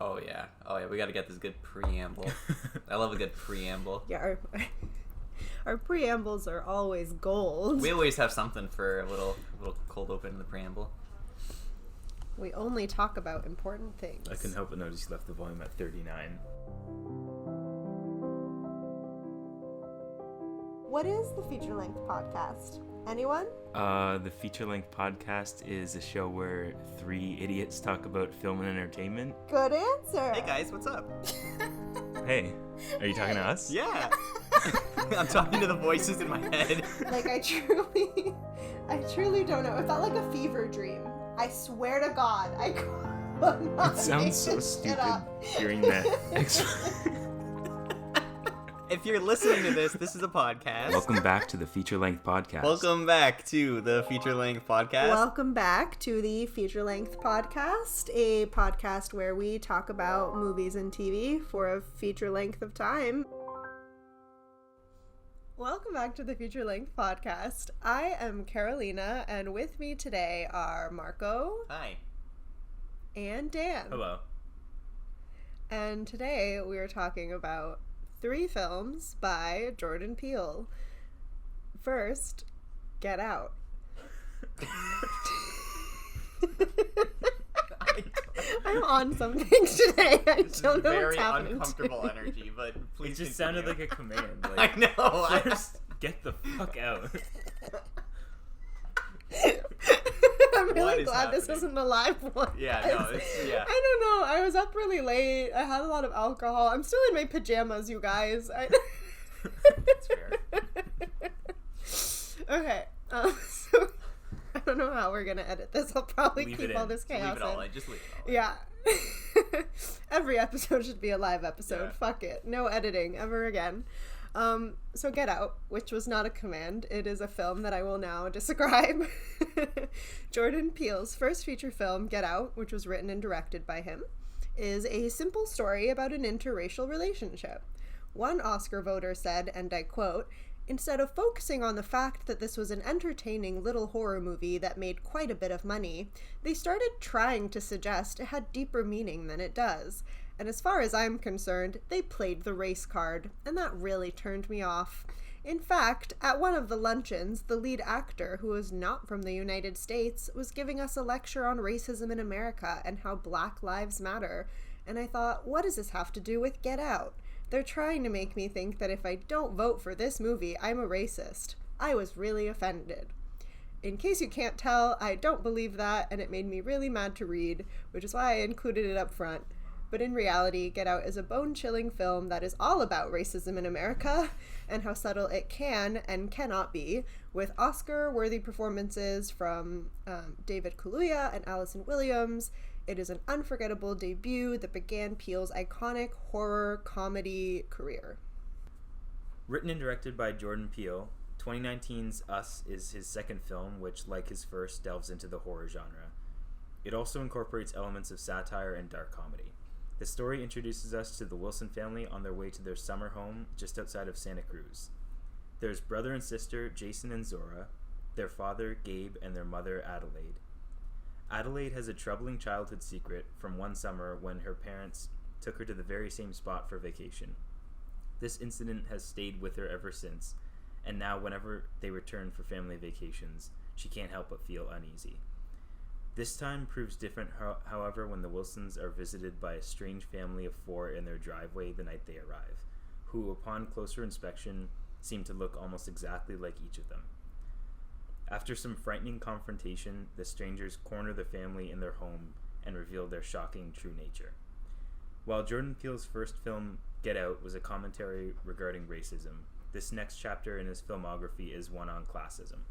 Oh yeah, we got to get this good preamble. I love a good preamble. Yeah, our preambles are always gold. We always have something for a little cold open in the preamble. We only talk about important things. I couldn't help but notice you left the volume at 39. What is the feature-length podcast? Anyone? The feature-length podcast is a show where three idiots talk about film and entertainment. Good answer. Hey guys, what's up? Hey, are you talking to us? Yeah. I'm talking to the voices in my head. Like, I truly don't know. It felt like a fever dream. I swear to God, I could not It sounds so stupid hearing that. If you're listening to this is a podcast. Welcome back to the feature-length podcast. Welcome back to the feature-length podcast. Welcome back to the feature-length podcast, a podcast where we talk about movies and TV for a feature length of time. Welcome back to the feature-length podcast. I am Carolina, and with me today are Marco. Hi. And Dan. Hello. And today we are talking about 3 films by Jordan Peele. First, Get Out. I'm on something today. I don't know what's happening. Very uncomfortable energy, but please. It just sounded like a command. Like, I know. First, get the fuck out. I'm really glad this wasn't a live one. Yeah, no, yeah. I don't know. I was up really late. I had a lot of alcohol. I'm still in my pajamas, you guys. That's fair. Okay. So I don't know how we're gonna edit this. I'll probably keep all this chaos Leave it all in. in. Just leave it all in. Yeah. Every episode should be a live episode. Yeah. Fuck it. No editing ever again. So Get Out, which was not a command, it is a film that I will now describe. Jordan Peele's first feature film, Get Out, which was written and directed by him, is a simple story about an interracial relationship. One Oscar voter said, and I quote, "Instead of focusing on the fact that this was an entertaining little horror movie that made quite a bit of money, they started trying to suggest it had deeper meaning than it does. And as far as I'm concerned, they played the race card, and that really turned me off. In fact, at one of the luncheons, the lead actor, who was not from the United States, was giving us a lecture on racism in America and how Black Lives Matter. And I thought, what does this have to do with Get Out? They're trying to make me think that if I don't vote for this movie, I'm a racist. I was really offended." In case you can't tell, I don't believe that, and it made me really mad to read, which is why I included it up front. But in reality, Get Out is a bone-chilling film that is all about racism in America and how subtle it can and cannot be, with Oscar-worthy performances from David Kaluuya and Allison Williams. It is an unforgettable debut that began Peele's iconic horror comedy career. Written and directed by Jordan Peele, 2019's Us is his second film, which, like his first, delves into the horror genre. It also incorporates elements of satire and dark comedy. The story introduces us to the Wilson family on their way to their summer home just outside of Santa Cruz. There's brother and sister Jason and Zora, their father Gabe, and their mother Adelaide. Adelaide has a troubling childhood secret from one summer when her parents took her to the very same spot for vacation. This incident has stayed with her ever since, and now whenever they return for family vacations, she can't help but feel uneasy. This time proves different, however, when the Wilsons are visited by a strange family of 4 in their driveway the night they arrive, who, upon closer inspection, seem to look almost exactly like each of them. After some frightening confrontation, the strangers corner the family in their home and reveal their shocking true nature. While Jordan Peele's first film, Get Out, was a commentary regarding racism, this next chapter in his filmography is one on classism.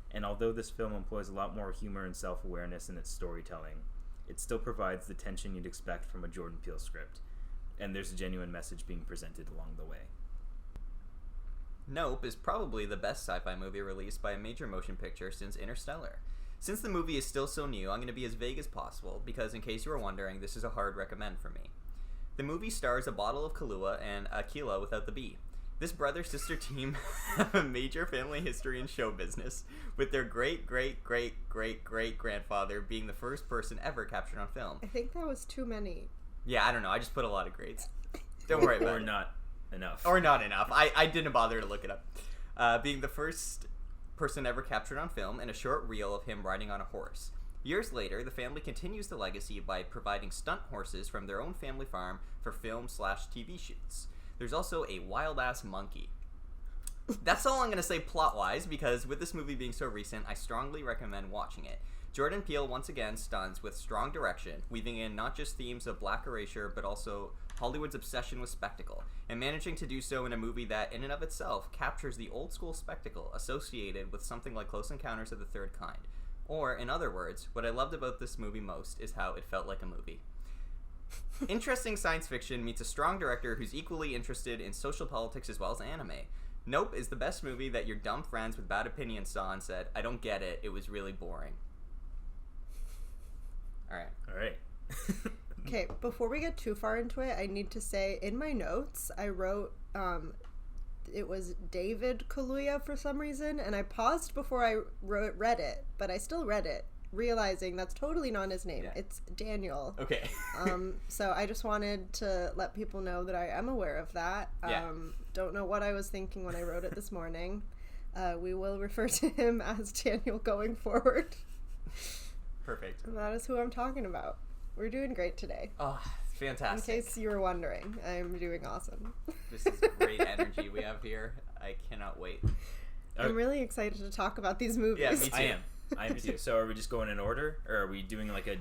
And although this film employs a lot more humor and self-awareness in its storytelling, it still provides the tension you'd expect from a Jordan Peele script, and there's a genuine message being presented along the way. Nope is probably the best sci-fi movie released by a major motion picture since Interstellar. Since the movie is still so new, I'm going to be as vague as possible, because in case you were wondering, this is a hard recommend for me. The movie stars a bottle of Kahlua and Aquila without the B. This brother-sister team have a major family history in show business, with their great-great-great-great-great-grandfather being the first person ever captured on film. I think that was too many. Yeah, I don't know. I just put a lot of grades. Don't worry about Or it. not enough. Or not enough. I didn't bother to look it up. Being the first person ever captured on film and a short reel of him riding on a horse. Years later, the family continues the legacy by providing stunt horses from their own family farm for film/TV shoots. There's also a wild-ass monkey. That's all I'm going to say plot-wise, because with this movie being so recent, I strongly recommend watching it. Jordan Peele once again stunts with strong direction, weaving in not just themes of black erasure, but also Hollywood's obsession with spectacle, and managing to do so in a movie that, in and of itself, captures the old-school spectacle associated with something like Close Encounters of the Third Kind. Or, in other words, what I loved about this movie most is how it felt like a movie. Interesting science fiction meets a strong director who's equally interested in social politics as well as anime. Nope is the best movie that your dumb friends with bad opinions saw and said, I don't get it, it was really boring. Alright. Okay, before we get too far into it, I need to say, in my notes, I wrote, it was David Kaluuya for some reason, and I paused before I read it, but I still read it, realizing that's totally not his name. Yeah. It's Daniel. Okay. So I just wanted to let people know that I am aware of that. Yeah. Don't know what I was thinking when I wrote it this morning. We will refer to him as Daniel going forward. Perfect. And that is who I'm talking about. We're doing great today. Oh, In fantastic. case you were wondering, I'm doing awesome. This is great energy we have here. I cannot wait. I'm really excited to talk about these movies. Yeah, me too. I am too. So are we just going in order, or are we doing like a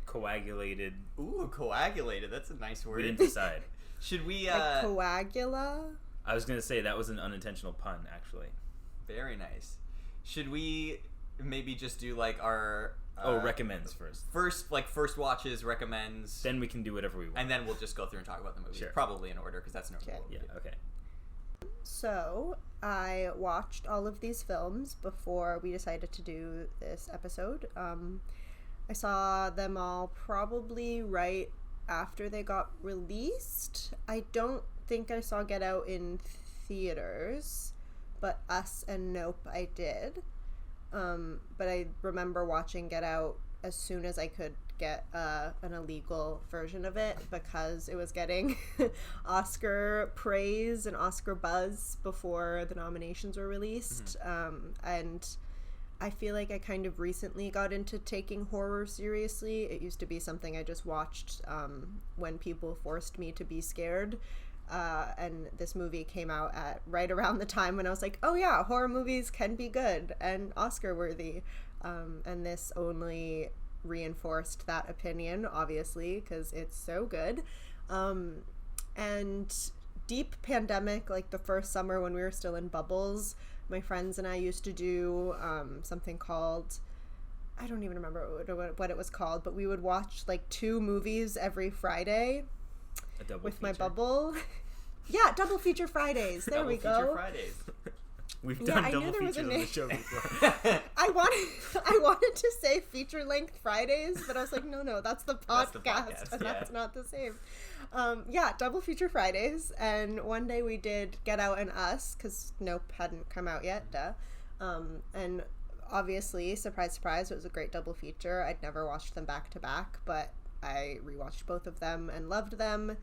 coagulated? Ooh, coagulated. That's a nice word. We didn't decide. Should we, Like coagula? I was gonna say that was an unintentional pun, actually. Very nice. Should we maybe just do like our recommends first. First watches, recommends, Then we can do whatever we want. and then we'll just go through and talk about the movie. Sure. Probably in order, because that's normal. Okay. Yeah. Okay. So, I watched all of these films before we decided to do this episode. I saw them all probably right after they got released. I don't think I saw Get Out in theaters, but Us and Nope I did. But I remember watching Get Out as soon as I could get an illegal version of it, because it was getting Oscar praise and Oscar buzz before the nominations were released. And I feel like I kind of recently got into taking horror seriously. It used to be something I just watched when people forced me to be scared. And this movie came out at right around the time when I was like, oh yeah, horror movies can be good and Oscar worthy. And this only reinforced that opinion, obviously, because it's so good. And deep pandemic, like the first summer when we were still in bubbles, my friends and I used to do something called, I don't even remember what it was called, but we would watch like 2 movies every Friday A double with my feature. bubble. Yeah, double feature Fridays. There we Double feature go. Fridays. We've Yeah, done I knew double there was a features on the name. show before. I wanted to say feature length Fridays, but I was like, no, that's the podcast, That's the podcast, and yeah. that's not the same. Yeah, double feature Fridays, and one day we did Get Out and Us, because Nope hadn't come out yet, duh. And obviously, surprise, surprise, it was a great double feature. I'd never watched them back to back, but I rewatched both of them and loved them.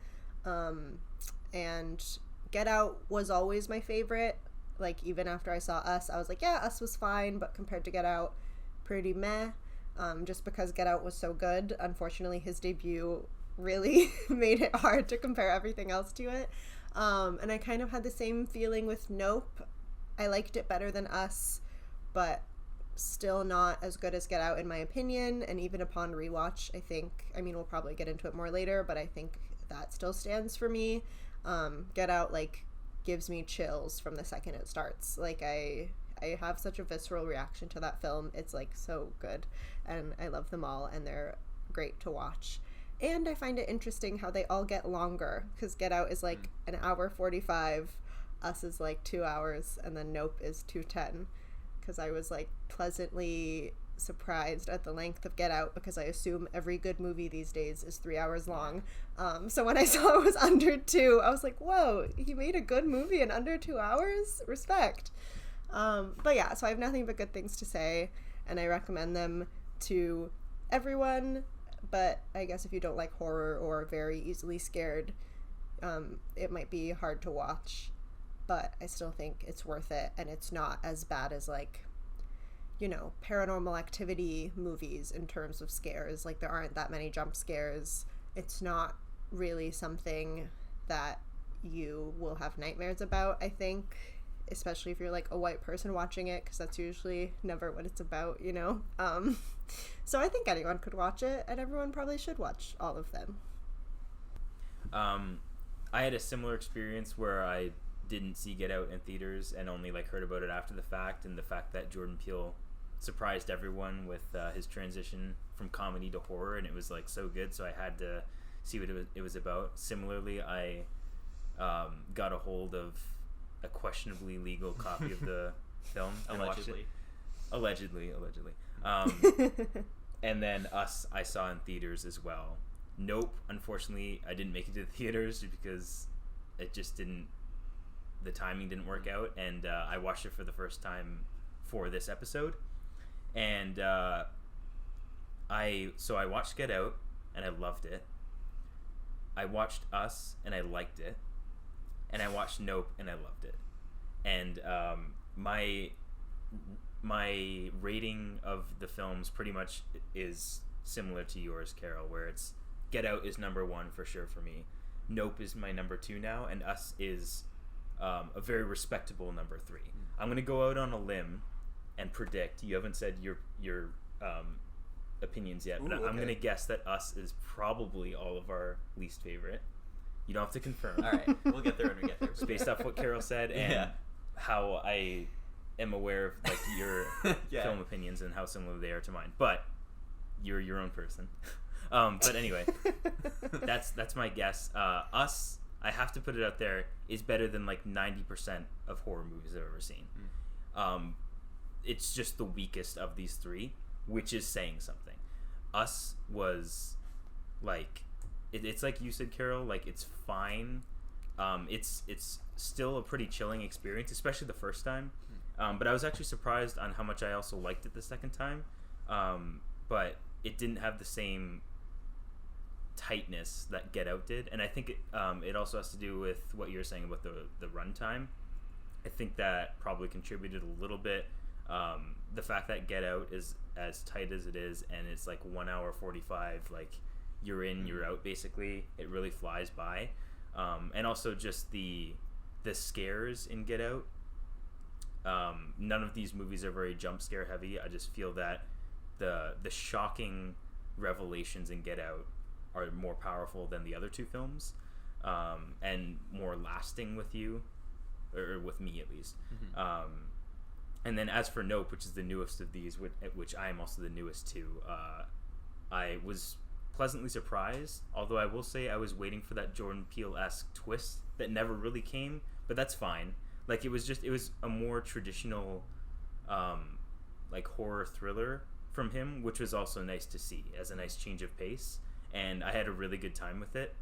And Get Out was always my favorite. Like, even after I saw Us, I was like, yeah, Us was fine, but compared to Get Out, pretty meh. Just because Get Out was so good. Unfortunately, his debut really made it hard to compare everything else to it. And I kind of had the same feeling with Nope. I liked it better than Us, but still not as good as Get Out in my opinion. And even upon rewatch, I think, I mean, we'll probably get into it more later, but I think that still stands for me. Get Out, like, gives me chills from the second it starts. Like, I have such a visceral reaction to that film. It's, like, so good, and I love them all, and they're great to watch. And I find it interesting how they all get longer, because Get Out is, like, an hour 45, Us is, like, 2 hours, and then Nope is 2:10, because I was, like, pleasantly surprised at the length of Get Out, because I assume every good movie these days is 3 hours long. So when I saw it was under 2, I was like, whoa, he made a good movie in under 2 hours? Respect. But yeah, so I have nothing but good things to say, and I recommend them to everyone. but I guess if you don't like horror or are very easily scared, it might be hard to watch. But I still think it's worth it, and it's not as bad as, like, you know, Paranormal Activity movies in terms of scares. Like, there aren't that many jump scares. It's not really something that you will have nightmares about, I think, especially if you're, like, a white person watching it, because that's usually never what it's about, you know? So I think anyone could watch it, and everyone probably should watch all of them. I had a similar experience where I didn't see Get Out in theaters and only, like, heard about it after the fact, and the fact that Jordan Peele surprised everyone with his transition from comedy to horror, and it was, like, so good, so I had to see what it was about. Similarly, I got a hold of a questionably legal copy of the film and watched it. Allegedly. And then Us, I saw in theaters as well. Nope, unfortunately, I didn't make it to the theaters because it just didn't. The timing didn't work out, and I watched it for the first time for this episode, and I watched Get Out, and I loved it. I watched Us, and I liked it, and I watched Nope, and I loved it, and my rating of the films pretty much is similar to yours, Carol, where it's Get Out is number 1 for sure for me, Nope is my number 2 now, and Us is a very respectable number 3. I'm going to go out on a limb and predict. You haven't said your opinions yet, but I'm going to guess that Us is probably all of our least favorite. You don't have to confirm. All right, we'll get there when we get there. It's based off what Carol said and how I am aware of, like, your film opinions and how similar they are to mine. But you're your own person. But anyway, that's my guess. Us, I have to put it out there, is better than, like, 90% of horror movies I've ever seen. It's just the weakest of these 3, which is saying something. Us was, like, it's like you said, Carol, like, it's fine. It's still a pretty chilling experience, especially the first time. But I was actually surprised on how much I also liked it the second time. But it didn't have the same tightness that Get Out did, and I think it also has to do with what you're saying about the runtime. I think that probably contributed a little bit. The fact that Get Out is as tight as it is, and it's like 1 hour 45, like, you're in, you're out, basically. It really flies by. And also just the scares in Get Out. None of these movies are very jump scare heavy. I just feel that the shocking revelations in Get Out are more powerful than the other 2 films, and more lasting with you, or with me at least. And then as for Nope, which is the newest of these, which I am also the newest to, I was pleasantly surprised, although I will say I was waiting for that Jordan Peele-esque twist that never really came, but that's fine. Like, it was a more traditional, like, horror thriller from him, which was also nice to see as a nice change of pace, and I had a really good time with it.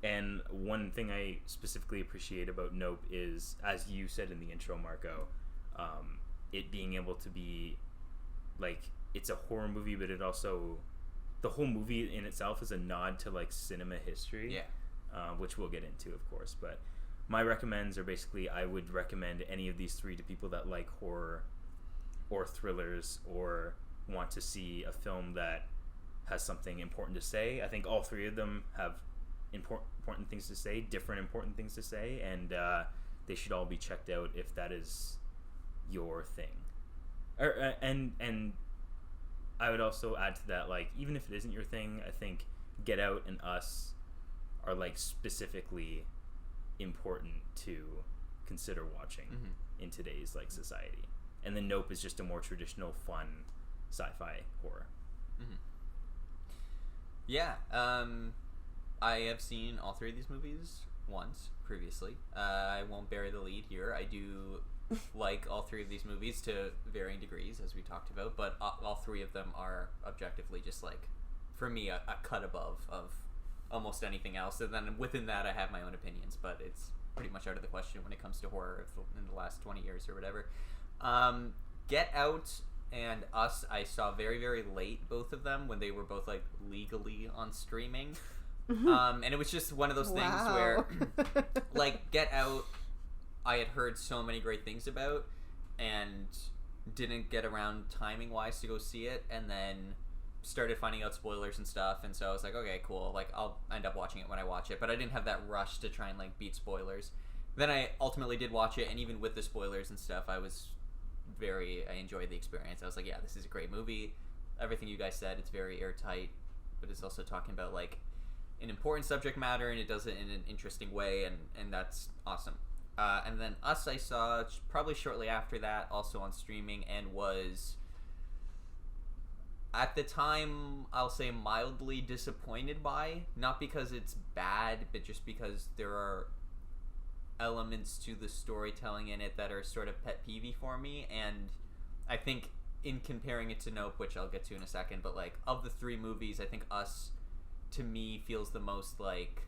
And one thing I specifically appreciate about Nope is, as you said in the intro, Marco, it being able to be, like, it's a horror movie, but it also, the whole movie in itself is a nod to, like, cinema history, which we'll get into, of course. But my recommends are basically, I would recommend any of these 3 to people that like horror or thrillers or want to see a film that has something important to say. I think all 3 of them have important things to say, different important things to say, and they should all be checked out if that is your thing. And I would also add to that, like, even if it isn't your thing, I think Get Out and Us are, like, specifically important to consider watching in today's, like, society. And then Nope is just a more traditional, fun sci-fi horror. Yeah, I have seen all 3 of these movies once previously. I won't bury the lead here. I do like all 3 of these movies to varying degrees, as we talked about, but all 3 of them are objectively just, like, for me, a cut above of almost anything else. And then within that, I have my own opinions, but it's pretty much out of the question when it comes to horror in the last 20 years or whatever. Get Out and Us I saw very, very late, both of them, when they were both like legally on streaming. And it was just one of those things where like Get Out I had heard so many great things about and didn't get around timing wise to go see it, and then started finding out spoilers and stuff, and so I was like, okay, cool, like I'll end up watching it when I watch it, but I didn't have that rush to try and like beat spoilers. Then I ultimately did watch it, and even with the spoilers and stuff, I enjoyed the experience. I was like, yeah, this is a great movie. Everything you guys said, it's very airtight, but it's also talking about like an important subject matter, and it does it in an interesting way, and that's awesome. And then Us I saw probably shortly after that, also on streaming, and was at the time, I'll say, mildly disappointed by. Not because it's bad, but just because there are elements to the storytelling in it that are sort of pet peevey for me. And I think in comparing it to Nope, which I'll get to in a second, but like of the three movies, I think Us to me feels the most like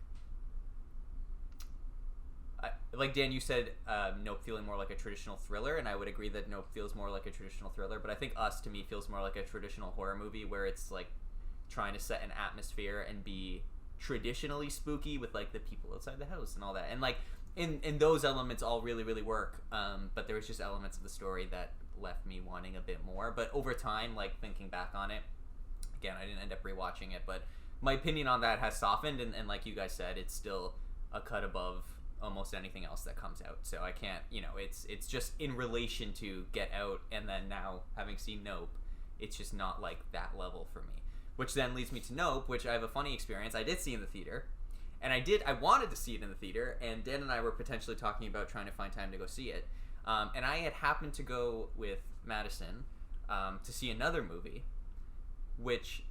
Dan, you said Nope feeling more like a traditional thriller, and I would agree that Nope feels more like a traditional thriller, but I think Us to me feels more like a traditional horror movie where it's like trying to set an atmosphere and be traditionally spooky with like the people outside the house and all that, and like in those elements all really, really work, but there was just elements of the story that left me wanting a bit more. But over time, like thinking back on it, again, I didn't end up rewatching it, but my opinion on that has softened, and like you guys said, it's still a cut above almost anything else that comes out. So I can't, it's just in relation to Get Out, and then now having seen Nope, it's just not like that level for me. Which then leads me to Nope, which I have a funny experience. I did see in the theater, and I wanted to see it in the theater, and Dan and I were potentially talking about trying to find time to go see it. And I had happened to go with Madison to see another movie, which,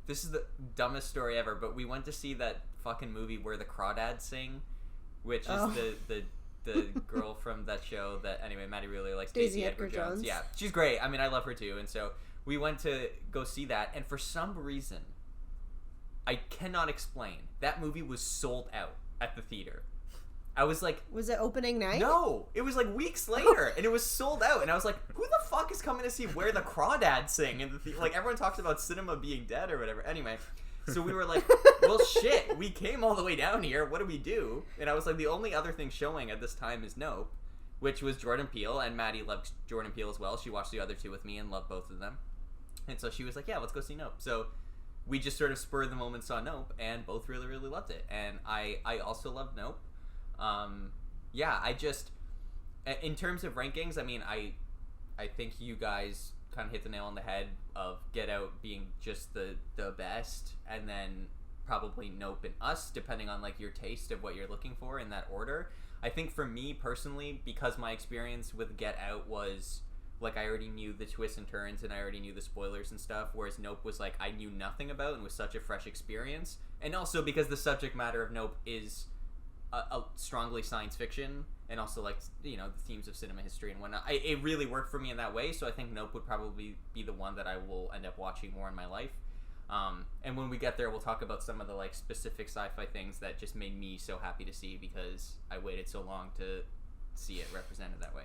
this is the dumbest story ever, but we went to see that fucking movie where the crawdads sing, which is the girl from that show that, anyway, Maddie really likes, Daisy Edgar Jones. Yeah, she's great. I mean, I love her too. And so we went to go see that, and for some reason, I cannot explain, that movie was sold out at the theater. I was like... Was it opening night? No! It was like weeks later, and it was sold out, and I was like, who the fuck is coming to see Where the Crawdads Sing in the theater? Like, everyone talks about cinema being dead or whatever. Anyway... So we were like, well, shit, we came all the way down here. What do we do? And I was like, the only other thing showing at this time is Nope, which was Jordan Peele, and Maddie loved Jordan Peele as well. She watched the other two with me and loved both of them. And so she was like, yeah, let's go see Nope. So we just sort of spur of the moment saw Nope, and both really, really loved it. And I also loved Nope. Yeah, I just, in terms of rankings, I mean, I think you guys kind of hit the nail on the head of Get Out being just the best, and then probably Nope and Us, depending on like your taste of what you're looking for in that order. I think for me personally, because my experience with Get Out was like I already knew the twists and turns and I already knew the spoilers and stuff, whereas Nope was like I knew nothing about and was such a fresh experience. And also because the subject matter of Nope is a strongly science fiction, and also like, the themes of cinema history and whatnot, it really worked for me in that way. So I think Nope would probably be the one that I will end up watching more in my life. And when we get there, we'll talk about some of the like specific sci-fi things that just made me so happy to see because I waited so long to see it represented that way.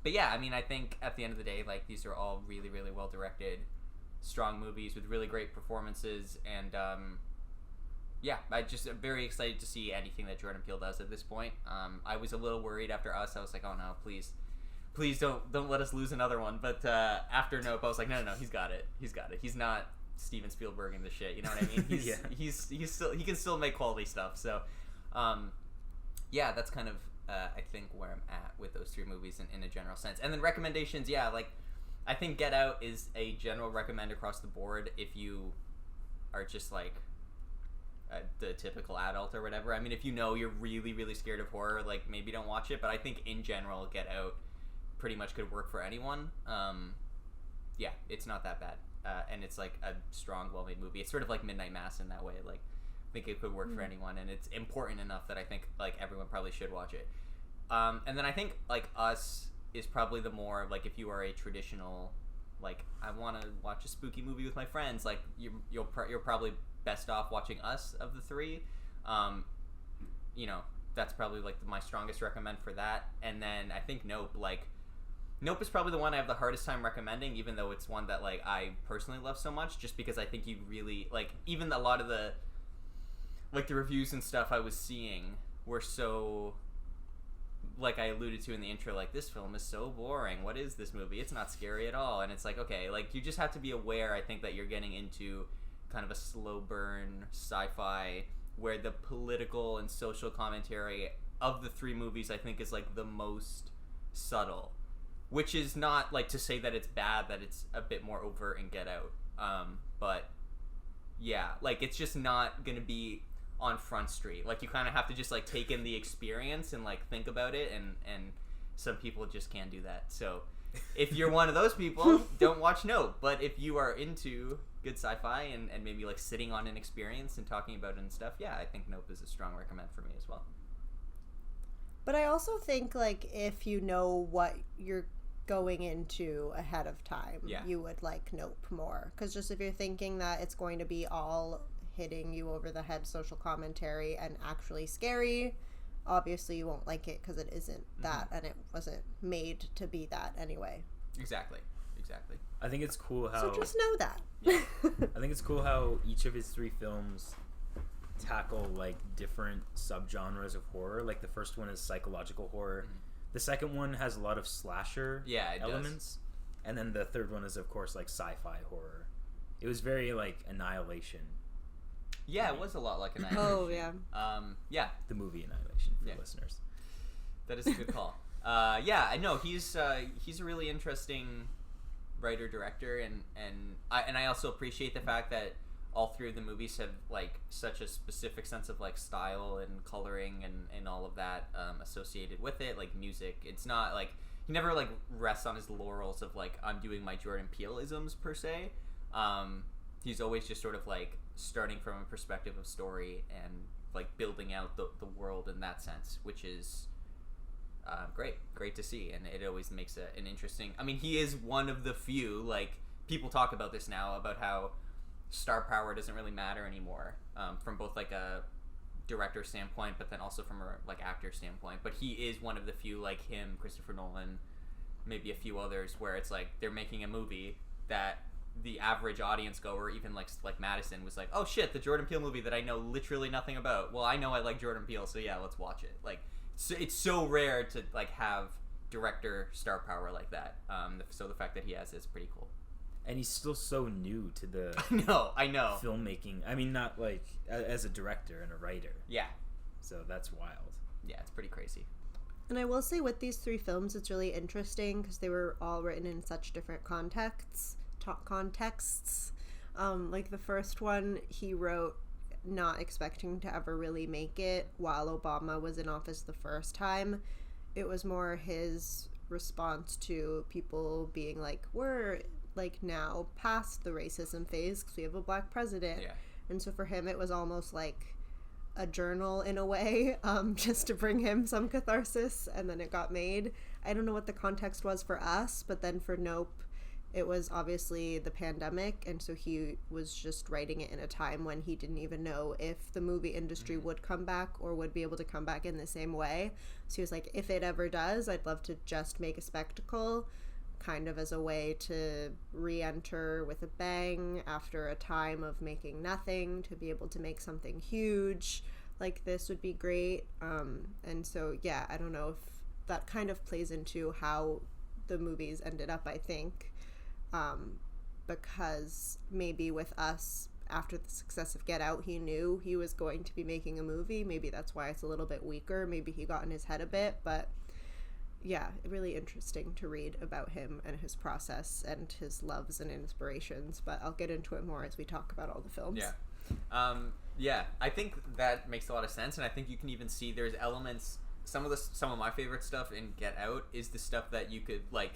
But yeah, I mean, I think at the end of the day, like, these are all really, really well directed, strong movies with really great performances, and yeah, I'm just very excited to see anything that Jordan Peele does at this point. I was a little worried after Us. I was like, oh no, please don't let us lose another one. But after Nope, I was like, no, he's got it. He's not Steven Spielberg in the shit. You know what I mean? He's Yeah. he's still, he can still make quality stuff. So yeah, that's kind of I think where I'm at with those three movies in a general sense. And then recommendations, yeah, like I think Get Out is a general recommend across the board if you are just like the typical adult or whatever. I mean, if you're really, really scared of horror, like, maybe don't watch it, but I think in general Get Out pretty much could work for anyone. Yeah, it's not that bad, and it's like a strong, well-made movie. It's sort of like Midnight Mass in that way. Like, I think it could work for anyone, and it's important enough that I think like everyone probably should watch it. And then I think like Us is probably the more like, if you are a traditional, like, I want to watch a spooky movie with my friends, like you're probably best off watching Us of the three. That's probably like my strongest recommend for that. And then I think Nope, like, Nope is probably the one I have the hardest time recommending, even though it's one that like I personally love so much, just because I think you really like, even a lot of the like the reviews and stuff I was seeing were so, like I alluded to in the intro, like, this film is so boring. What is this movie? It's not scary at all. And it's like, okay, like, you just have to be aware, I think, that you're getting into kind of a slow burn sci-fi where the political and social commentary of the three movies, I think, is like the most subtle. Which is not like to say that it's bad, that it's a bit more overt in Get Out. But yeah, like, it's just not gonna be on Front Street. Like, you kind of have to just like take in the experience and like think about it, and some people just can't do that. So if you're one of those people, don't watch Nope. But if you are into good sci-fi and maybe like sitting on an experience and talking about it and stuff, yeah, I think Nope is a strong recommend for me as well. But I also think, like, if you know what you're going into ahead of time, you would like Nope more. Because just if you're thinking that it's going to be all hitting you over the head social commentary and actually scary, obviously you won't like it, because it isn't that, and it wasn't made to be that anyway. Exactly. I think it's cool how... So just know that. I think it's cool how each of his three films tackle like different subgenres of horror. Like, the first one is psychological horror. The second one has a lot of slasher elements. And then the third one is, of course, like sci-fi horror. It was very like Annihilation. Yeah, it was a lot like Annihilation. Oh, yeah. Yeah. The movie Annihilation for listeners. That is a good call. Yeah, I know he's a really interesting writer-director, and I also appreciate the fact that all three of the movies have like such a specific sense of like style and coloring and all of that associated with it, like music. It's not like he never like rests on his laurels of like, I'm doing my Jordan Peele-isms per se. He's always just sort of like starting from a perspective of story and like building out the world in that sense, which is great to see, and it always makes an interesting. I mean, he is one of the few, like, people talk about this now, about how star power doesn't really matter anymore, from both like a director standpoint, but then also from a like actor standpoint. But he is one of the few, like him, Christopher Nolan, maybe a few others, where it's like they're making a movie that the average audience goer, even like Madison, was like, oh shit, the Jordan Peele movie that I know literally nothing about. Well, I know I like Jordan Peele, so yeah, let's watch it. Like, so it's so rare to like have director star power like that. So the fact that he has it is pretty cool. And he's still so new to the I know filmmaking. I mean, not like as a director and a writer. Yeah. So that's wild. Yeah, it's pretty crazy. And I will say with these three films, it's really interesting because they were all written in such different contexts. Like the first one, he wrote not expecting to ever really make it while Obama was in office the first time. It was more his response to people being like, we're like now past the racism phase because we have a black president. Yeah. And so for him, it was almost like a journal in a way, just to bring him some catharsis, and then it got made. I don't know what the context was for us, but then for Nope, it was obviously the pandemic, and so he was just writing it in a time when he didn't even know if the movie industry would come back or would be able to come back in the same way. So he was like, if it ever does, I'd love to just make a spectacle, kind of as a way to re-enter with a bang after a time of making nothing, to be able to make something huge like this would be great. And so, yeah, I don't know if that kind of plays into how the movies ended up, I think. Because maybe with us, after the success of Get Out, he knew he was going to be making a movie. Maybe that's why it's a little bit weaker. Maybe he got in his head a bit, but yeah, really interesting to read about him and his process and his loves and inspirations. But I'll get into it more as we talk about all the films. Yeah. Yeah, I think that makes a lot of sense, and I think you can even see there's elements. Some of my favorite stuff in Get Out is the stuff that you could like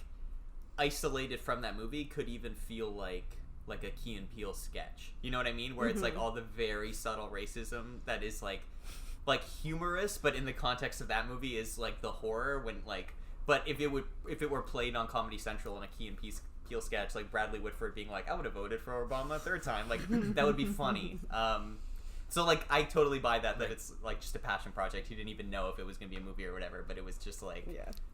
isolated from that movie could even feel like a Key and Peele sketch. You know what I mean? Where it's like all the very subtle racism that is like humorous, but in the context of that movie is like the horror when like. But if it were played on Comedy Central in a Key and Peele sketch, like Bradley Whitford being like, I would have voted for Obama a third time, like that would be funny. So, like, I totally buy that it's, like, just a passion project. He didn't even know if it was going to be a movie or whatever, but it was just, like...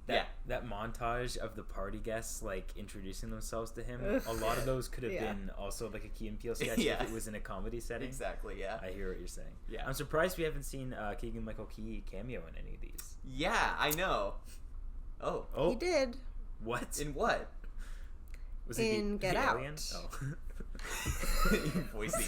Yeah. That montage of the party guests, like, introducing themselves to him, a lot of those could have been also, like, a Key and Peele sketch if it was in a comedy setting. Exactly, yeah. I hear what you're saying. Yeah. I'm surprised we haven't seen Keegan-Michael Key cameo in any of these. Yeah, I know. Oh. He did. What? In what? Was in Get Out. Alien? Oh. Voice the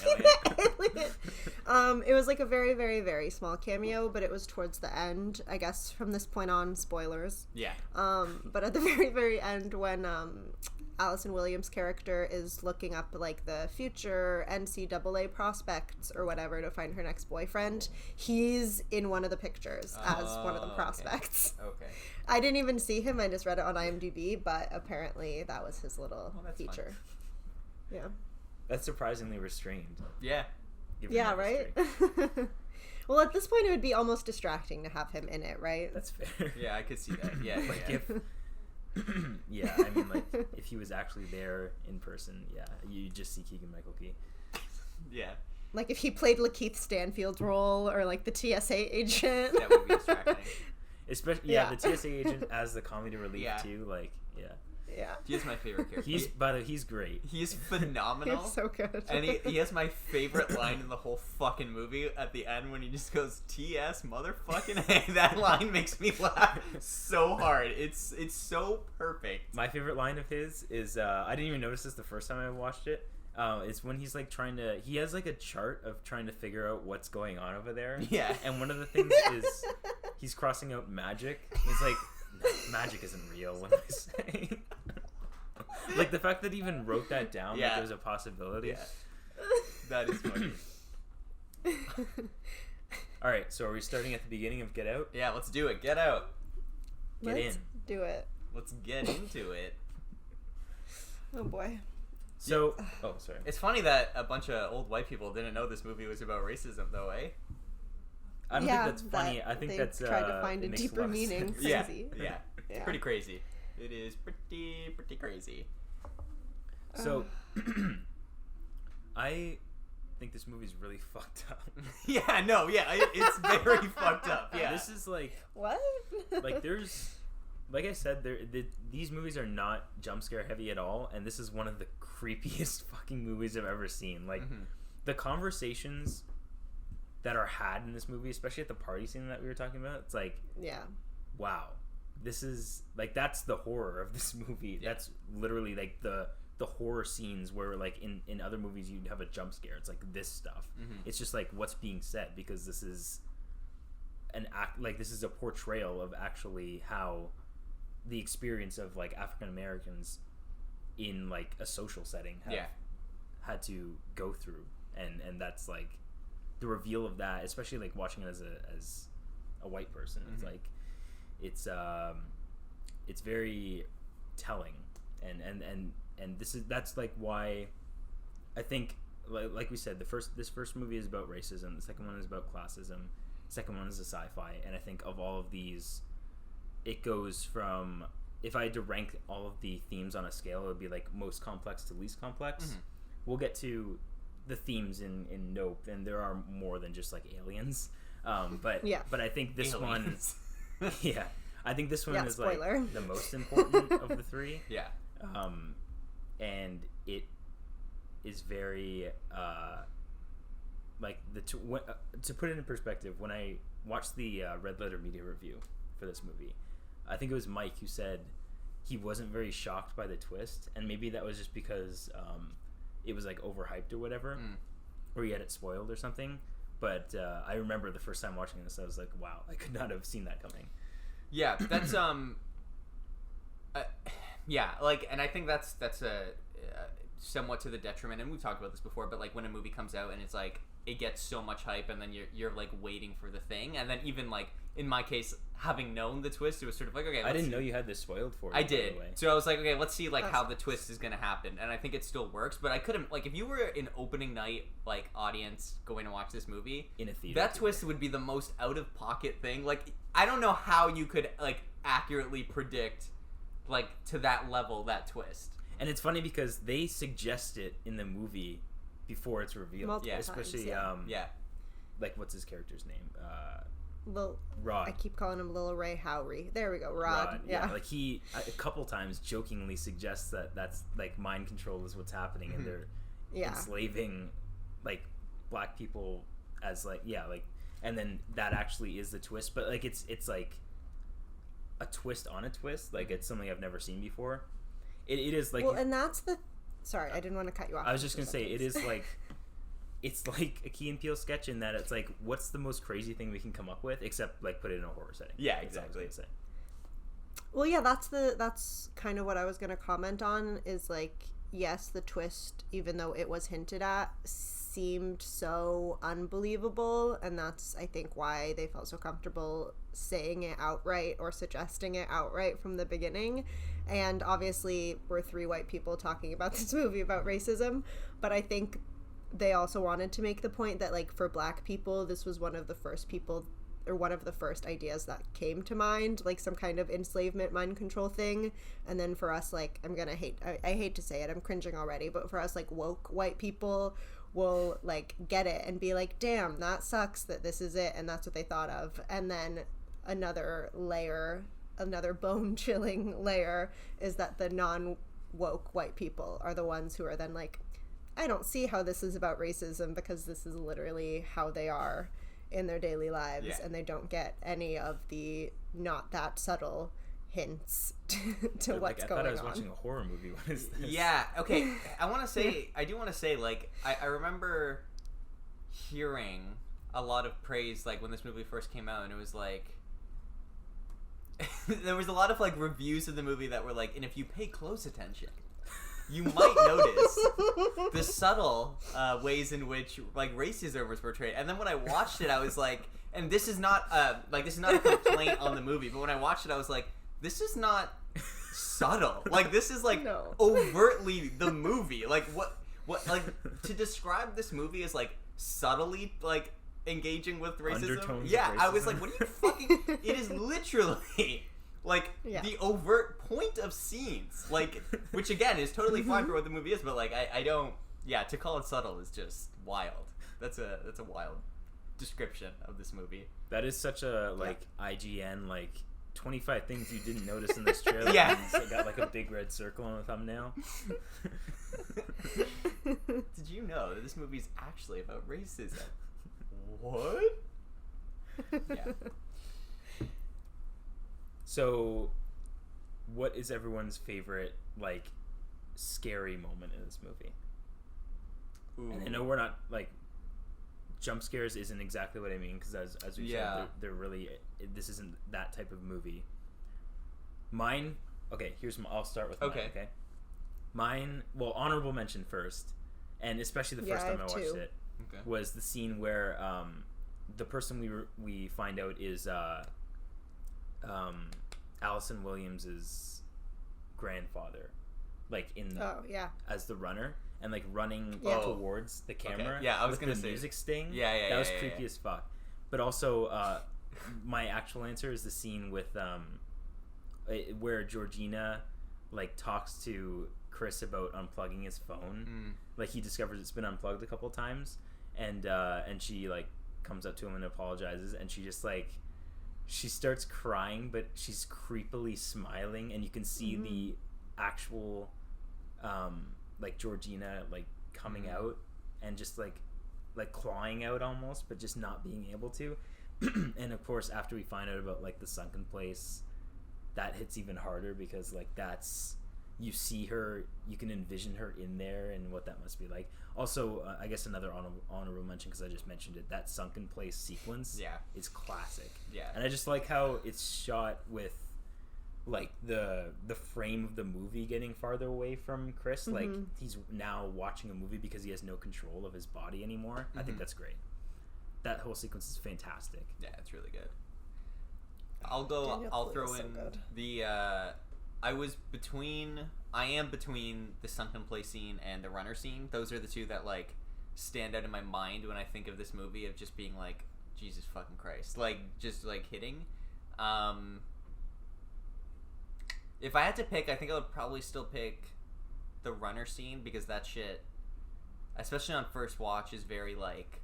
alien. It was like a very, very, very small cameo, but it was towards the end. I guess from this point on, spoilers. Yeah. But at the very, very end, when Allison Williams' character is looking up like the future NCAA prospects or whatever to find her next boyfriend, he's in one of the pictures as one of the prospects. Okay. I didn't even see him. I just read it on IMDb, but apparently that was his little feature. Fun. Yeah. That's surprisingly restrained. Yeah. Yeah, right? Well, at this point, it would be almost distracting to have him in it, right? That's fair. Yeah, I could see that. Yeah, like yeah. Yeah, I mean, like, if he was actually there in person, yeah, you just see Keegan-Michael Key. Yeah. Like, if he played Lakeith Stanfield's role, or, like, the TSA agent. That would be distracting. Especially, the TSA agent as the comedy relief, too, like, yeah. Yeah. He is my favorite character. By the way, he's great. He's phenomenal. He's so good. And he has my favorite line in the whole fucking movie at the end when he just goes, "TS motherfucking A." That line makes me laugh so hard. It's so perfect. My favorite line of his is, I didn't even notice this the first time I watched it. It's when he's like he has like a chart of trying to figure out what's going on over there. Yeah. And one of the things is he's crossing out magic. He's like, no, magic isn't real. What am I saying? Like the fact that he even wrote that down, like there's a possibility. Yeah. That is funny. All right, so are we starting at the beginning of Get Out? Yeah, let's do it. Get out. Let's do it. Let's get into it. Oh boy. So, sorry. It's funny that a bunch of old white people didn't know this movie was about racism, though, eh? I don't think that's funny. I think that's trying to find a deeper meaning. Crazy. Yeah. It's pretty crazy. It is pretty crazy. So, I think this movie's really fucked up. Yeah, no, yeah, it's very fucked up. Yeah, this is like what? Like there's, like I said, these movies are not jump scare heavy at all, and this is one of the creepiest fucking movies I've ever seen. Like the conversations that are had in this movie, especially at the party scene that we were talking about, it's like, wow, this is like, that's the horror of this movie. Yeah. That's literally like the horror scenes where like in other movies you'd have a jump scare. It's like this stuff. It's just like what's being said, because this is this is a portrayal of actually how the experience of like African Americans in like a social setting have had to go through, and that's like the reveal of that, especially like watching it as a white person. It's like it's very telling, and that's like why I think like we said, this first movie is about racism, the second one is about classism, the second one is a sci-fi, and I think of all of these, it goes from, if I had to rank all of the themes on a scale, it would be like most complex to least complex. We'll get to the themes in Nope, and there are more than just like aliens, but I think this aliens. one I think this one is spoiler. like the most important of the three. And it is very like to put it in perspective, when I watched the Red Letter Media review for this movie, I think it was Mike who said he wasn't very shocked by the twist, and maybe that was just because it was like overhyped or whatever, or he had it spoiled or something. But I remember the first time watching this, I was like, wow, I could not have seen that coming. Yeah, that's like, and I think that's a somewhat to the detriment, and we've talked about this before, but like when a movie comes out and it's like it gets so much hype, and then you're like waiting for the thing, and then even like in my case, having known the twist, it was sort of like, okay, I didn't know you had this spoiled for you. I did, so I was like, okay, let's see like how the twist is gonna happen, and I think it still works. But I couldn't, like, if you were an opening night like audience going to watch this movie in a theater, that twist would be the most out of pocket thing. Like, I don't know how you could like accurately predict like to that level that twist. And it's funny because they suggest it in the movie before it's revealed. Multiple especially times, like what's his character's name? Lil, Rod. I keep calling him Lil Ray Howery. There we go, Rod. Yeah. Like he a couple times jokingly suggests that that's like mind control is what's happening, and they're enslaving like black people as like and then that actually is the twist. But like it's like a twist on a twist. Like it's something I've never seen before. It is like and that's the. Sorry, I didn't want to cut you off. I was just gonna say it is like. It's like a Key and Peele sketch in that it's like, what's the most crazy thing we can come up with, except like put it in a horror setting. Yeah, exactly. Well, yeah, that's kind of what I was gonna comment on. Is like, yes, the twist, even though it was hinted at, seemed so unbelievable, and that's I think why they felt so comfortable saying it outright or suggesting it outright from the beginning. And obviously, we're three white people talking about this movie about racism, but I think they also wanted to make the point that like for black people this was one of the first ideas that came to mind, like some kind of enslavement mind control thing. And then for us, like I hate to say it, I'm cringing already, but for us like woke white people will like get it and be like, damn, that sucks that this is it, and that's what they thought of. And then another bone chilling layer is that the non woke white people are the ones who are then like, I don't see how this is about racism, because this is literally how they are in their daily lives, and they don't get any of the not that subtle hints to what's going on. I thought I was watching a horror movie. What is this? Yeah, okay. I do want to say, like, I remember hearing a lot of praise, like, when this movie first came out, and it was like, there was a lot of, like, reviews of the movie that were like, and if you pay close attention, you might notice the subtle ways in which like racism was portrayed. And then when I watched it, I was like, and this is not a complaint on the movie, but when I watched it, I was like, this is not subtle. Like this is like overtly the movie. Like what like to describe this movie as like subtly like engaging with racism. Undertones yeah, of racism. I was like, what are you fucking? It is literally. Like, the overt point of scenes, like, which again is totally fine for what the movie is, but like, I don't, to call it subtle is just wild. That's a wild description of this movie. That is such a, like, IGN, like, 25 things you didn't notice in this trailer. Yeah. And it's got, like, a big red circle on the thumbnail. Did you know that this movie is actually about racism? What? Yeah. So, what is everyone's favorite, like, scary moment in this movie? Ooh. And I know we're not, like, jump scares isn't exactly what I mean, because as we said, they're really, this isn't that type of movie. Mine, okay, I'll start with mine, okay? Mine, well, honorable mention first, and especially the first time I watched it, was the scene where the person we find out is Allison Williams's grandfather, like in as the runner, and like running towards the camera. Yeah, I was gonna say the music sting. Yeah, that was creepy as fuck. But also, my actual answer is the scene with where Georgina like talks to Chris about unplugging his phone. Like he discovers it's been unplugged a couple times, and she like comes up to him and apologizes, and she just like. She starts crying, but she's creepily smiling, and you can see the actual, like Georgina, like coming out and just like clawing out almost, but just not being able to. And of course, after we find out about like the sunken place, that hits even harder because like that's you see her, you can envision her in there and what that must be like. Also, I guess another honorable mention, because I just mentioned it, that sunken place sequence is classic. Yeah. And I just like how it's shot with like the frame of the movie getting farther away from Chris. Like he's now watching a movie because he has no control of his body anymore. I think that's great. That whole sequence is fantastic. Yeah, it's really good. I'll throw in the I am between the sunken place scene and the runner scene. Those are the two that like stand out in my mind when I think of this movie, of just being like, Jesus fucking Christ, like just like hitting. If I had to pick, I think I would probably still pick the runner scene, because that shit, especially on first watch, is very like,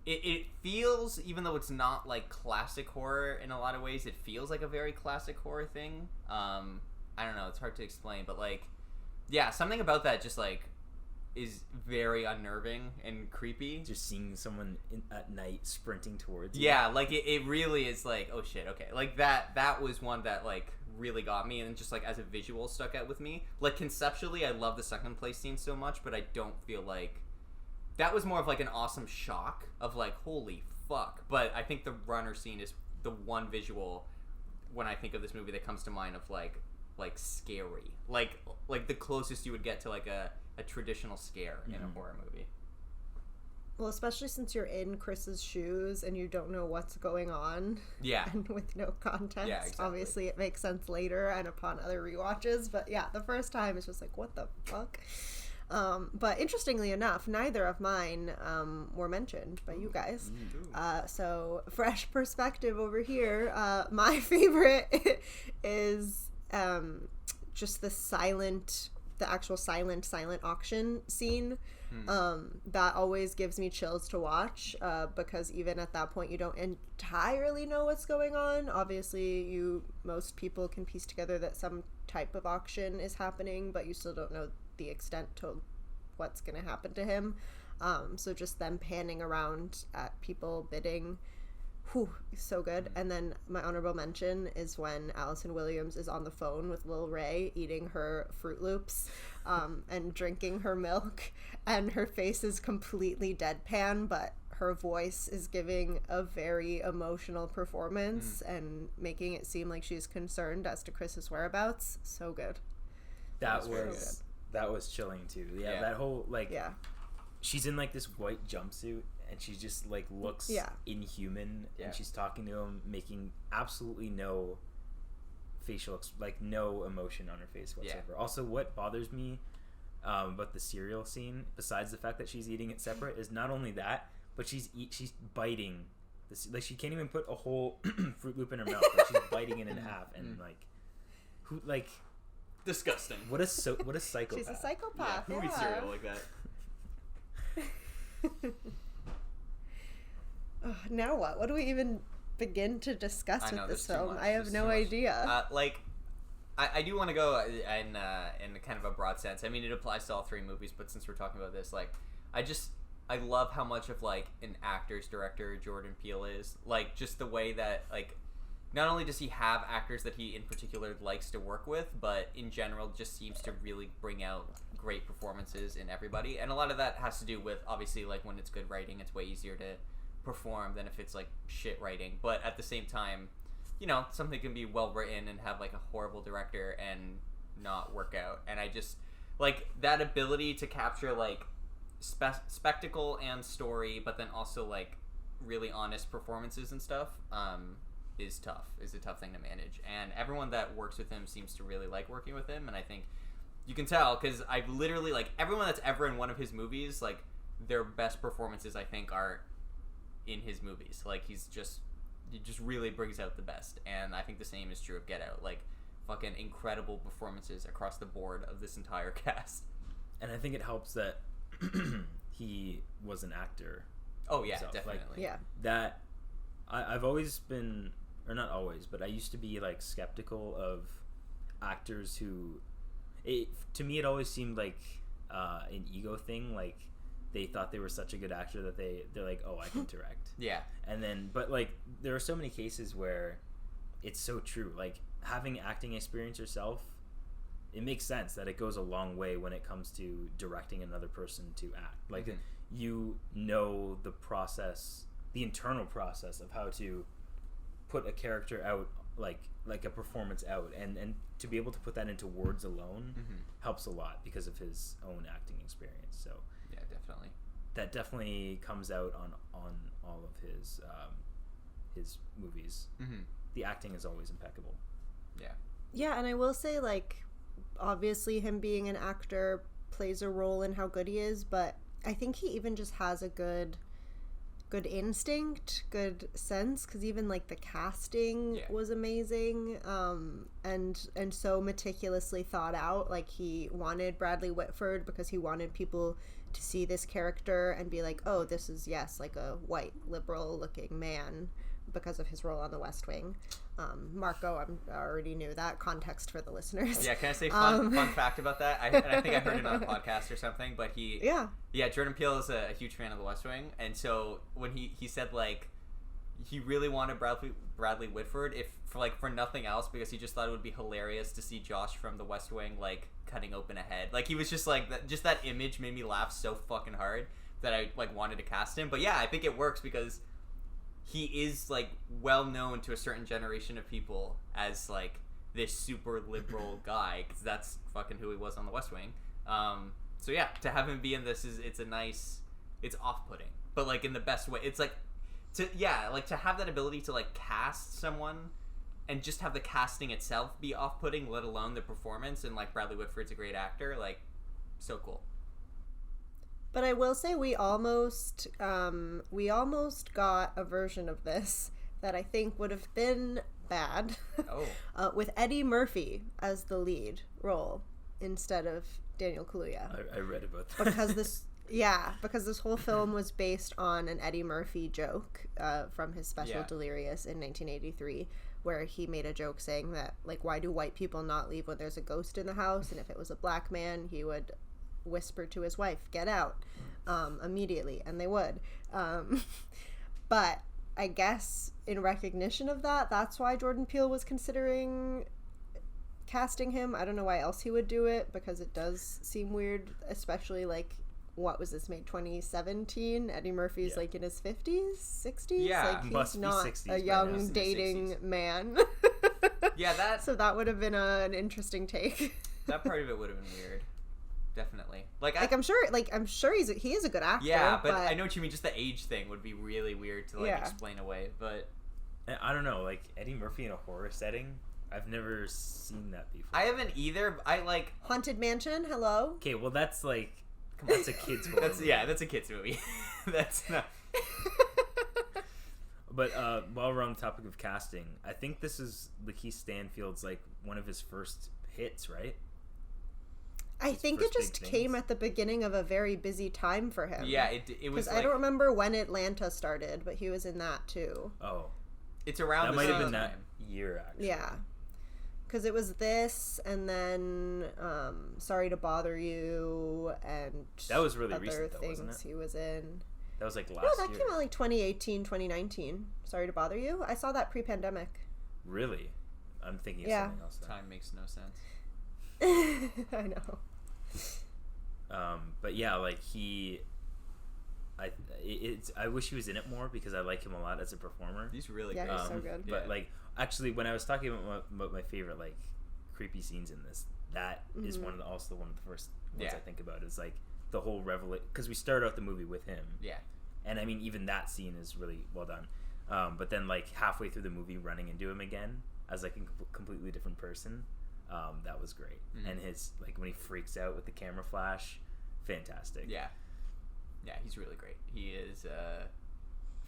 it feels, even though it's not like classic horror in a lot of ways, it feels like a very classic horror thing. I don't know, it's hard to explain, but like, yeah, something about that just like is very unnerving and creepy. Just seeing someone at night sprinting towards you. Yeah, like it really is like, oh shit, okay. Like that was one that like really got me, and just like as a visual stuck out with me. Like conceptually, I love the second place scene so much, but I don't feel like that was more of like an awesome shock of like, holy fuck. But I think the runner scene is the one visual when I think of this movie that comes to mind of like scary. Like the closest you would get to like a traditional scare in a horror movie. Well, especially since you're in Chris's shoes and you don't know what's going on. Yeah. And with no context. Yeah, exactly. Obviously, it makes sense later and upon other rewatches. But yeah, the first time it's just like, what the fuck? But interestingly enough, neither of mine were mentioned by you guys. So, fresh perspective over here. My favorite is just the actual silent auction scene. That always gives me chills to watch, because even at that point you don't entirely know what's going on. Obviously most people can piece together that some type of auction is happening, but you still don't know the extent to what's going to happen to him. So just them panning around at people bidding, so good. And then my honorable mention is when Allison Williams is on the phone with Lil Ray eating her Fruit Loops and drinking her milk, and her face is completely deadpan, but her voice is giving a very emotional performance and making it seem like she's concerned as to Chris's whereabouts. So good. That was chilling too. Yeah, that whole like, she's in like this white jumpsuit and she just like looks inhuman, and she's talking to him, making absolutely no no emotion on her face whatsoever. Also, what bothers me about the cereal scene, besides the fact that she's eating it separate, is not only that, but she's biting this, like she can't even put a whole Fruit Loop in her mouth. Like, she's biting it in half, and disgusting. What a psychopath. She's a psychopath. Who eats cereal like that? Now what? What do we even begin to discuss with this film? I have no idea. I do want to go in kind of a broad sense. I mean, it applies to all three movies, but since we're talking about this, like, I love how much of like an actor's director Jordan Peele is. Like, just the way that like, not only does he have actors that he in particular likes to work with, but in general just seems to really bring out great performances in everybody. And a lot of that has to do with, obviously, like when it's good writing, it's way easier to perform than if it's like shit writing. But at the same time, you know, something can be well written and have like a horrible director and not work out. And I just like that ability to capture like spectacle and story, but then also like really honest performances and stuff is a tough thing to manage. And everyone that works with him seems to really like working with him, and I think you can tell because I've literally like everyone that's ever in one of his movies, like their best performances I think are in his movies. Like he just really brings out the best, and I think the same is true of Get Out. Like fucking incredible performances across the board of this entire cast. And I think it helps that he was an actor. Oh yeah, himself. definitely. Like, yeah. That I've always been, or not always, but I used to be like skeptical of actors who, to me it always seemed like an ego thing. Like they thought they were such a good actor that they're like, oh, I can direct. Yeah. And then, but like there are so many cases where it's so true. Like having acting experience yourself, it makes sense that it goes a long way when it comes to directing another person to act. Like you know the process, the internal process of how to put a character out, like a performance out, and to be able to put that into words alone helps a lot because of his own acting experience. So yeah, definitely. That definitely comes out on all of his movies. The acting is always impeccable. Yeah, and I will say, like, obviously him being an actor plays a role in how good he is, but I think he even just has a good good instinct, good sense, because even like the casting Yeah. was amazing, and so meticulously thought out. Like he wanted Bradley Whitford because he wanted people to see this character and be like, oh, this is, yes, like a white liberal looking man, because of his role on The West Wing. Marco, I already knew that. Context for the listeners. Yeah, can I say fun fact about that? I think I heard it on a podcast or something, but Yeah. Jordan Peele is a huge fan of The West Wing, and so when he said, like, he really wanted Bradley Whitford, if for nothing else, because he just thought it would be hilarious to see Josh from The West Wing, like, cutting open a head. Like, he was just like, that image made me laugh so fucking hard that I, like, wanted to cast him. But yeah, I think it works because he is, like, well known to a certain generation of people as, like, this super liberal guy, because that's fucking who he was on The West Wing. So yeah, to have him be in this it's off-putting, but, like, in the best way. It's like to have that ability to, like, cast someone and just have the casting itself be off-putting, let alone the performance. And, like, Bradley Whitford's a great actor, like, so cool. But I will say we almost got a version of this that I think would have been bad. Oh. With Eddie Murphy as the lead role instead of Daniel Kaluuya. I read about that. Because this whole film was based on an Eddie Murphy joke from his special Delirious in 1983, where he made a joke saying that, like, why do white people not leave when there's a ghost in the house? And if it was a black man, he would whisper to his wife, get out, immediately, and they would. But I guess in recognition of that, that's why Jordan Peele was considering casting him. I don't know why else he would do it, because it does seem weird, especially, like, what was this, made 2017? Eddie Murphy's like in his 50s, 60s? Yeah, like, he's must be not 60s a by young now. dating man. Yeah, so that would have been an interesting take. that part of it would have been weird. Definitely. I'm sure he is a good actor. Yeah, but I know what you mean. Just the age thing would be really weird to, like, explain away. But I don't know, like, Eddie Murphy in a horror setting, I've never seen that before. I haven't either. I like Haunted Mansion. Hello. Okay, well, that's like, come on, that's a kid's horror movie. That's a kid's movie. That's not. But while we're on the topic of casting, I think this is Lakeith Stanfield's, like, one of his first hits, right? I think it just came at the beginning of a very busy time for him. Yeah, it was. Because I don't remember when Atlanta started, but he was in that too. Oh, it's around. That the might same have been time. that year, actually. Yeah, because it was this, and then Sorry to Bother You, and that was really other recent, though, things wasn't it? he was in. That was like last No, that year. came out like 2018, 2019. Sorry to Bother You. I saw that pre-pandemic. Really? I'm thinking of something else then. Time makes no sense. I know. But yeah, like, I wish he was in it more, because I like him a lot as a performer. He's really Yeah, good. he's so good. But Yeah. like, actually, when I was talking about my favorite, like, creepy scenes in this, that is also one of the first ones I think about, is like the whole revelation, because we start out the movie with him. Yeah. And I mean, even that scene is really well done. But then, like, halfway through the movie, running into him again as, like, a completely different person, that was great. Mm-hmm. And his, like, when he freaks out with the camera flash, fantastic. Yeah. Yeah, he's really great. He is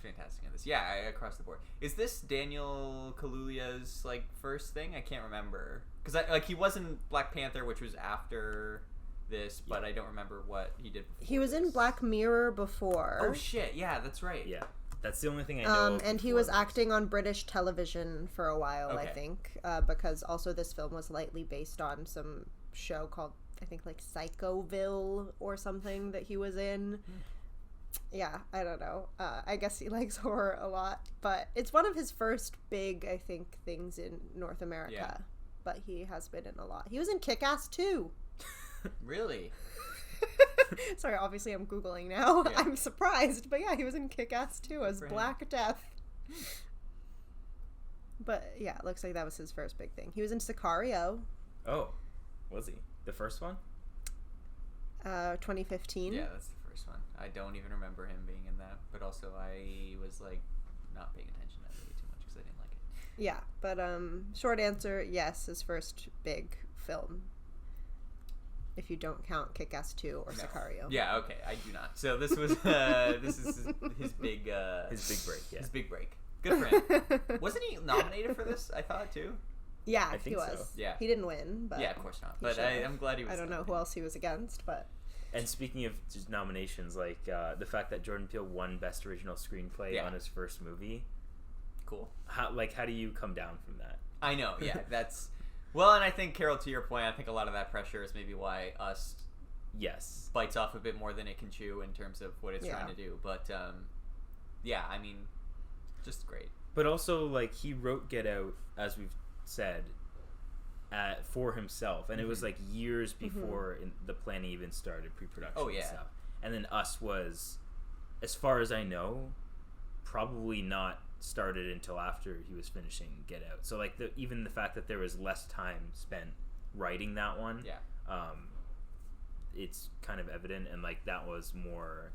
fantastic in this. Yeah, across the board. Is this Daniel Kaluuya's, like, first thing? I can't remember. Because, he was in Black Panther, which was after this, but I don't remember what he did before. He was in Black Mirror before. Oh, shit. Yeah, that's right. Yeah. That's the only thing I know of and he before was this. acting on British television for a while, I Okay. think, because also this film was lightly based on some show called, I think, like Psychoville or something that he was in. Yeah, I don't know. I guess he likes horror a lot, but it's one of his first big, I think, things in North America. Yeah. But he has been in a lot. He was in Kick-Ass 2. Really? Sorry, obviously I'm Googling now. Yeah. I'm surprised. But yeah, he was in Kick-Ass 2 as For him. Black Death. But yeah, it looks like that was his first big thing. He was in Sicario, Oh, was he? The first one? 2015. Yeah, that's the first one. I don't even remember him being in that, but also I was, like, not paying attention to that movie too much because I didn't like it. Yeah, but short answer, yes, his first big film. if you don't count Kick-Ass 2 or Sicario. Yeah, okay, I do not. So this was this is his big break. Yeah, his big break. Good for him. Wasn't he nominated for this? I thought too. Yeah, I he think was. so. Yeah. He didn't win, but Yeah, of course not. he But should've. I'm glad he was. I don't know who else he was against, but And speaking of just nominations, like the fact that Jordan Peele won Best Original Screenplay on his first movie, cool. how do you come down from that? I know, yeah, that's well, and I think Carol, to your point, I think a lot of that pressure is maybe why Us Yes, bites off a bit more than it can chew in terms of what it's trying to do. But yeah, I mean, just great. but also like he wrote Get Out, as we've said, for himself, and it was like years before the planning even started, pre-production. Oh, yeah. And stuff. And then Us was, as far as I know, probably not started until after he was finishing Get Out. So like even the fact that there was less time spent writing that one, it's kind of evident, and like that was more,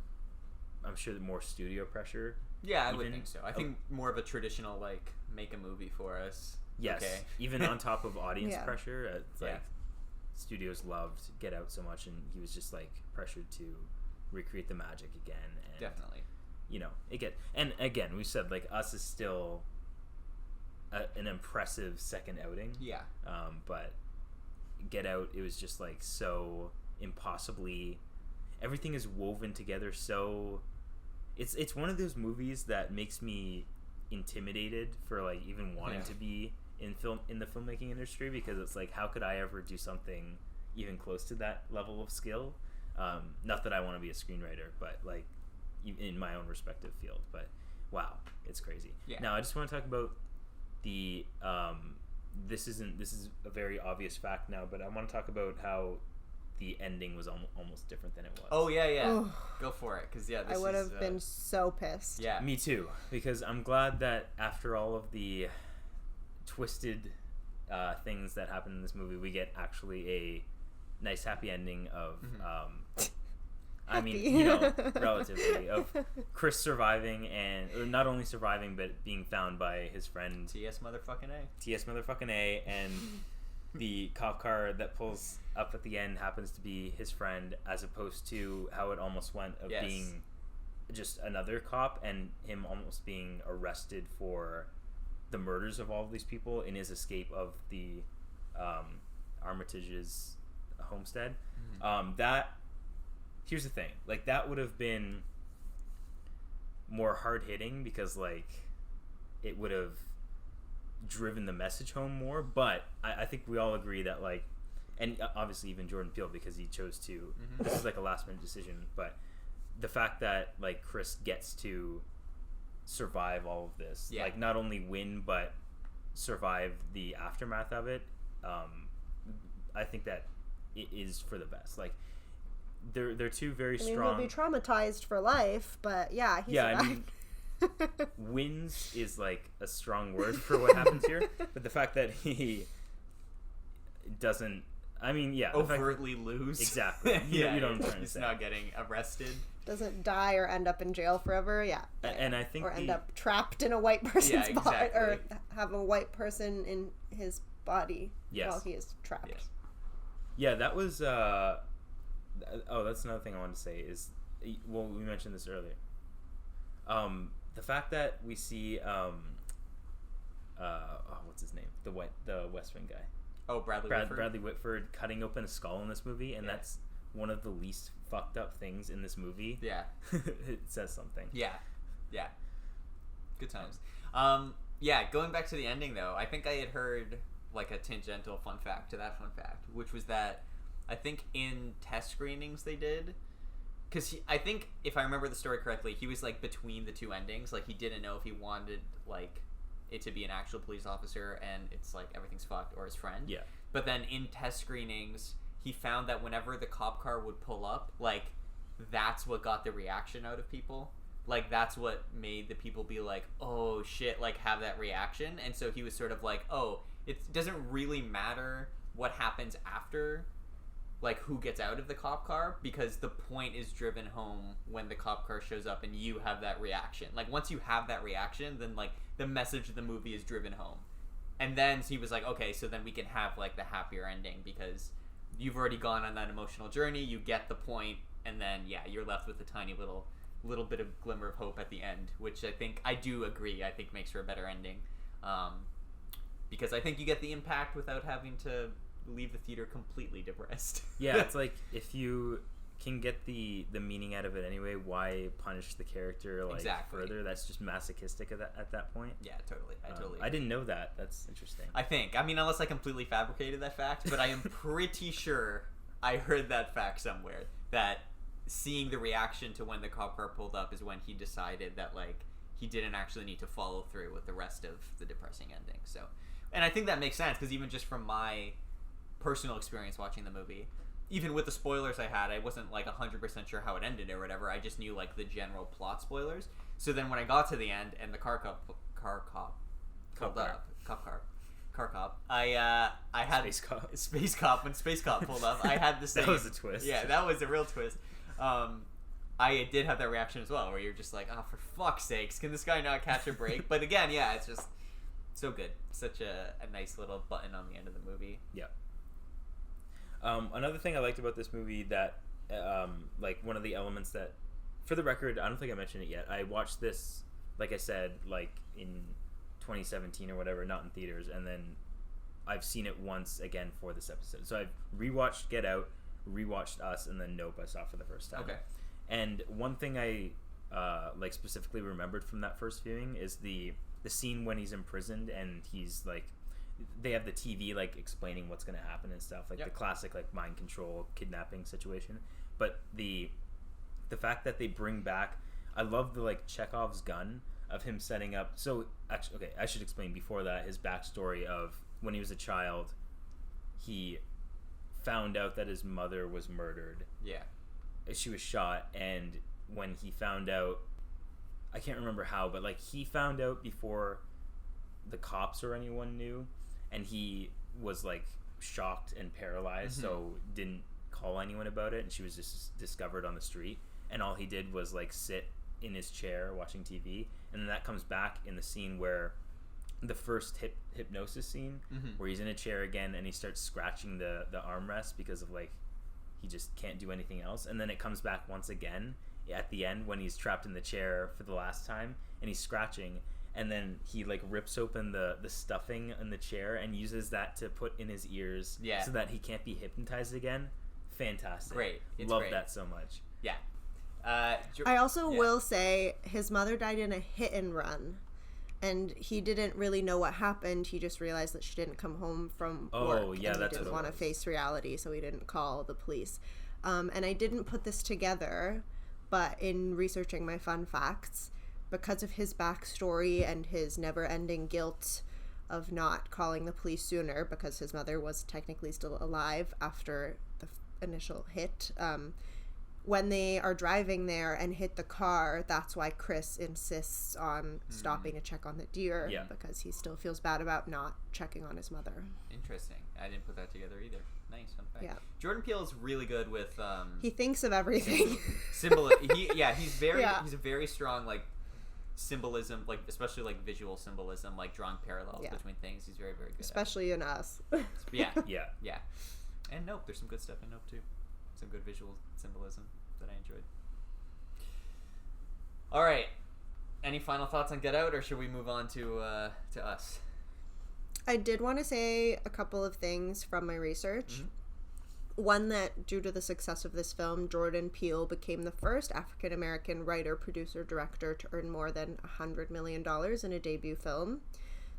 I'm sure, more studio pressure. Yeah, I would think so. I think more of a traditional like make a movie for us. Yes, Okay. even on top of audience Yeah. pressure, it's like studios loved Get Out so much, and he was just like pressured to recreate the magic again. And, Definitely. You know, and again, we said like Us is still an impressive second outing. Yeah. But Get Out, it was just like so impossibly, everything is woven together. So it's one of those movies that makes me intimidated for like even wanting to be in the filmmaking industry, because it's like, how could I ever do something even close to that level of skill? Not that I want to be a screenwriter, but like in my own respective field. But wow, it's crazy. Yeah. Now I just want to talk about the this is a very obvious fact now, but I want to talk about how the ending was almost different than it was. Oh yeah. Ugh. Go for it, because this I would is, have been so pissed. Yeah. Me too, because I'm glad that after all of the twisted things that happen in this movie, we get actually a nice happy ending of I mean, you know, relatively, of Chris surviving, and or not only surviving but being found by his friend TS motherfucking A, and the cop car that pulls up at the end happens to be his friend, as opposed to how it almost went of being just another cop and him almost being arrested for the murders of all of these people in his escape of the Armitage's homestead. That, here's the thing, like that would have been more hard-hitting, because like it would have driven the message home more. But I think we all agree that like, and obviously even Jordan Peele, because he chose to, this is like a last minute decision, but the fact that like Chris gets to survive all of this, like not only win but survive the aftermath of it, I think that it is for the best. Like they're two very strong. He'll be traumatized for life, but he survived. I mean, wins is like a strong word for what happens here, but the fact that he doesn't, I mean, overtly lose. Exactly. You know what I'm trying to he's say. not getting arrested. Doesn't die or end up in jail forever. And I think or end up trapped in a white person's body, exactly. or have a white person in his body while he is trapped. Yeah, that was that's another thing I wanted to say is, well, we mentioned this earlier. The fact that we see what's his name? The West Wing guy. Oh, Bradley Whitford cutting open a skull in this movie, and that's one of the least fucked up things in this movie. Yeah. It says something. Yeah. Good times. Going back to the ending though, I think I had heard like a tangential fun fact to that fun fact, which was that I think in test screenings they did, because I think if I remember the story correctly, he was like between the two endings. Like he didn't know if he wanted like it to be an actual police officer and it's like everything's fucked, or his friend. Yeah. But then in test screenings, he found that whenever the cop car would pull up, like that's what got the reaction out of people. Like that's what made the people be like, oh shit, like have that reaction. And so he was sort of like, oh, it doesn't really matter what happens after, like who gets out of the cop car, because the point is driven home when the cop car shows up and you have that reaction. Like once you have that reaction, then like the message of the movie is driven home. And then he was like, okay, so then we can have like the happier ending, because you've already gone on that emotional journey, you get the point, and then you're left with a tiny little bit of glimmer of hope at the end, which I do agree, I think makes for a better ending, because I think you get the impact without having to leave the theater completely depressed. Yeah, it's like, if you can get the meaning out of it anyway, why punish the character further? That's just masochistic at that point. Yeah, totally. I didn't know that. That's interesting. I mean, unless I completely fabricated that fact, but I am pretty sure I heard that fact somewhere, that seeing the reaction to when the cop car pulled up is when he decided that, like, he didn't actually need to follow through with the rest of the depressing ending. So, and I think that makes sense, because even just from my personal experience watching the movie, even with the spoilers I had, I wasn't like 100% sure how it ended or whatever. I just knew like the general plot spoilers. So then when I got to the end and the car cop pulled up, I had space cop when space cop pulled up, I had the same. That was a twist. Yeah, that was a real twist. I did have that reaction as well, where you're just like, oh, for fuck's sakes, can this guy not catch a break? But again, yeah, it's just so good. Such a nice little button on the end of the movie. Yeah. Another thing I liked about this movie that, like, one of the elements that, for the record, I don't think I mentioned it yet. I watched this, like I said, like in 2017 or whatever, not in theaters, and then I've seen it once again for this episode. So I've rewatched Get Out, rewatched Us, and then Nope I saw for the first time. Okay. And one thing I like specifically remembered from that first viewing is the scene when he's imprisoned and he's like, they have the TV like explaining what's going to happen and stuff, like the classic like mind control kidnapping situation. But the fact that they bring back, I love the like Chekhov's gun of him setting up. So actually, okay, I should explain before that his backstory of when he was a child, he found out that his mother was murdered. Yeah. She was shot, and when he found out, I can't remember how, but like he found out before the cops or anyone knew, and he was like shocked and paralyzed, so didn't call anyone about it, and she was just discovered on the street, and all he did was like sit in his chair watching TV. And then that comes back in the scene where the first hypnosis scene, where he's in a chair again and he starts scratching the armrest because of like he just can't do anything else. And then it comes back once again at the end when he's trapped in the chair for the last time and he's scratching, and then he like rips open the stuffing in the chair and uses that to put in his ears so that he can't be hypnotized again. Fantastic. Great. Love that so much. Yeah. I also will say his mother died in a hit and run, and he didn't really know what happened. He just realized that she didn't come home from work. Yeah, and that's he didn't want to face reality, so he didn't call the police. And I didn't put this together, but in researching my fun facts, because of his backstory and his never-ending guilt of not calling the police sooner, because his mother was technically still alive after the initial hit, when they are driving there and hit the car, that's why Chris insists on stopping to check on the deer, because he still feels bad about not checking on his mother. Interesting. I didn't put that together either. Nice, fun fact. Yeah. Jordan Peele is really good with he thinks of everything. He's a very strong like symbolism, like especially like visual symbolism, like drawing parallels between things. He's very, very good. Especially in Us. Yeah. And Nope, there's some good stuff in Nope too. Some good visual symbolism that I enjoyed. All right. Any final thoughts on Get Out, or should we move on to Us? I did want to say a couple of things from my research. One, that due to the success of this film, Jordan Peele became the first African-American writer, producer, director to earn more than $100 million in a debut film.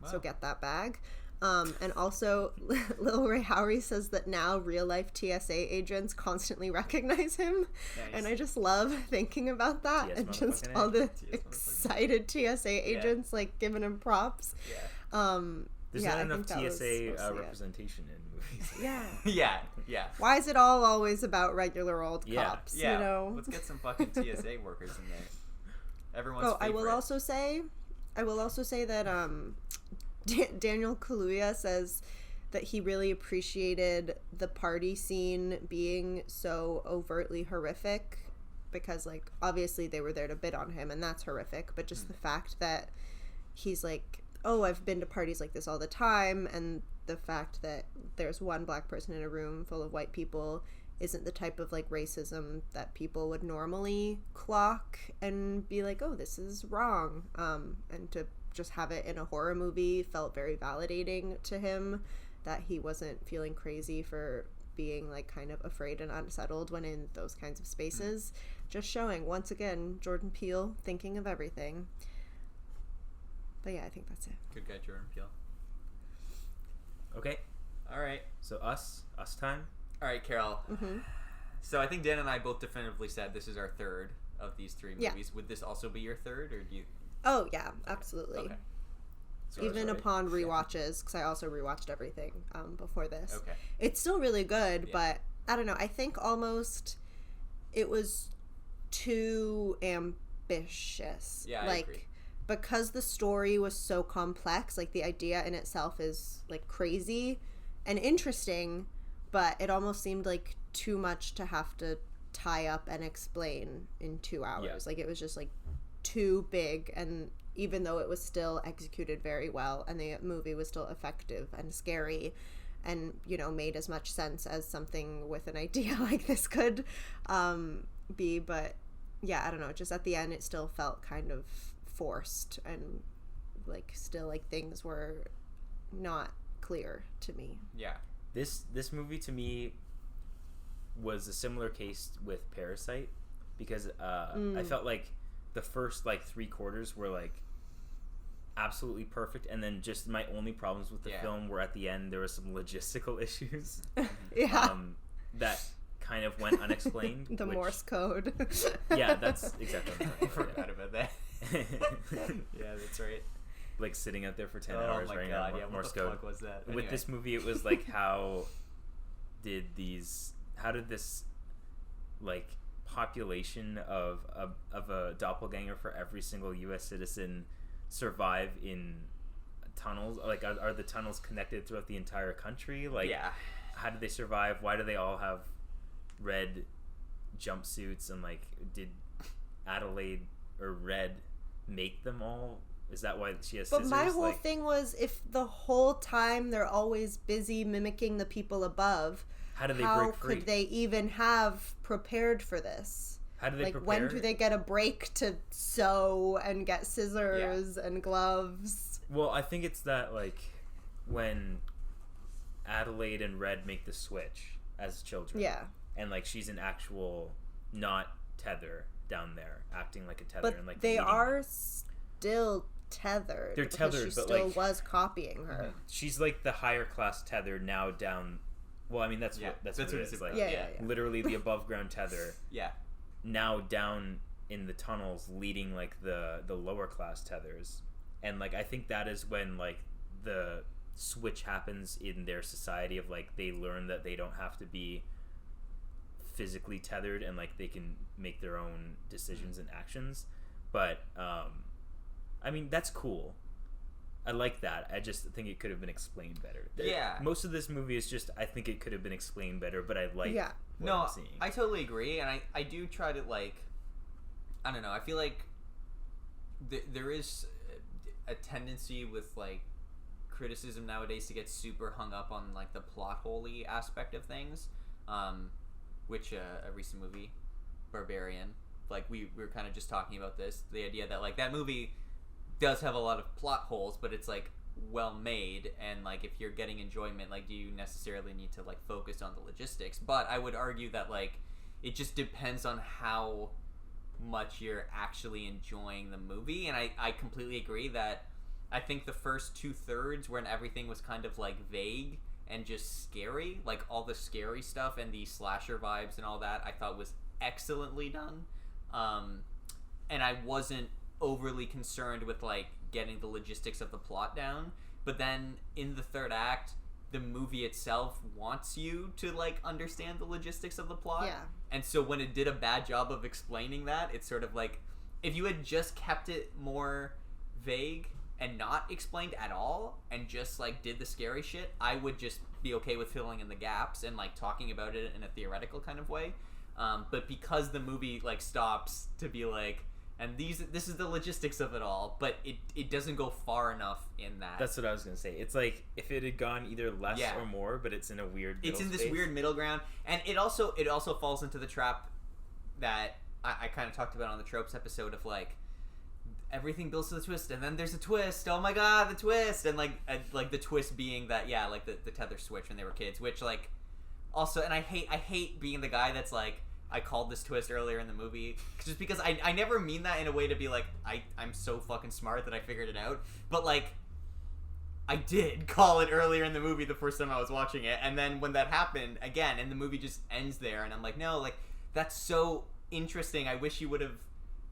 Wow. So get that bag. And also, Lil Ray Howery says that now real-life TSA agents constantly recognize him. Nice. And I just love thinking about that. And just all the excited TSA agents, like, giving him props. There's not enough TSA representation in movies. Yeah. Why is it always about regular old cops? Yeah. You know? Let's get some fucking TSA workers in there. Everyone's favorite. I will also say that Daniel Kaluuya says that he really appreciated the party scene being so overtly horrific, because like obviously they were there to bid on him and that's horrific, but just the fact that he's like, oh, I've been to parties like this all the time, and the fact that there's one black person in a room full of white people isn't the type of like racism that people would normally clock and be like, oh, this is wrong. And to just have it in a horror movie felt very validating to him, that he wasn't feeling crazy for being like kind of afraid and unsettled when in those kinds of spaces. Just showing, once again, Jordan Peele thinking of everything. But yeah, I think that's it. Good guy, Jordan Peele. Okay. All right. So us time. All right, Carol. Mm-hmm. So I think Dan and I both definitively said this is our third of these three Yeah. movies. Would this also be your third, or do you? Oh yeah, absolutely. Okay. So Even right. upon rewatches, because I also rewatched everything before this. Okay. It's still really good, Yeah. but I don't know. I think almost it was too ambitious. Yeah, I like, agree. because the story was so complex, like the idea in itself is like crazy and interesting, but it almost seemed like too much to have to tie up and explain in 2 hours. Yeah. Like it was just like too big, and even though it was still executed very well and the movie was still effective and scary and, you know, made as much sense as something with an idea like this could be, but yeah, I don't know, just at the end it still felt kind of forced and like still like things were not clear to me. Yeah. This movie to me was a similar case with Parasite, because I felt like the first like 3/4 were like absolutely perfect, and then just my only problems with the film were at the end there were some logistical issues Yeah. that kind of went unexplained. The Morse code. Yeah, that's exactly I forgot about that. Yeah, that's right. Like sitting out there for 10 Oh hours my writing god, out yeah, Morse what the code. fuck was that? With Anyway. this movie, it was like how did this like population of a doppelganger for every single U.S. citizen survive in tunnels? Like, are the tunnels connected throughout the entire country? Like, yeah. how did they survive? Why do they all have red jumpsuits? And like, did Adelaide or Red make them all? Is that why she has scissors? But my whole like, thing was, if the whole time they're always busy mimicking the people above, how do they how break free? could they even have prepared for this? How do they Like, prepare? when do they get a break to sew and get scissors and gloves? Well, I think it's that, like, when Adelaide and Red make the switch as children. Yeah. And, like, she's an actual, not tether down there, acting like a tether. But and, like, they leading are them. still tethered. They're because tethered, she but, still like- was copying her. She's, like, the higher class tether now down... Well, I mean, that's what That's what what it it's is. about. Like, Yeah. literally the above ground tether. Yeah. Now down in the tunnels leading like the lower class tethers, and like I think that is when like the switch happens in their society of like they learn that they don't have to be physically tethered and like they can make their own decisions and actions. But I mean, that's cool. I like that. I just think it could have been explained better. Yeah. Most of this movie is just I think it could have been explained better, but I like Yeah. what No, I'm seeing. I totally agree, and I do try to, like, I don't know, I feel like there is a tendency with, like, criticism nowadays to get super hung up on, like, the plot hole-y aspect of things, which a recent movie, Barbarian, like, we were kind of just talking about this, the idea that, like, that movie does have a lot of plot holes, but it's, like, well made, and like if you're getting enjoyment, like, do you necessarily need to like focus on the logistics? But I would argue that like it just depends on how much you're actually enjoying the movie, and I completely agree that I think the first 2/3 when everything was kind of like vague and just scary, like all the scary stuff and the slasher vibes and all that, I thought was excellently done, and I wasn't overly concerned with like getting the logistics of the plot down. But then in the third act, the movie itself wants you to like understand the logistics of the plot. Yeah. And so when it did a bad job of explaining that, it's sort of like if you had just kept it more vague and not explained at all and just like did the scary shit, I would just be okay with filling in the gaps and like talking about it in a theoretical kind of way. But because the movie like stops to be like, and this is the logistics of it all, but it doesn't go far enough in that. That's what I was gonna say. It's like if it had gone either less or more, but it's in a weird middle It's in this space. weird middle ground, and it also falls into the trap that I kind of talked about on the tropes episode of like everything builds to the twist, and then there's a twist. Oh my god, the twist! And like the twist being that like the tether switch when they were kids, which like also, and I hate being the guy that's like, I called this twist earlier in the movie, just because I never mean that in a way to be like I'm so fucking smart that I figured it out, but like I did call it earlier in the movie the first time I was watching it, and then when that happened again, and the movie just ends there, and I'm like, no, like that's so interesting. I wish you would have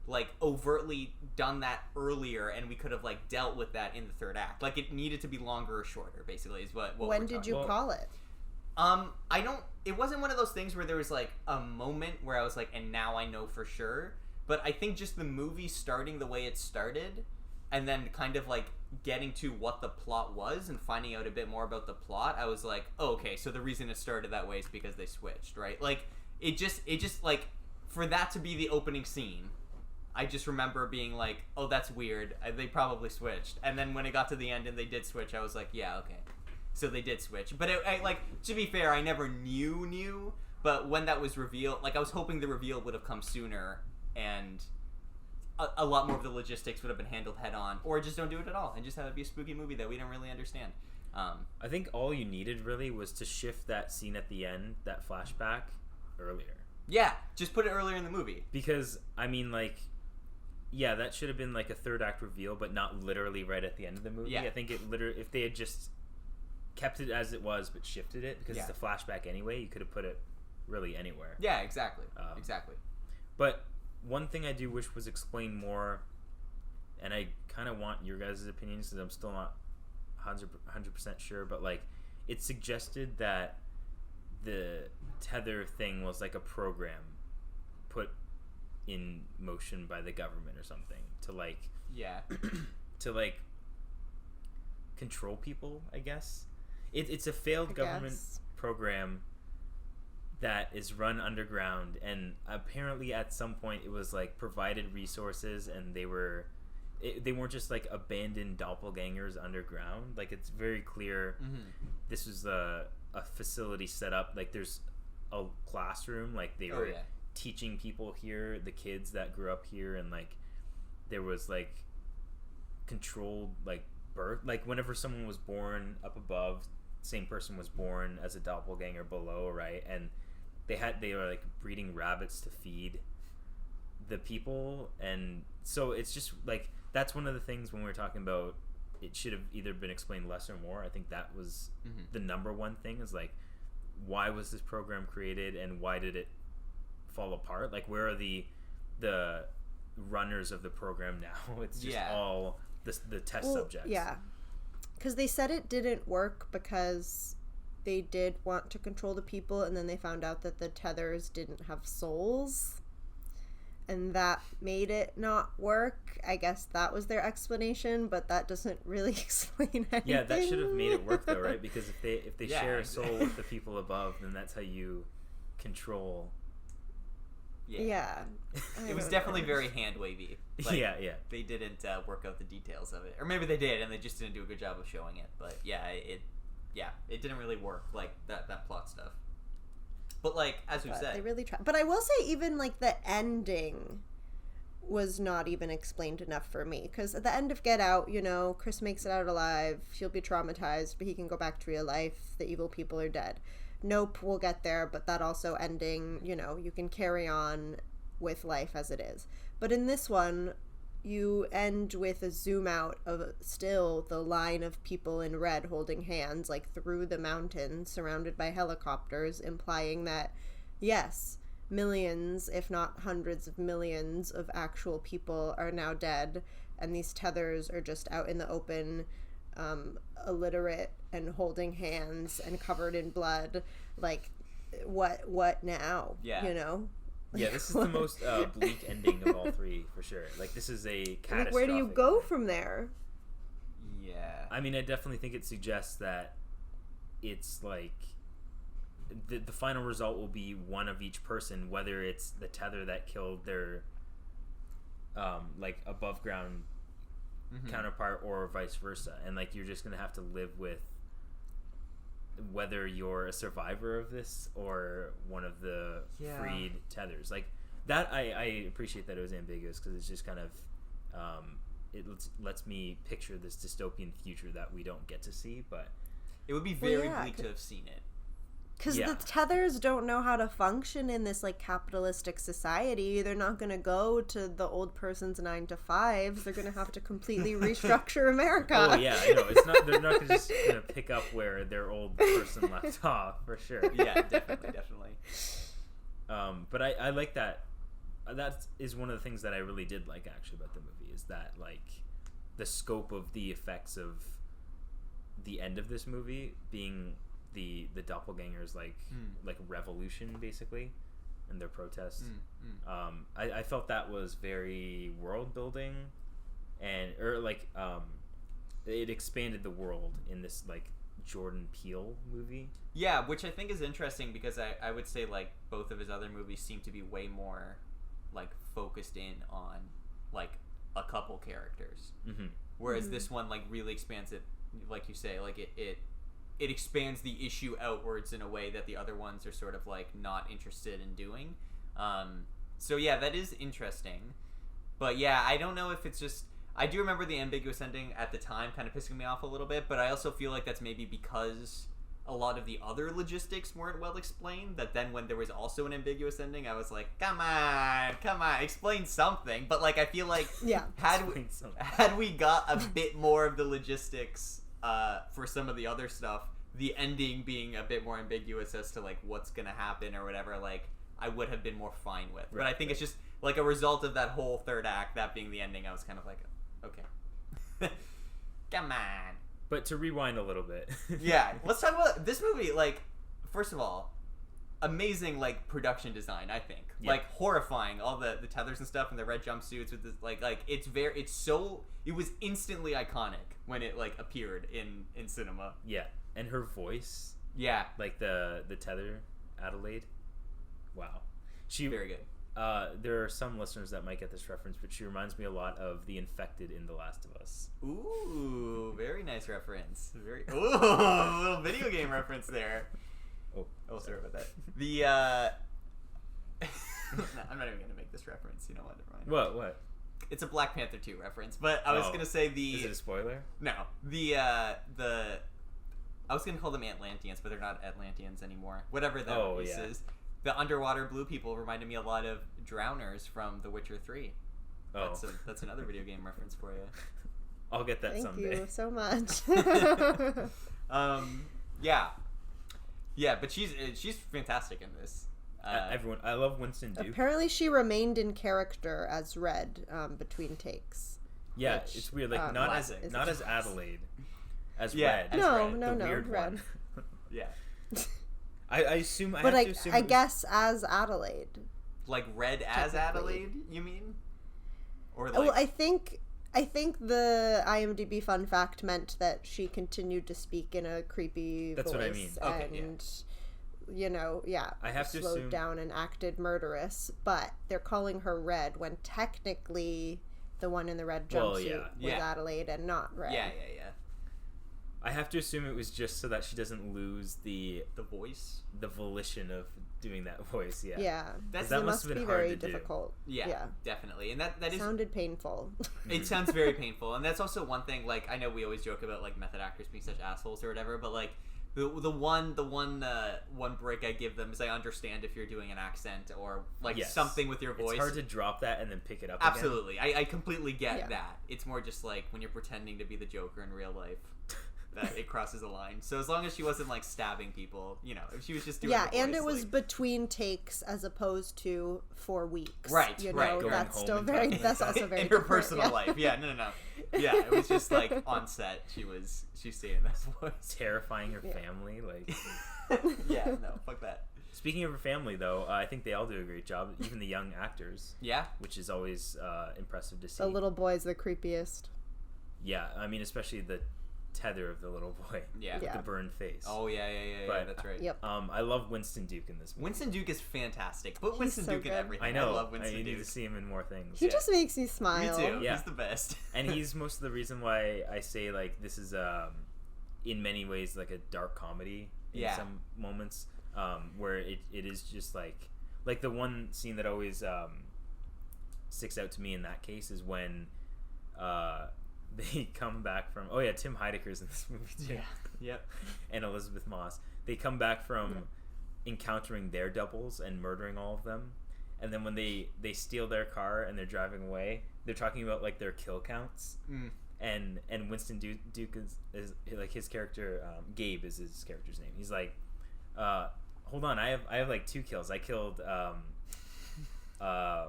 like overtly done that earlier, and we could have like dealt with that in the third act. Like it needed to be longer or shorter, basically, is what when did you call it? It wasn't one of those things where there was like a moment where I was like, and now I know for sure. But I think just the movie starting the way it started, and then kind of like getting to what the plot was and finding out a bit more about the plot, I was like, oh, okay, so the reason it started that way is because they switched, right? Like it just like, for that to be the opening scene, I just remember being like, oh, that's weird. They probably switched. And then when it got to the end and they did switch, I was like, yeah, okay. So they did switch. But like, to be fair, I never knew. But when that was revealed, like I was hoping the reveal would have come sooner, and a lot more of the logistics would have been handled head on, or just don't do it at all and just have it be a spooky movie that we don't really understand. I think all you needed really was to shift that scene at the end, that flashback, earlier. Yeah, just put it earlier in the movie. Because, I mean, like, yeah, that should have been like a third act reveal, but not literally right at the end of the movie. Yeah. I think it literally, if they had just kept it as it was but shifted it, because it's a flashback anyway, you could have put it really anywhere. Yeah, exactly. Exactly. But one thing I do wish was explained more, and I kind of want your guys' opinions because I'm still not 100% sure, but like it suggested that the tether thing was like a program put in motion by the government or something to like to like control people, I guess. It's a failed government program that is run underground, and apparently at some point it was like provided resources, and they weren't just like abandoned doppelgangers underground. Like it's very clear this was a facility set up, like there's a classroom, like they were teaching people here, the kids that grew up here, and like there was like controlled like birth, like whenever someone was born up above, same person was born as a doppelganger below, right? And they were like breeding rabbits to feed the people, and so it's just like that's one of the things when we were talking about it should have either been explained less or more. I think that was the number one thing, is like, why was this program created and why did it fall apart? Like, where are the runners of the program now? It's just all the test subjects. Yeah, because they said it didn't work because they did want to control the people, and then they found out that the tethers didn't have souls, and that made it not work. I guess that was their explanation, but that doesn't really explain anything. Yeah, that should have made it work though, right? Because if they share a soul with the people above, then that's how you control. Yeah. It was definitely very hand wavy. Like, yeah. They didn't work out the details of it, or maybe they did and they just didn't do a good job of showing it. But it didn't really work, like that plot stuff. But like, as we've said, they really tried. But I will say, even like the ending was not even explained enough for me, because at the end of Get Out, Chris makes it out alive. She'll be traumatized, but he can go back to real life. The evil people are dead. Nope, we'll get there, but that also ending, you can carry on with life as it is. But in this one, you end with a zoom out of still the line of people in red holding hands, like through the mountains, surrounded by helicopters, implying that, yes, millions, if not hundreds of millions of actual people are now dead, and these tethers are just out in the open, illiterate and holding hands and covered in blood. Like, what now? Yeah. Yeah, this is the most bleak ending of all three, for sure. Like, this is a catastrophic. Like, where do you go from there? Yeah. I mean, I definitely think it suggests that it's like the final result will be one of each person, whether it's the tether that killed their like above ground counterpart or vice versa, and like you're just gonna have to live with whether you're a survivor of this or one of the freed tethers. Like that, I appreciate that it was ambiguous because it's just kind of it lets me picture this dystopian future that we don't get to see, but it would be very bleak to have seen it. Because the tethers don't know how to function in this like capitalistic society. They're not going to go to the old person's 9 to 5s. They're going to have to completely restructure America. Oh yeah, I know. It's not. They're not just going to pick up where their old person left off for sure. Yeah, definitely. But I like that. That is one of the things that I really did like actually about the movie is that like the scope of the effects of the end of this movie being the doppelgangers like revolution basically and their protest. I felt that was very world building and it expanded the world in this like Jordan Peele movie. Yeah, which I think is interesting because I would say like both of his other movies seem to be way more like focused in on like a couple characters, whereas this one like really expands it, like you say, like it expands the issue outwards in a way that the other ones are sort of like not interested in doing. So yeah, that is interesting. But yeah, I don't know if it's just, I do remember the ambiguous ending at the time kind of pissing me off a little bit, but I also feel like that's maybe because a lot of the other logistics weren't well explained, that then when there was also an ambiguous ending, I was like, come on, explain something. But like, I feel like had we got a bit more of the logistics for some of the other stuff, the ending being a bit more ambiguous as to like what's gonna happen or whatever, like I would have been more fine with. But I think it's just like a result of that whole third act, that being the ending, I was kind of like, okay. Come on. But to rewind a little bit. Yeah, let's talk about this movie. Like, first of all, amazing like production design, I think. Like horrifying, all the tethers and stuff and the red jumpsuits with this like it was instantly iconic when it like appeared in cinema. Yeah. And her voice. Yeah. Like the tether Adelaide. Wow. She very good. There are some listeners that might get this reference, but she reminds me a lot of the infected in The Last of Us. Ooh, very nice reference. A little video game reference there. Oh, sorry about that. The I'm not even gonna make this reference. You know what? Never mind. What? It's a Black Panther 2 reference, but I was gonna say the. Is it a spoiler? No, I was gonna call them Atlanteans, but they're not Atlanteans anymore. Whatever that race is. The underwater blue people reminded me a lot of drowners from The Witcher 3. Oh. That's another video game reference for you. I'll get that someday. Thank you so much. Yeah, but she's fantastic in this. Everyone, I love Winston Duke. Apparently she remained in character as Red between takes. Yeah, it's weird. Like not as Adelaide, as Red. As Red, no, weird Red. Yeah. I assume. But I guess as Adelaide. Like Red as Adelaide, you mean? Or like... Well, I think the IMDb fun fact meant that she continued to speak in a creepy voice. That's what I mean. Okay, and you know, I have to slowed assume... down and acted murderous, but they're calling her Red when technically the one in the red jumpsuit was Adelaide and not Red. Yeah. I have to assume it was just so that she doesn't lose the voice, the volition of doing that voice. Yeah. Yeah. That must have been very hard to difficult. do. Yeah, definitely. And that is sounded painful. It sounds very painful, and that's also one thing. Like I know we always joke about like method actors being such assholes or whatever, but like the one break I give them is I understand if you're doing an accent or like something with your voice. It's hard to drop that and then pick it up. Absolutely, again. I completely get that. It's more just like when you're pretending to be the Joker in real life. That it crosses a line. So as long as she wasn't like stabbing people, you know, if she was just doing the voice, and it was between takes as opposed to 4 weeks. Right, you know, right. That's still very. That's also very in her different, personal life. Yeah, no. Yeah, it was just like on set. She's saying that voice, terrifying her family. Like, yeah, no, fuck that. Speaking of her family, though, I think they all do a great job. Even the young actors. Yeah, which is always impressive to see. The little boy's the creepiest. Yeah, I mean, especially tether of the little boy. Yeah. With Yeah. the burned face. Oh yeah, But- that's right. Yep. I love Winston Duke in this movie. Winston Duke is fantastic. Put He's Winston so Duke in good. everything. I know. I love Winston need Duke. to see him in more things. He Yeah. just makes me Me smile. too. Yeah. He's the best. And he's most of the reason why I say like this is in many ways like a dark comedy in Yeah. some moments, where it is just like the one scene that always sticks out to me in that case is when they come back from Tim Heidecker's in this movie too. Yep. And Elizabeth Moss. They come back from encountering their doubles and murdering all of them, and then when they steal their car and they're driving away, they're talking about like their kill counts. And Winston Duke is like his character, Gabe is his character's name. He's like, hold on, I have like 2 kills. I killed what the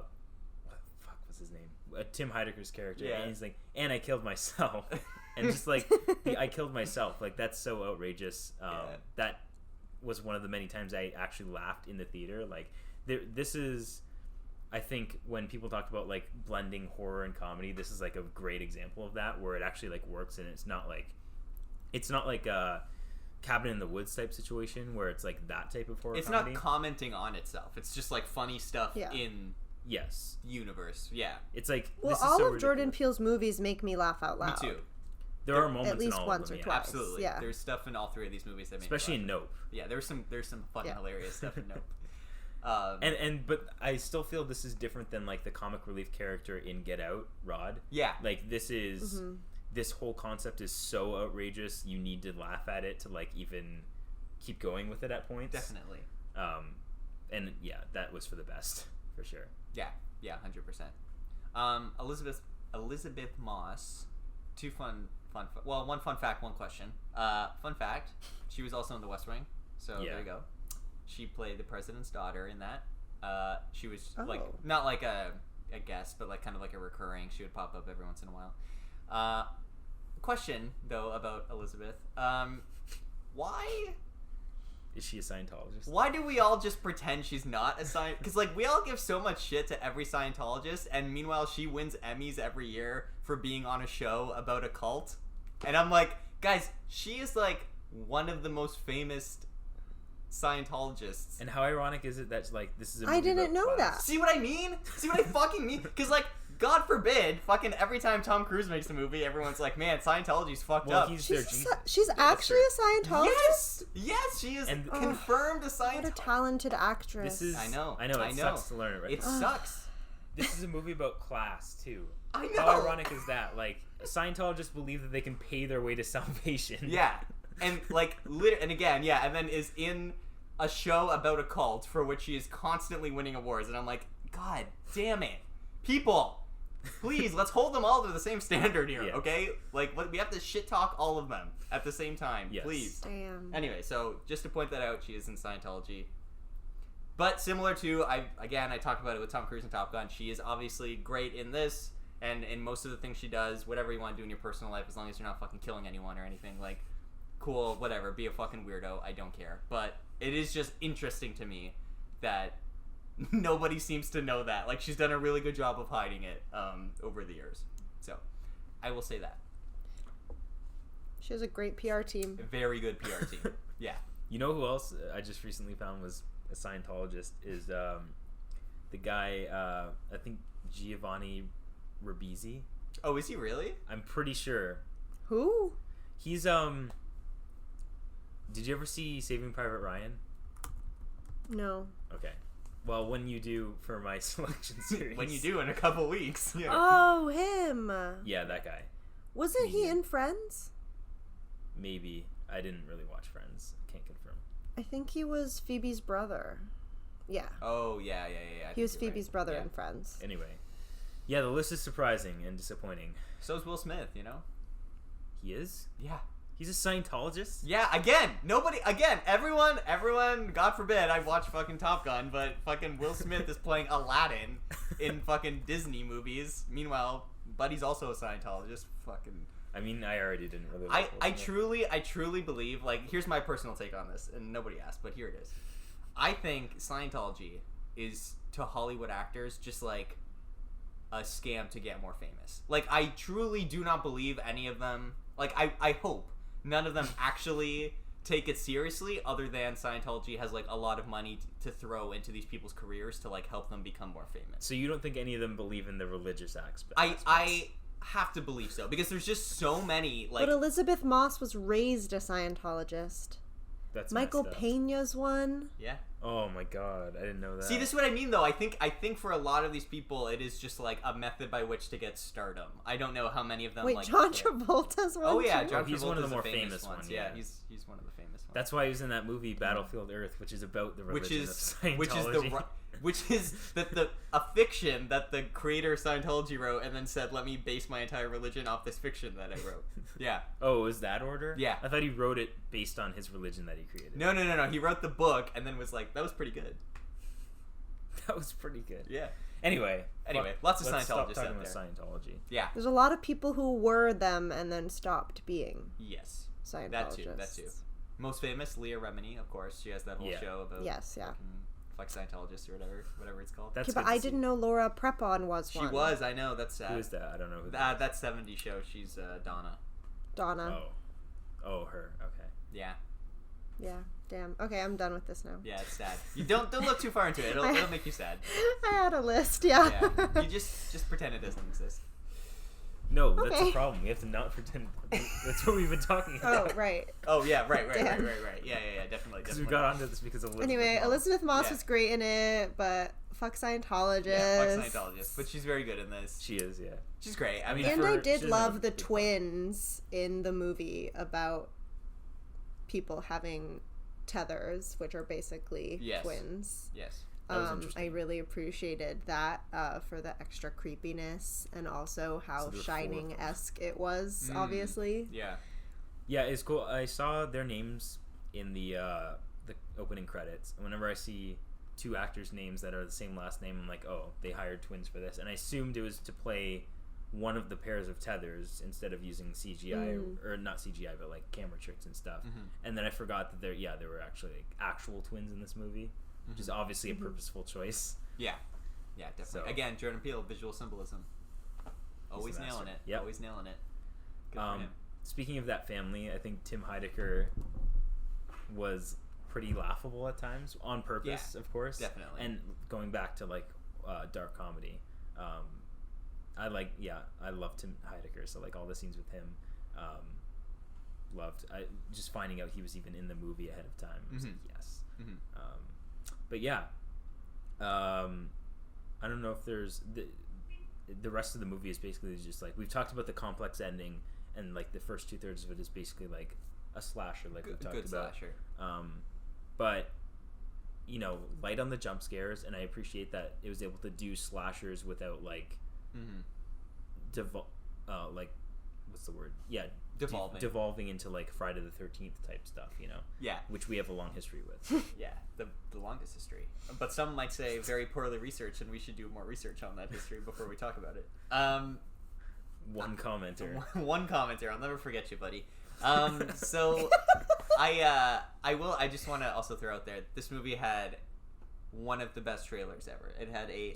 fuck was his name? Tim Heidecker's character. Yeah. And he's like, and I killed myself. And just like I killed myself. Like that's so outrageous. That was one of the many times I actually laughed in the theater. Like this is, I think when people talk about like blending horror and comedy, this is like a great example of that, where it actually like works, and it's not like a Cabin in the Woods type situation where it's like that type of horror. It's comedy. not commenting on itself. It's just like funny stuff Yeah. in Yes, universe. Yeah. it's like Well, this is all so of Jordan ridiculous. Peele's movies make me laugh out loud. Me too. There are moments At least in all once of them, or yeah. twice. Absolutely. Yeah. There's stuff in all 3 of these movies that made me Especially laugh. in Nope. Yeah, there's some fun, Yeah. hilarious stuff in Nope. But I still feel this is different than like the comic relief character in Get Out, Rod. Yeah. Like this is this whole concept is so outrageous, you need to laugh at it to like even keep going with it at points. Definitely. And yeah, that was for the best for sure. Yeah, 100%. Elizabeth Moss. One fun fact, one question. Fun fact: she was also in The West Wing, so Yeah. there you go. She played the president's daughter in that. She was like Oh. not like a guest, but like kind of like a recurring. She would pop up every once in a while. Question though about Elizabeth: why? Is she a Scientologist? Why do we all just pretend she's not a Scientologist? Because, like, we all give so much shit to every Scientologist, and meanwhile, she wins Emmys every year for being on a show about a cult. And I'm like, guys, she is, like, one of the most famous Scientologists. And how ironic is it that like this is a movie I didn't about know class? that. See what I mean? See what I fucking mean? Because, like, God forbid, fucking every time Tom Cruise makes a movie, everyone's like, man, Scientology's fucked Well, up. he's their She's, Jesus. she's actually a Scientologist? Yes, she is And- confirmed a What a Scientologist. talented actress. This is I know. It sucks to learn it right It now. sucks. This is a movie about class too. I know. How ironic is that? Like Scientologists believe that they can pay their way to salvation. Yeah, and like and again, yeah, and then is in a show about a cult for which she is constantly winning awards, and I'm like, God damn it, people, please let's hold them all to the same standard here, Yeah. okay? Like we have to shit talk all of them at the same time, Yes. please. Damn. Anyway, so just to point that out, she is in Scientology. But similar to, I talked about it with Tom Cruise and Top Gun, she is obviously great in this, and in most of the things she does, whatever you want to do in your personal life, as long as you're not fucking killing anyone or anything, like, cool, whatever, be a fucking weirdo, I don't care. But it is just interesting to me that nobody seems to know that. Like, she's done a really good job of hiding it over the years. So, I will say that. She has a great PR team. A very good PR team. Yeah. You know who else I just recently found was a Scientologist is the guy I think Giovanni Ribisi. Oh, is he really? I'm pretty sure Who? he's Did you ever see Saving Private Ryan? No. Okay. Well, when you do for my selection series. When you do in a couple weeks. Yeah. Oh, him. Yeah, that guy. Wasn't he Yeah. in Friends? Maybe. I didn't really watch Friends. Can't confirm. I think he was Phoebe's brother. Yeah. Oh, yeah. I He was think you're Phoebe's right. brother Yeah. in Friends. Anyway. Yeah, the list is surprising and disappointing. So's Will Smith, you know? He is? Yeah. He's a Scientologist? Yeah, everyone, God forbid I watch fucking Top Gun, but fucking Will Smith is playing Aladdin in fucking Disney movies. Meanwhile, Buddy's also a Scientologist. Fucking... I mean, I already didn't really like Will I Smith. truly believe, like, here's my personal take on this, and nobody asked, but here it is. I think Scientology is, to Hollywood actors, just like a scam to get more famous. Like, I truly do not believe any of them. Like, I hope none of them actually take it seriously, other than Scientology has like a lot of money to throw into these people's careers to like help them become more famous. So you don't think any of them believe in the religious aspect? I have to believe so, because there's just so many like. But Elizabeth Moss was raised a Scientologist. That's Michael messed up. Peña's one. Yeah. Oh my god, I didn't know that. See, this is what I mean, though. I think for a lot of these people, it is just like a method by which to get stardom. I don't know how many of them. Wait, like, John Travolta's one. Oh yeah, too? John he's one of the Travolta's more the famous ones. ones, Yeah, yeah. he's one of the famous ones. That's why he was in that movie Battlefield Earth, which is about the religion of Scientology. Which is a fiction that the creator of Scientology wrote, and then said, "Let me base my entire religion off this fiction that I wrote." Yeah. Oh, was that order? Yeah. I thought he wrote it based on his religion that he created. No. He wrote the book and then was like, "That was pretty good." That was pretty good. Yeah. Anyway, Lots of let's stop Scientologists talking out about there. Scientology. Yeah. There's a lot of people who were them and then stopped being Yes. Scientologists. That too. Most famous, Leah Remini, of course. She has that whole Yeah. show about Yes, yeah. fuck Scientologists or whatever it's called. That's Okay, but good to I see. didn't know Laura Prepon was She one. was. I know. That's sad. Who is that? I don't know who that is. That 70s show. She's Donna. Donna. Oh, her. Okay. Yeah. Yeah. Damn. Okay, I'm done with this now. Yeah, it's sad. You don't look too far into it. It'll make you sad. I had a list. Yeah. Yeah. You just pretend it doesn't exist. No, that's Okay. the problem. We have to not pretend. That's what we've been talking Oh, about. right. Oh yeah, right. Damn. Yeah, definitely. Because we got onto this because of Elizabeth Anyway, Moss. Elizabeth Moss Yeah. was great in it, but fuck Scientologists. Yeah, fuck Scientologists. But she's very good in this. She is, yeah. She's great. I mean, And for- I she did doesn't love have the a big part. twins in the movie about people having tethers, which are basically Yes. twins. yes. That was I interesting. really appreciated that for the extra creepiness and also how So there were 4 of Shining-esque it was, obviously. Yeah. Yeah, it's cool. I saw their names in the opening credits. And whenever I see 2 actors' names that are the same last name, I'm like, oh, they hired twins for this. And I assumed it was to play one of the pairs of tethers instead of using CGI or not CGI, but like camera tricks and stuff. And then I forgot that there were actually like, actual twins in this movie, which is obviously a purposeful choice. Yeah. Yeah, definitely. So- Again, Jordan Peele, visual symbolism. Always a master. nailing it. Yep. Always nailing it. Good for him. Speaking of that family, I think Tim Heidecker was pretty laughable at times, on purpose, Yeah, of course. definitely. And going back to like dark comedy, I love Tim Heidecker, so like all the scenes with him, loved. I just finding out he was even in the movie ahead of time. I was like, yes. But yeah, I don't know if there's the rest of the movie is basically just like we've talked about the complex ending, and like the first 2/3 of it is basically like a slasher, like we've talked Good about. slasher. But you know, light on the jump scares, and I appreciate that it was able to do slashers without like like what's the word? Yeah, devolving into like Friday the 13th type stuff, you know? Yeah. Which we have a long history with. Yeah, the longest history. But some might say very poorly researched, and we should do more research on that history before we talk about it. One commenter. One commenter. I'll never forget you, buddy. So I just want to also throw out there, this movie had one of the best trailers ever. It had a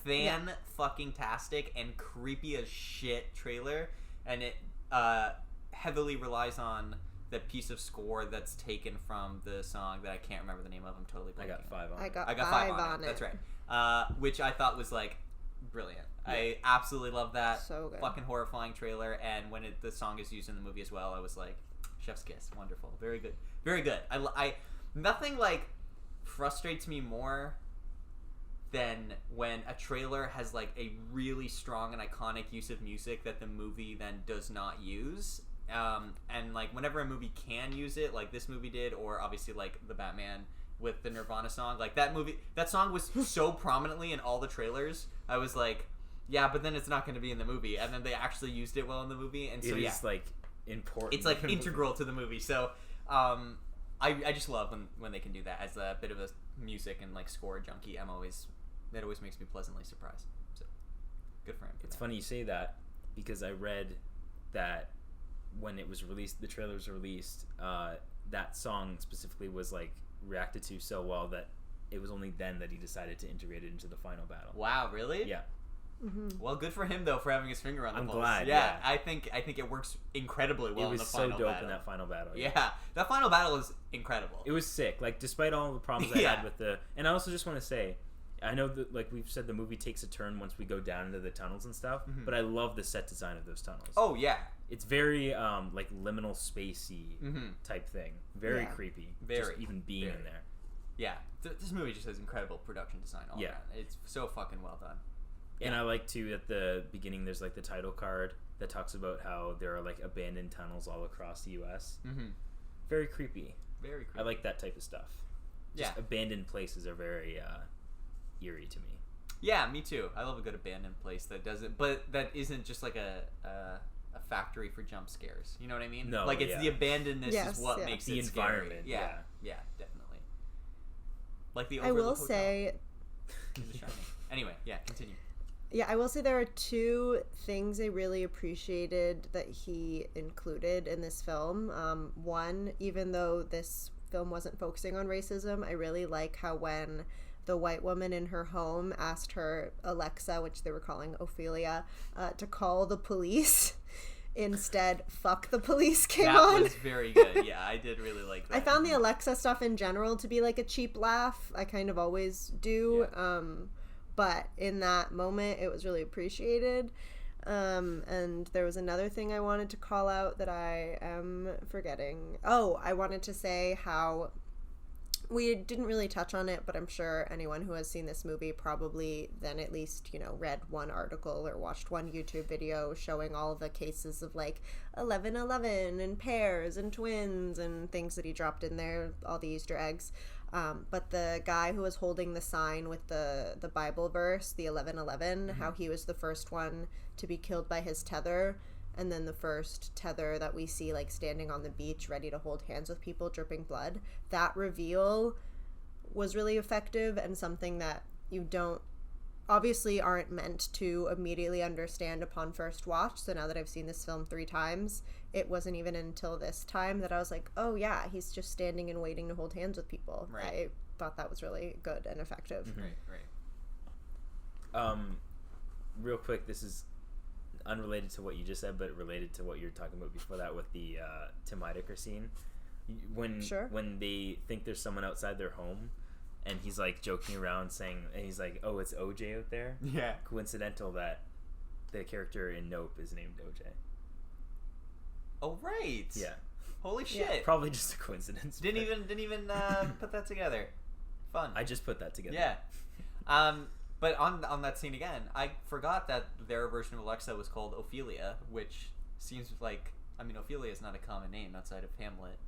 fan-fucking-tastic and creepy as shit trailer, and it heavily relies on the piece of score that's taken from the song that I can't remember the name of. I'm totally blanking. I got 5 on I it. got, I got 5 on it. That's right. Which I thought was like brilliant. Yeah. I absolutely love that. So good. Fucking horrifying trailer, and when the song is used in the movie as well, I was like, chef's kiss, wonderful, very good, very good. I nothing like frustrates me more than when a trailer has like a really strong and iconic use of music that the movie then does not use. And like whenever a movie can use it, like this movie did, or obviously like the Batman with the Nirvana song, like that song was so prominently in all the trailers. I was like, yeah, but then it's not going to be in the movie, and then they actually used it well in the movie, and so It is like important. it's like integral to the movie. So I just love when they can do that as a bit of a music and like score junkie. That always makes me pleasantly surprised. So good for him. It's funny you say that because I read that when it was released, the trailer was released, that song specifically was like reacted to so well that it was only then that he decided to integrate it into the final battle. Wow, really? Yeah. Well, good for him though for having his finger on the pulse. I'm glad. Yeah, I think it works incredibly well. It was in the so final dope battle. in that final battle. Yeah, that final battle is incredible. It was sick. Like, despite all the problems I had with the, and I also just want to say, I know that, like we've said, the movie takes a turn once we go down into the tunnels and stuff. But I love the set design of those tunnels. Oh yeah, it's very like liminal spacey type thing. Very creepy. Very, just even being in there. Yeah, this movie just has incredible production design all around. It's so fucking well done. And I like too at the beginning there's like the title card that talks about how there are like abandoned tunnels all across the U.S. Very creepy. Very creepy. I like that type of stuff. Just abandoned places are very eerie to me. Yeah, me too. I love a good abandoned place that doesn't, but that isn't just like a factory for jump scares. You know what I mean? No, like it's the abandonedness is what makes the it environment. Scary. Yeah, definitely. Like the I will Overlook say. Anyway, yeah, continue. Yeah, I will say there are two things I really appreciated that he included in this film. One, even though this film wasn't focusing on racism, I really like how when the white woman in her home asked her Alexa, which they were calling Ophelia, to call the police, instead "fuck the police" came on. That was very good. Yeah, I did really like that. I found the Alexa stuff in general to be like a cheap laugh. I kind of always do. But in that moment, it was really appreciated. And there was another thing I wanted to call out that I am forgetting. Oh, I wanted to say how we didn't really touch on it, but I'm sure anyone who has seen this movie probably then at least, read one article or watched one YouTube video showing all the cases of like 1111 and pairs and twins and things that he dropped in there, all the Easter eggs. But the guy who was holding the sign with the Bible verse, the 1111, how he was the first one to be killed by his tether, and then the first tether that we see like standing on the beach ready to hold hands with people dripping blood. That reveal was really effective and something that you obviously aren't meant to immediately understand upon first watch. So now that I've seen this film 3 times, it wasn't even until this time that I was like, oh yeah, he's just standing and waiting to hold hands with people. Right. I thought that was really good and effective. Right. Real quick, this is unrelated to what you just said, but related to what you were talking about before that with the Tim Heidecker scene. When they think there's someone outside their home, and he's like joking around saying, and he's like, oh, it's OJ out there? Yeah. Coincidental that the character in Nope is named OJ. Oh, right. Yeah. Holy shit. Yeah. Probably just a coincidence. Didn't even put that together. Fun. I just put that together. Yeah. But on that scene again, I forgot that their version of Alexa was called Ophelia, which seems like, Ophelia is not a common name outside of Hamlet.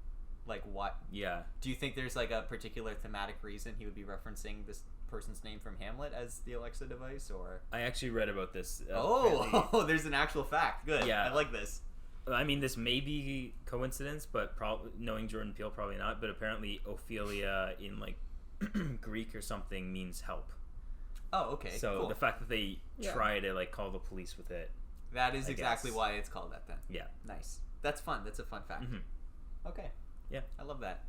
Like, what? Yeah. Do you think there's like a particular thematic reason he would be referencing this person's name from Hamlet as the Alexa device, or? I actually read about this. There's an actual fact. Good. Yeah. I like this. This may be coincidence, but knowing Jordan Peele, probably not. But apparently, Ophelia in like Greek or something means help. Oh, okay. So cool. The fact that they try to like call the police with it. That is exactly why it's called that then. Yeah. Nice. That's fun. That's a fun fact. Okay. Yeah. I love that.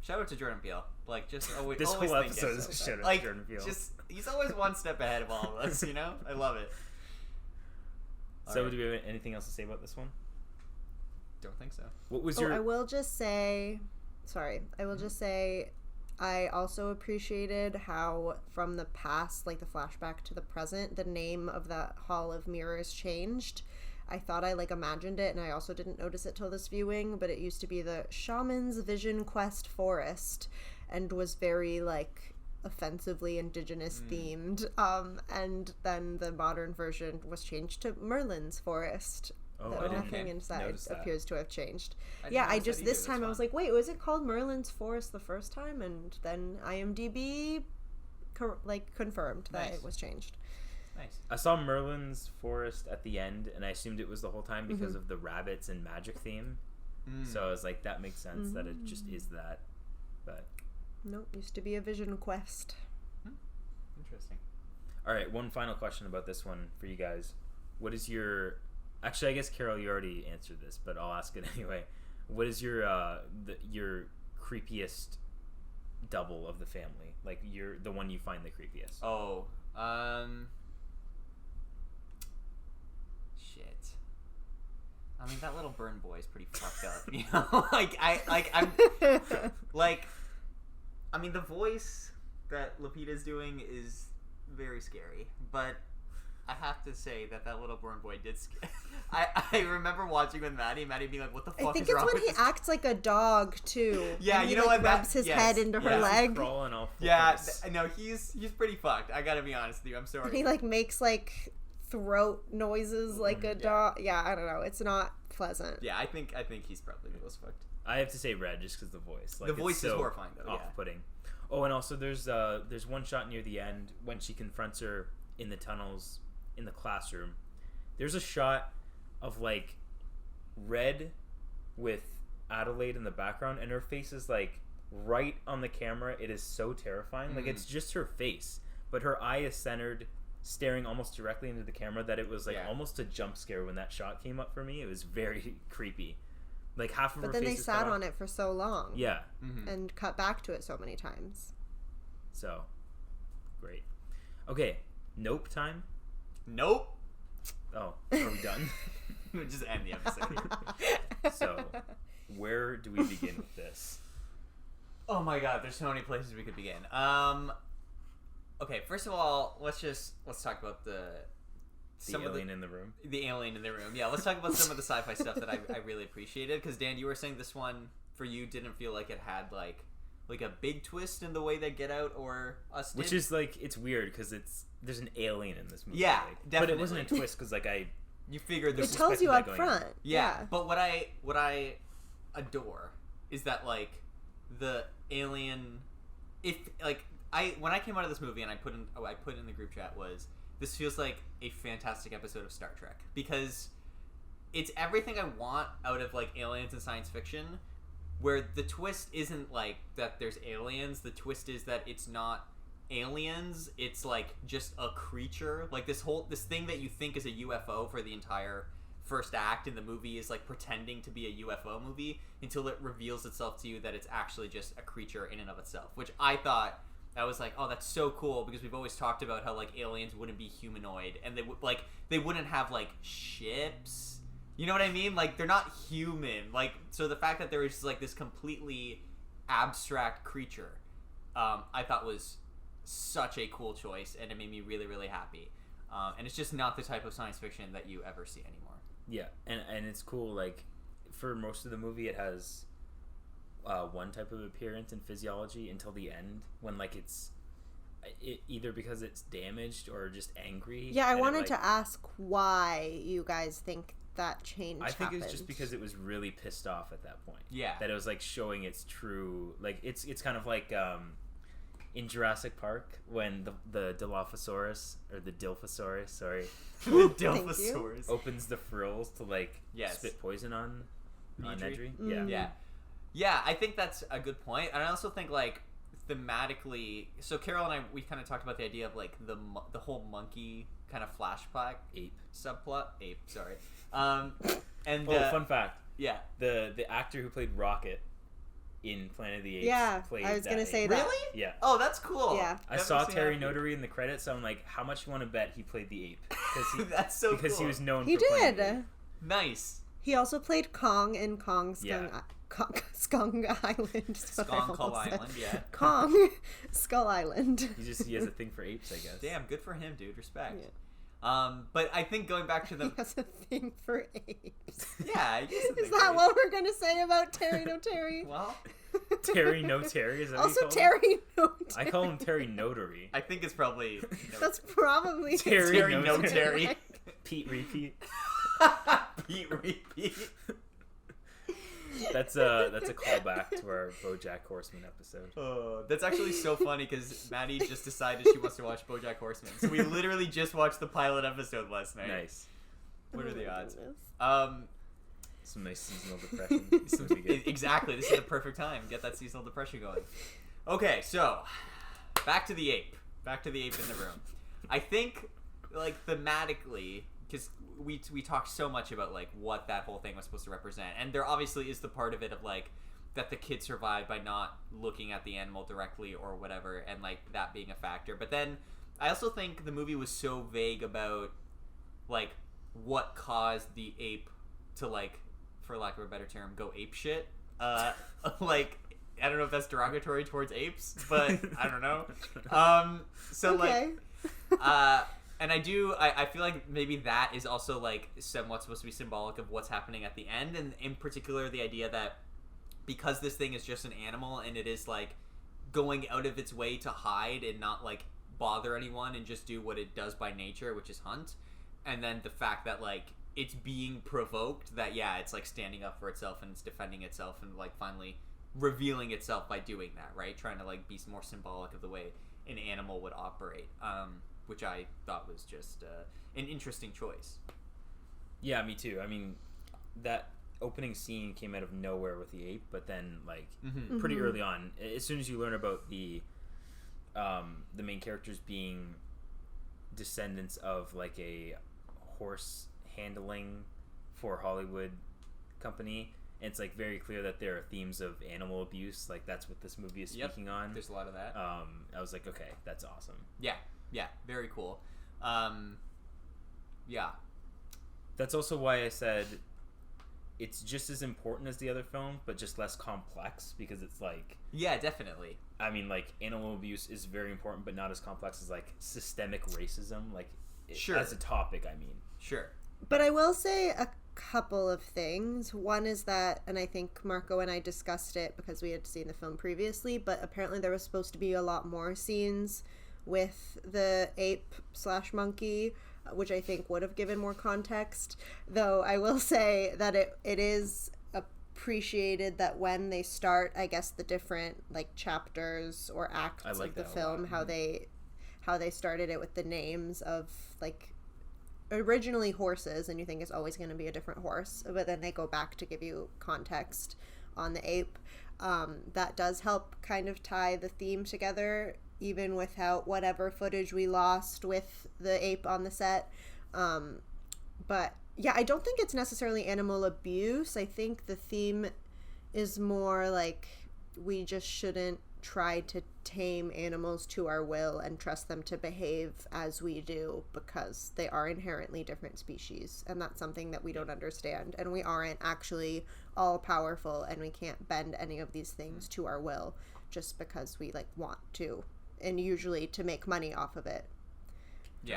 Shout out to Jordan Peele. Like, just always. This always whole episode is a shout out to Jordan Peele. He's always one step ahead of all of us. I love it. So, do we have anything else to say about this one? Don't think so. What was your? I will just say. Sorry. I will just say. I also appreciated how from the past, like the flashback to the present, the name of that Hall of Mirrors changed. I thought I like imagined it, and I also didn't notice it till this viewing, but it used to be the Shaman's Vision Quest Forest and was very like offensively indigenous themed. And then the modern version was changed to Merlin's Forest. Nothing inside appears to have changed. I just this time I was like, wait, was it called Merlin's Forest the first time? And then IMDb confirmed that it was changed. Nice. I saw Merlin's Forest at the end, and I assumed it was the whole time because of the rabbits and magic theme. So I was like, that makes sense that it just is that. But nope, used to be a Vision Quest. Interesting. All right, one final question about this one for you guys. What is your... Actually, I guess, Carol, you already answered this, but I'll ask it anyway. What is your creepiest double of the family? Like, the one you find the creepiest? shit. I mean, that little burn boy is pretty fucked up, you know? I mean, the voice that Lupita's doing is very scary, but I have to say that little burn boy did scare. I remember watching with Maddie being like, what the fuck is wrong with this? I think it's when he acts like a dog, too. Yeah, and you he, know like, what? rubs his head into her leg. Crawling off no, he's pretty fucked. I gotta be honest with you. I'm sorry. And he, like, makes, like, throat noises like a dog. Yeah, I don't know. It's not pleasant. Yeah, I think he's probably the most fucked. I have to say red just because the voice. Like, the voice so is horrifying, though. Off-putting. Oh, and also there's one shot near the end when she confronts her in the tunnels in the classroom. There's a shot of, like, red with Adelaide in the background, and her face is, like, right on the camera. It is so terrifying. Like, it's just her face, but her eye is centered, staring almost directly into the camera, that it was, like, almost a jump scare when that shot came up for me. It was very creepy. Like, half of her face. But then they sat on it for so long. Yeah. And cut back to it so many times. So, great. Okay, nope time. Nope. Oh, are we done? We'll just end the episode here. So, where do we begin with this? Oh my god, there's so many places we could begin. Okay, first of all, let's talk about the alien in the room. The alien in the room. Yeah, let's talk about some of the sci-fi stuff that I really appreciated. Because Dan, you were saying this one for you didn't feel like it had like a big twist in the way that Get Out or Us did. Which is like, it's weird because there's an alien in this movie. Yeah, like, definitely. but it wasn't a twist because like you figured it tells you up front. Yeah, but what I adore is that like the alien, if like when I came out of this movie and I put in the group chat was, this feels like a fantastic episode of Star Trek because it's everything I want out of like aliens and science fiction, where the twist isn't like that there's aliens. The twist is that it's not aliens. It's like just a creature. Like this thing that you think is a UFO for the entire first act in the movie is like pretending to be a UFO movie until it reveals itself to you that it's actually just a creature in and of itself, which I thought, I was like, oh, that's so cool, because we've always talked about how like aliens wouldn't be humanoid and they wouldn't have like ships. You know what I mean? Like they're not human. Like, so the fact that there is just like this completely abstract creature, I thought was such a cool choice, and it made me really, really happy. And it's just not the type of science fiction that you ever see anymore. Yeah, and it's cool. Like for most of the movie, it has one type of appearance and physiology until the end, when like it's either because it's damaged or just angry. Yeah, I wanted to ask why you guys think that change I think happened. It's just because it was really pissed off at that point. Yeah, that it was like showing its true, like it's kind of like in Jurassic Park when the Dilophosaurus, or the Dilphosaurus, sorry, the Dilphosaurus opens the frills to like yes. spit poison on Nedry. Yeah, I think that's a good point. And I also think like thematically, so Carol and I, we kind of talked about the idea of like the whole monkey kind of flashback subplot. Sorry. And fun fact. Yeah. The actor who played Rocket in Planet of the Apes. Yeah, played I was gonna that say ape. that. Really? Yeah. Oh, that's cool. Yeah. I saw Terry Notary in the credits, so I'm like, how much you want to bet he played the ape? That's so because cool. he was known He for playing the did. ape. Nice. He also played Kong in Kong Skong Island. Skull Island, yeah. Kong Skull Island. He has a thing for apes, I guess. Damn, good for him, dude. Respect. Yeah. But I think going back to the... He has a thing for apes. Yeah, he has a thing Is for that apes. what we're gonna say about Terry No Terry? Well... Terry No Terry, is that what you Also call Terry No him? Terry. I call him Terry Notary. I think it's probably... That's probably Terry No Terry. Pete Repeat. Pete Repeat. That's a callback to our BoJack Horseman episode. Oh, that's actually so funny because Maddie just decided she wants to watch BoJack Horseman. So we literally just watched the pilot episode last night. Nice. What are the odds? Goodness. Some nice seasonal depression. This would be good. Exactly. This is the perfect time. Get that seasonal depression going. Okay, so back to the ape. Back to the ape in the room. I think, like, thematically, because we talked so much about like what that whole thing was supposed to represent, and there obviously is the part of it of like that the kid survived by not looking at the animal directly or whatever, and like that being a factor. But then I also think the movie was so vague about like what caused the ape to, like, for lack of a better term, go ape shit. Like, I don't know if that's derogatory towards apes, but I don't know. So Okay. like, and I feel like maybe that is also like somewhat supposed to be symbolic of what's happening at the end, and in particular the idea that because this thing is just an animal and it is like going out of its way to hide and not like bother anyone and just do what it does by nature, which is hunt, and then the fact that like it's being provoked, that yeah, it's like standing up for itself and it's defending itself and like finally revealing itself by doing that, right? Trying to like be more symbolic of the way an animal would operate, which I thought was just an interesting choice. Yeah, me too. I mean, that opening scene came out of nowhere with the ape, but then like pretty early on, as soon as you learn about the main characters being descendants of like a horse handling for Hollywood company, and it's like very clear that there are themes of animal abuse, like that's what this movie is speaking on. There's a lot of that. I was like, okay, that's awesome. Yeah, very cool. Yeah, that's also why I said it's just as important as the other film, but just less complex, because it's like, yeah, definitely. I mean, like, animal abuse is very important, but not as complex as like systemic racism, like Sure. as a topic. I mean, Sure. But I will say a couple of things. One is that, and I think Marco and I discussed it because we had seen the film previously, but apparently there was supposed to be a lot more scenes with the ape/monkey, which I think would have given more context. Though I will say that it is appreciated that when they start, I guess, the different like chapters or acts like of the that a film, lot. how they started it with the names of like originally horses, and you think it's always going to be a different horse, but then they go back to give you context on the ape. That does help kind of tie the theme together, even without whatever footage we lost with the ape on the set. But yeah, I don't think it's necessarily animal abuse. I think the theme is more like we just shouldn't try to tame animals to our will and trust them to behave as we do, because they are inherently different species, and that's something that we don't understand, and we aren't actually all powerful, and we can't bend any of these things to our will just because we like want to, and usually to make money off of it. Yeah.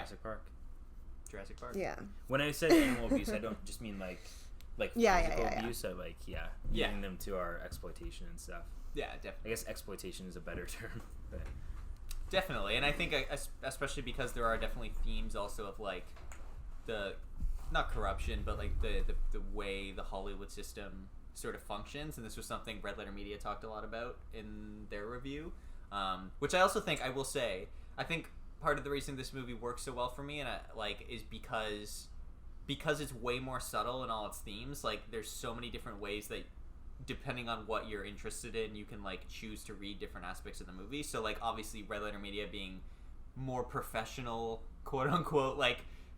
Jurassic Park. Yeah. When I said animal abuse, I don't just mean like physical abuse. I like using them to our exploitation and stuff. Yeah, definitely. I guess exploitation is a better term, but Definitely, and I think especially because there are definitely themes also of like the not corruption, but like the way the Hollywood system sort of functions, and this was something Red Letter Media talked a lot about in their review, which I also think, I will say, I think part of the reason this movie works so well for me and is because it's way more subtle in all its themes. Like, there's so many different ways that, depending on what you're interested in, you can like choose to read different aspects of the movie. So like obviously Red Letter Media being more professional, quote unquote, like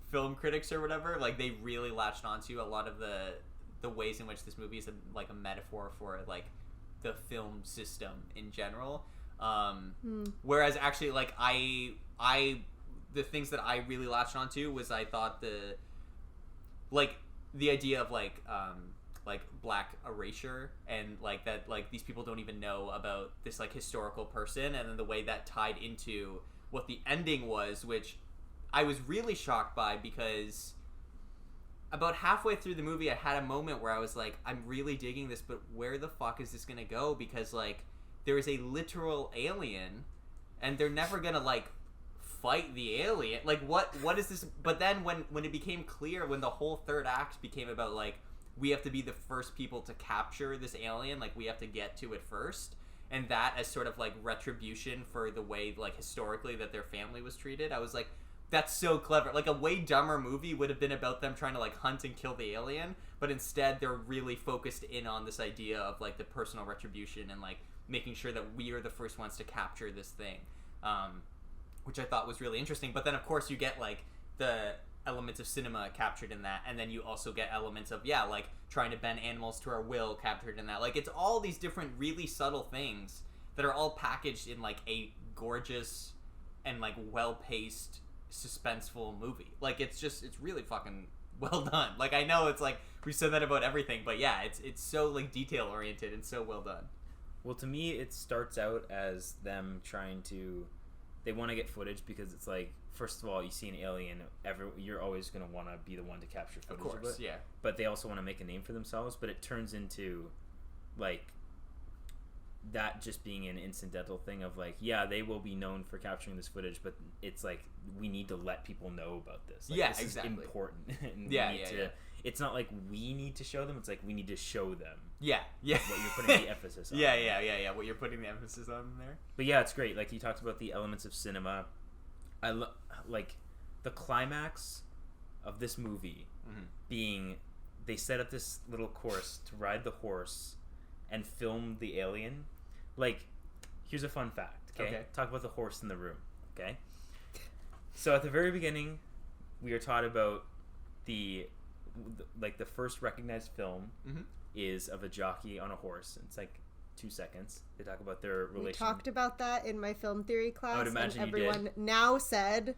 film critics or whatever, like they really latched onto a lot of the ways in which this movie is like a metaphor for like the film system in general. Whereas actually like I the things that I really latched onto was, I thought the idea of like black erasure, and like that, like these people don't even know about this like historical person, and then the way that tied into what the ending was, which I was really shocked by, because about halfway through the movie I had a moment where I was like, I'm really digging this, but where the fuck is this gonna go? Because like there is a literal alien and they're never gonna like fight the alien. Like what is this? But then when it became clear, when the whole third act became about like, we have to be the first people to capture this alien, like we have to get to it first, and that as sort of like retribution for the way like historically that their family was treated, I was like, that's so clever. Like a way dumber movie would have been about them trying to like hunt and kill the alien, but instead they're really focused in on this idea of like the personal retribution and like making sure that we are the first ones to capture this thing, which I thought was really interesting. But then of course you get like the elements of cinema captured in that, and then you also get elements of like trying to bend animals to our will captured in that. Like it's all these different really subtle things that are all packaged in like a gorgeous and like well-paced suspenseful movie. Like it's really fucking well done. Like, I know it's like we said that about everything, but yeah, it's so like detail oriented and so well done. Well, to me, it starts out as them trying to. They want to get footage because it's like, first of all, you see an alien, you're always going to want to be the one to capture footage Of course, it. yeah. But they also want to make a name for themselves, but it turns into, like, that just being an incidental thing of, like, yeah, they will be known for capturing this footage, but it's like, we need to let people know about this. Like, Yeah, this exactly. is important. And Yeah, we need yeah, to, yeah. It's not like we need to show them, it's like we need to show them Yeah, yeah. what you're putting the emphasis on. Yeah. What you're putting the emphasis on there. But yeah, it's great. Like, you talked about the elements of cinema. Like, the climax of this movie being, they set up this little course to ride the horse and film the alien. Like, here's a fun fact, okay? Talk about the horse in the room, okay? So at the very beginning, we are taught about the first recognized film is of a jockey on a horse. It's like 2 seconds. They talk about their relation. We talked about that in my film theory class. I would imagine and you did. everyone now said,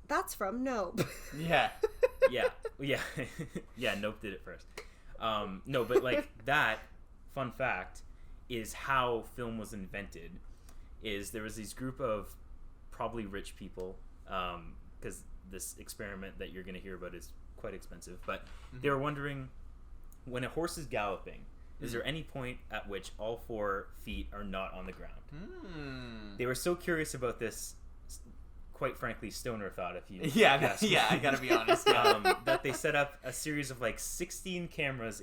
that's from Nope. Yeah. Yeah. Nope did it first. No, but like that fun fact is how film was invented. Is there was this group of probably rich people, because this experiment that you're going to hear about is quite expensive, but they were wondering, when a horse is galloping, is there any point at which all 4 feet are not on the ground? They were so curious about this, quite frankly, stoner thought, if you I gotta be honest. that they set up a series of like 16 cameras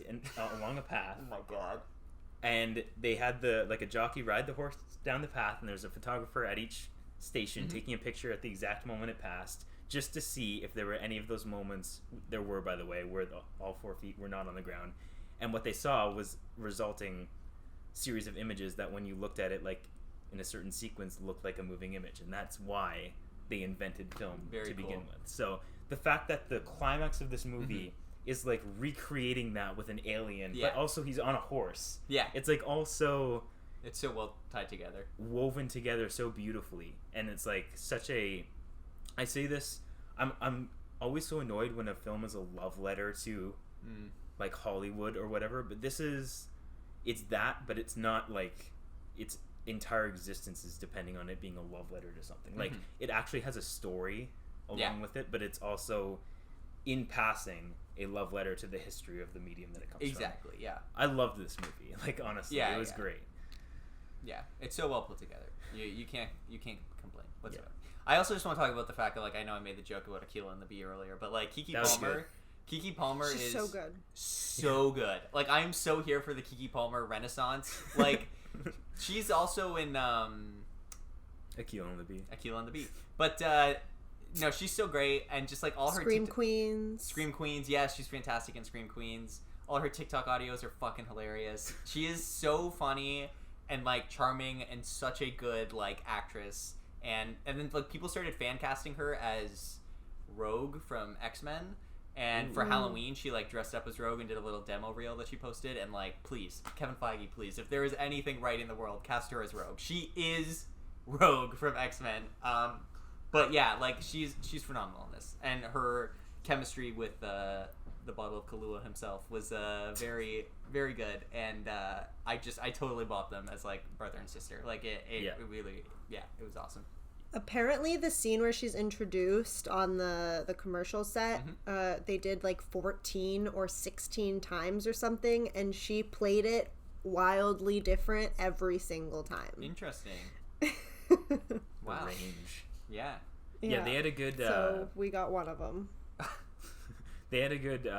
along a path. Oh my god. And they had a jockey ride the horse down the path, and there's a photographer at each station taking a picture at the exact moment it passed, just to see if there were any of those moments, there were, by the way, where all 4 feet were not on the ground. And what they saw was resulting series of images that when you looked at it, like, in a certain sequence, looked like a moving image. And that's why they invented film to begin with. So the fact that the climax of this movie is, like, recreating that with an alien, but also he's on a horse. Yeah. It's, like, also... It's so well tied together. Woven together so beautifully. And it's, like, such a... I say this... I'm always so annoyed when a film is a love letter to... like Hollywood or whatever, but this is, it's that, but it's not like its entire existence is depending on it being a love letter to something. Like, it actually has a story along with it, but it's also, in passing, a love letter to the history of the medium that it comes from. Exactly, yeah. I loved this movie. Like, honestly, it was great. Yeah, it's so well put together. You can't complain whatsoever. I also just want to talk about the fact that, like, I know I made the joke about Aquila and the Bee earlier, but like Keke Palmer She's is so good. So good. Like, I am so here for the Keke Palmer renaissance. Like, she's also in Aquila and the Bee. But no, she's so great, and just like all her Scream Queens, yes, she's fantastic in Scream Queens. All her TikTok audios are fucking hilarious. She is so funny and like charming and such a good like actress. And then like people started fan casting her as Rogue from X-Men. And for Halloween, she like dressed up as Rogue and did a little demo reel that she posted. And like, please, Kevin Feige, please, if there is anything right in the world, cast her as Rogue. She is Rogue from X-Men. But yeah, like she's phenomenal in this, and her chemistry with the bottle of Kahlua himself was very, very good. And I totally bought them as like brother and sister. Like it really, it was awesome. Apparently the scene where she's introduced on the commercial set, they did like 14 or 16 times or something, and she played it wildly different every single time. Interesting. Wow. Range. Yeah, they had a good so we got one of them. They had a good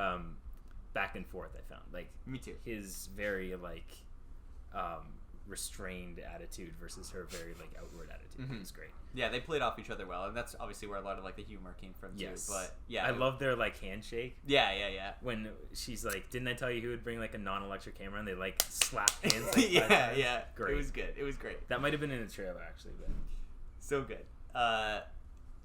back and forth, I found. Like, me too. His very like restrained attitude versus her very like outward attitude. It was great. Yeah, they played off each other well, and that's obviously where a lot of like the humor came from too. But yeah, I love their like handshake. Yeah. When she's like, "Didn't I tell you he would bring like a non-electric camera?" and they like slap hands. Like, yeah. Great. It was good. It was great. That might have been in the trailer actually, but so good.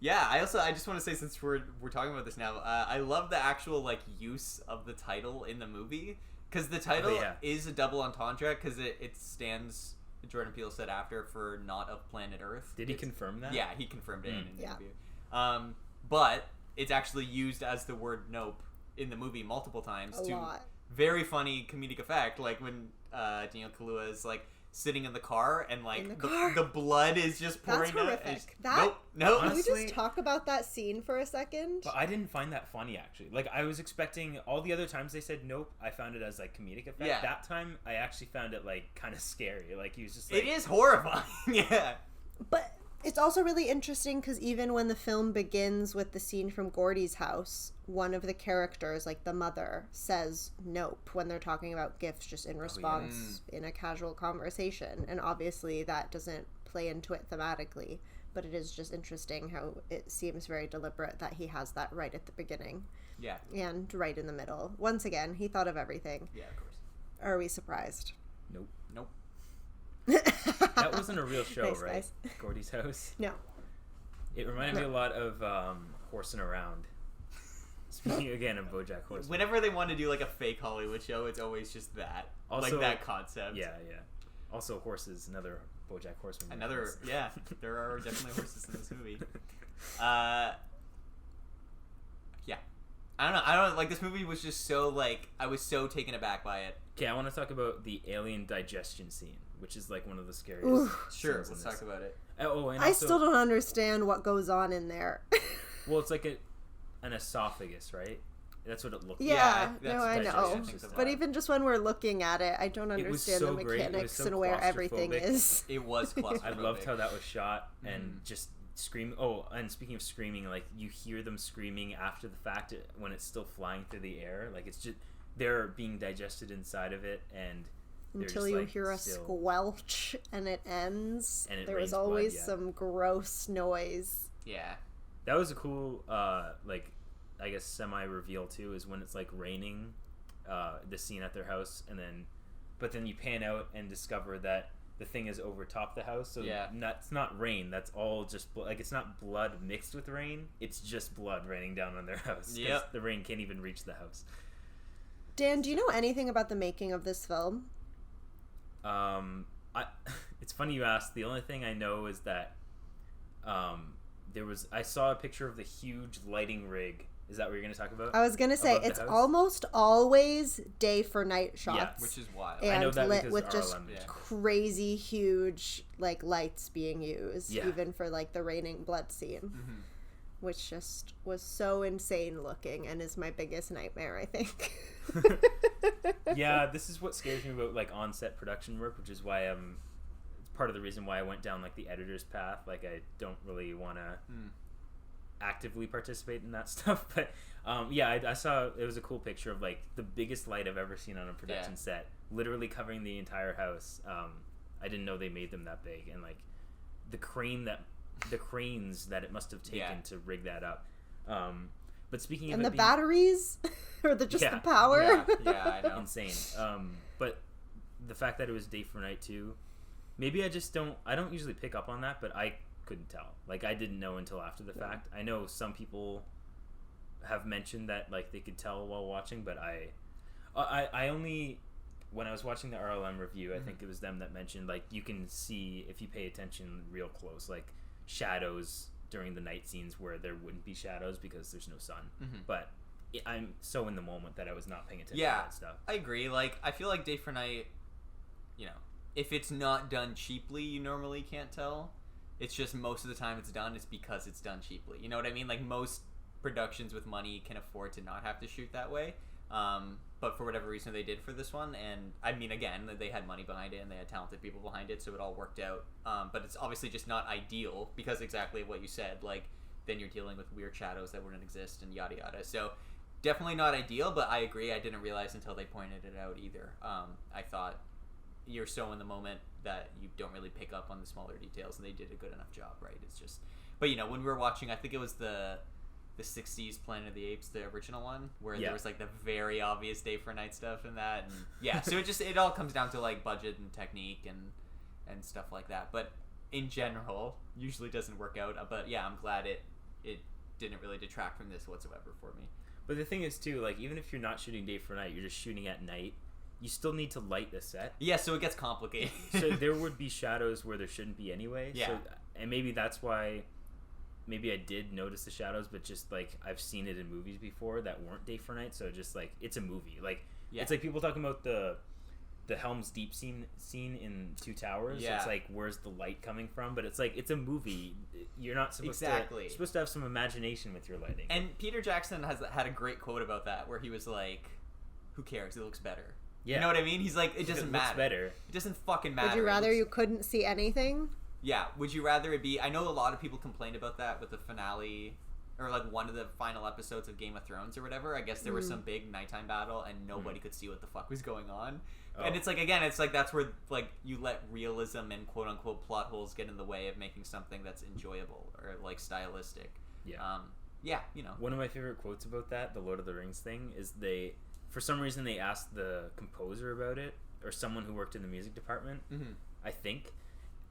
Yeah, I just want to say, since we're talking about this now, I love the actual like use of the title in the movie, because the title is a double entendre, because it stands, Jordan Peele said after, for Not of Planet Earth. Did he confirm that? Yeah, he confirmed it in an interview. But it's actually used as the word Nope in the movie multiple times A to lot. very funny comedic effect, like when Daniel Kaluuya is like sitting in the car and like In the car. the blood is just pouring That's out. horrific. It's- That- nope. Can we Honestly- just talk about that scene for a second? But I didn't find that funny, actually. Like, I was expecting all the other times they said nope, I found it as, like, comedic effect. Yeah. That time, I actually found it, like, kind of scary. Like, he was just like... It is horrifying. Yeah. But it's also really interesting because even when the film begins with the scene from Gordy's house, one of the characters, like the mother, says nope when they're talking about gifts just in response in a casual conversation. And obviously that doesn't play into it thematically, but it is just interesting how it seems very deliberate that he has that right at the beginning Yeah. and right in the middle. Once again, he thought of everything. Yeah, of course. Are we surprised? Nope. Nope. That wasn't a real show, Thanks, right? guys. Gordy's house? No. It reminded me a lot of Horsing Around. Speaking again of BoJack Horseman. Whenever they want to do like a fake Hollywood show, it's always just that. Also- like that concept. Yeah, yeah. Also, horses, another BoJack Horseman. Another, reference. yeah, there are definitely horses in this movie. Yeah. I don't know, like, this movie was just so, like, I was so taken aback by it. Okay, I want to talk about the alien digestion scene, which is like one of the scariest. Oof. Sure, scenes in let's this. talk about it. Oh, and I also, still don't understand what goes on in there. Well, it's like an esophagus, right? That's what it looked Yeah, that's no, I digestion know. system. But even just when we're looking at it, I don't It was understand so the great. It was mechanics so and where everything claustrophobic. is. It was claustrophobic. like. I loved how that was shot and Mhm. just scream. Oh, and speaking of screaming, like you hear them screaming after the fact when it's still flying through the air. Like it's just they're being digested inside of it, and they're Until just, you like, hear a still- squelch and it ends. And it there rains was blood, always yeah. some gross noise. Yeah. That was a cool, like, I guess semi-reveal too, is when it's like raining, the scene at their house, but then you pan out and discover that the thing is over top the house, so Yeah. it's not rain, that's all just, like, it's not blood mixed with rain, it's just blood raining down on their house. 'Cause Yep. the rain can't even reach the house. Dan, do you know anything about the making of this film? It's funny you asked. The only thing I know is that, I saw a picture of the huge lighting rig. Is that what you're going to talk about? I was gonna say Above the it's house? almost always day for night shots. Which is wild. and I know that lit because with just RLM Yeah. crazy huge like lights being used, Yeah. even for like the raining blood scene, Mhm. which just was so insane looking and is my biggest nightmare, I think. Yeah, this is what scares me about like on-set production work, which is why it's part of the reason why I went down like the editor's path. Like I don't really want to actively participate in that stuff, but yeah, I saw it was a cool picture of like the biggest light I've ever seen on a production Yeah. set, literally covering the entire house. I didn't know they made them that big, and like the cranes that it must have taken Yeah. to rig that up. But speaking And of the it being batteries, or just Yeah. the power. Yeah, I know. insane, but the fact that it was day for night too, maybe I don't usually pick up on that, but I couldn't tell. Like I didn't know until after the fact. I know some people have mentioned that like they could tell while watching, but I only, when I was watching the RLM review, I think it was them that mentioned like you can see if you pay attention real close, like shadows during the night scenes where there wouldn't be shadows because there's no sun. Mhm. But I'm so in the moment that I was not paying attention Yeah. to that stuff. I agree. Like, I feel like day for night, you know, if it's not done cheaply, you normally can't tell. It's just most of the time it's done, it's because it's done cheaply. You know what I mean? Like, most productions with money can afford to not have to shoot that way. But for whatever reason, they did for this one. And, I mean, again, they had money behind it and they had talented people behind it, so it all worked out. But it's obviously just not ideal because exactly what you said. Like, then you're dealing with weird shadows that wouldn't exist and yada yada. So, definitely not ideal, but I agree. I didn't realize until they pointed it out either. I thought you're so in the moment that you don't really pick up on the smaller details, and they did a good enough job, right? It's just, but you know, when we were watching, I think it was the 60s Planet of the Apes, the original one, where Yeah. there was like the very obvious day for night stuff in that, and yeah, so it all comes down to like budget and technique and stuff like that. But in general, usually doesn't work out. But yeah, I'm glad it didn't really detract from this whatsoever for me. But the thing is too, like even if you're not shooting day for night, you're just shooting at night, you still need to light the set. Yeah, so it gets complicated. So there would be shadows where there shouldn't be anyway. Yeah. So, and maybe that's why maybe I did notice the shadows, but just like I've seen it in movies before that weren't Day for Night, so just like it's a movie. Like it's like people talking about the Helm's Deep scene in Two Towers. It's like, where's the light coming from? But it's like, it's a movie. You're not supposed to have some imagination with your lighting. And Peter Jackson has had a great quote about that, where he was like, "Who cares? It looks better." Yeah. You know what I mean? He's like, it doesn't matter. Better. It doesn't fucking matter. Would you rather you couldn't see anything? Yeah. Would you rather it be? I know a lot of people complained about that with the finale, or like one of the final episodes of Game of Thrones or whatever. I guess there was some big nighttime battle and nobody could see what the fuck was going on. Oh. And it's like, again, it's like that's where like you let realism and quote unquote plot holes get in the way of making something that's enjoyable or like stylistic. Yeah. Yeah, you know. One of my favorite quotes about that, the Lord of the Rings thing, is for some reason they asked the composer about it, or someone who worked in the music department. I think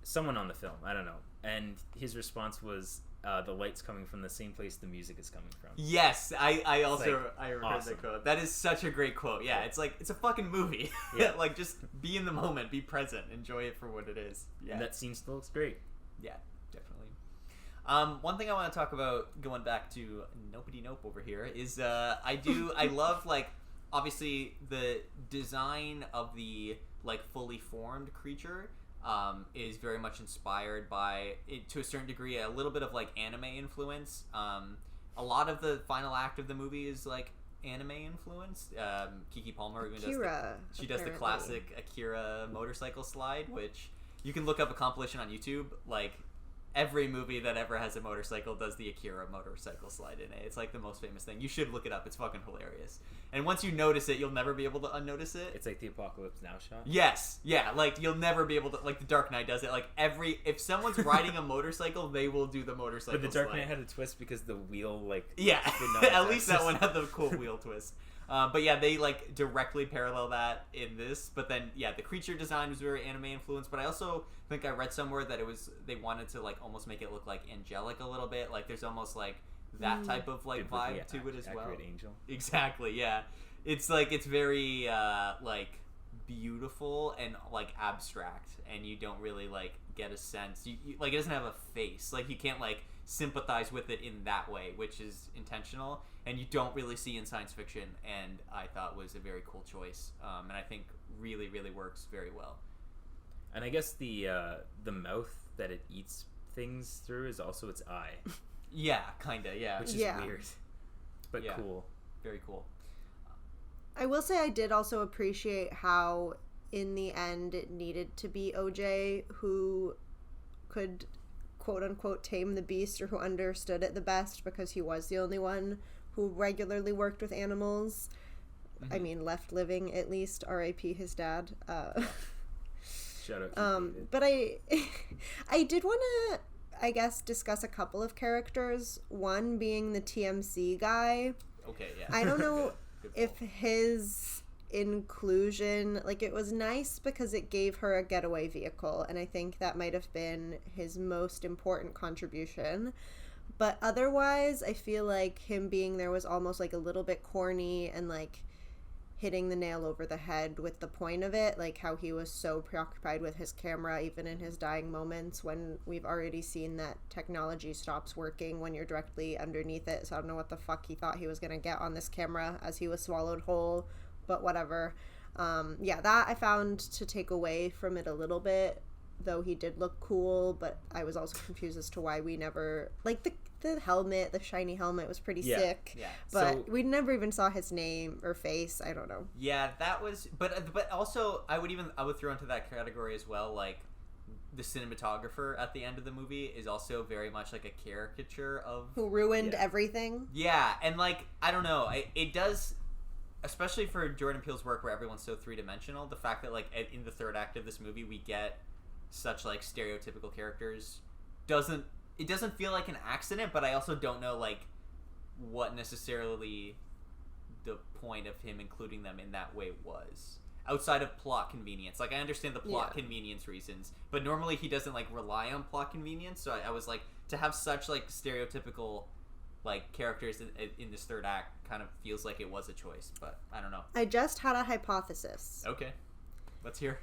someone on the film, I don't know, and his response was, the light's coming from the same place the music is coming from. Yes, I also I remember awesome. That quote. That is such a great quote. Yeah, it's like, it's a fucking movie. Yeah. Like, just be in the moment, be present, enjoy it for what it is. Yeah, and that scene still looks great. Yeah, definitely. One thing I want to talk about, going back to Nopey Nope over here, is I love, like, obviously the design of the like fully formed creature is very much inspired by it, to a certain degree, a little bit of like anime influence. A lot of the final act of the movie is like anime influenced. Keke Palmer even does the classic Akira motorcycle slide, which you can look up a compilation on YouTube. Like, every movie that ever has a motorcycle does the Akira motorcycle slide in it. It's like the most famous thing. You should look it up. It's fucking hilarious. And once you notice it, you'll never be able to unnotice it. It's like the Apocalypse Now shot. Yes. Yeah. Like, you'll never be able to, like, the Dark Knight does it. Like, if someone's riding a motorcycle, they will do the motorcycle slide. But the Dark Knight had a twist because the wheel, like... Yeah. At least that one had the cool wheel twist. But yeah, they like directly parallel that in this. But then, yeah, the creature design was very anime influenced. But I also think I read somewhere that they wanted to like almost make it look like angelic a little bit. Like, there's almost like that type of like vibe to it as well. Accurate angel. Exactly. Yeah, it's like, it's very like beautiful and like abstract, and you don't really like get a sense. You like, it doesn't have a face. Like, you can't like sympathize with it in that way, which is intentional, and you don't really see in science fiction, and I thought was a very cool choice, and I think really, really works very well. And I guess the mouth that it eats things through is also its eye. Yeah, kinda, yeah. Which is weird, but cool. Very cool. I will say I did also appreciate how, in the end, it needed to be OJ who could quote-unquote tame the beast, or who understood it the best, because he was the only one who regularly worked with animals. I mean, left living, at least. R.I.P. his dad. Shout out to David. But I did want to, I guess, discuss a couple of characters. One being the TMC guy. Okay, yeah. I don't know if his inclusion, like, it was nice because it gave her a getaway vehicle, and I think that might have been his most important contribution. But otherwise, I feel like him being there was almost like a little bit corny, and like hitting the nail over the head with the point of it, like how he was so preoccupied with his camera even in his dying moments, when we've already seen that technology stops working when you're directly underneath it. So I don't know what the fuck he thought he was gonna get on this camera as he was swallowed whole, but whatever. Yeah, that I found to take away from it a little bit, though he did look cool, but I was also confused as to why we never, like, the helmet, the shiny helmet was pretty sick. Yeah. But we never even saw his name or face. I don't know. Yeah, that was, but also I would throw into that category as well, like, the cinematographer at the end of the movie is also very much like a caricature of who ruined everything. Yeah, and like, I don't know, it does, especially for Jordan Peele's work where everyone's so three-dimensional, the fact that like in the third act of this movie we get such like stereotypical characters doesn't feel like an accident, but I also don't know like what necessarily the point of him including them in that way was, outside of plot convenience. Like, I understand the plot convenience reasons, but normally he doesn't like rely on plot convenience, so I was like, to have such like stereotypical like characters in this third act kind of feels like it was a choice, but I don't know. I just had a hypothesis. Okay, let's hear.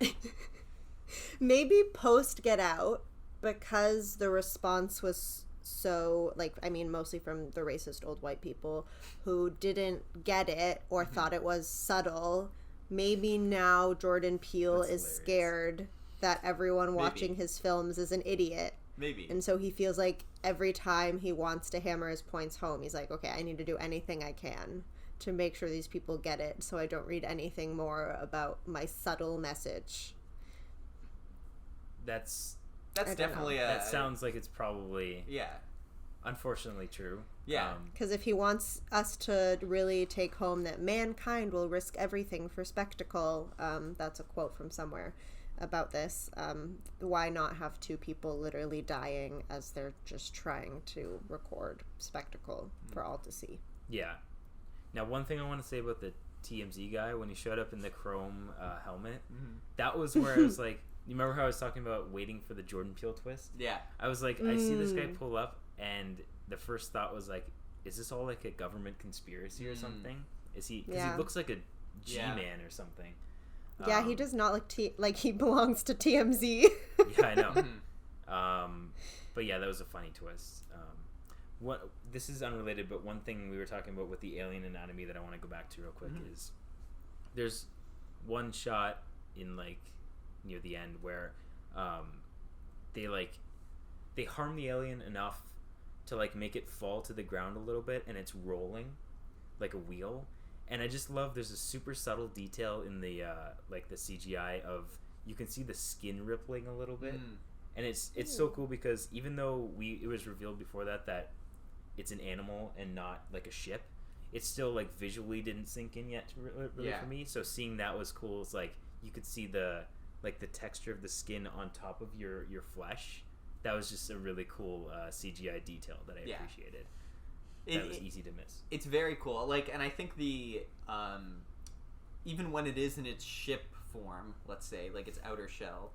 Maybe post Get Out, because the response was so, like, I mean, mostly from the racist old white people who didn't get it or thought it was subtle. Maybe now Jordan Peele That's is hilarious. scared that everyone watching his films is an idiot. Maybe. And so he feels like every time he wants to hammer his points home, he's like, okay, I need to do anything I can to make sure these people get it, so I don't read anything more about my subtle message. That's definitely that sounds like it's probably unfortunately true. Yeah. Because if he wants us to really take home that mankind will risk everything for spectacle, that's a quote from somewhere about this, why not have two people literally dying as they're just trying to record spectacle for all to see? Yeah. Now, one thing I want to say about the TMZ guy, when he showed up in the chrome helmet, that was where I was like, you remember how I was talking about waiting for the Jordan Peele twist? Yeah. I was like, I see this guy pull up, and the first thought was like, is this all like a government conspiracy or something? Is he? Because he looks like a G-man or something. Yeah, he does not look like he belongs to TMZ. Yeah, I know. But yeah, that was a funny twist. What this is unrelated, but one thing we were talking about with the alien anatomy that I want to go back to real quick is there's one shot in like near the end where they harm the alien enough to like make it fall to the ground a little bit, and it's rolling like a wheel. And I just love there's a super subtle detail in the like the CGI of you can see the skin rippling a little bit, and it's so cool because even though it was revealed before that it's an animal and not like a ship, it still like visually didn't sink in yet really for me. So seeing that was cool. It's like you could see the texture of the skin on top of your flesh. That was just a really cool CGI detail that I appreciated. That was easy to miss. It's very cool. Like, and I think the even when it is in its ship form, let's say, like its outer shell,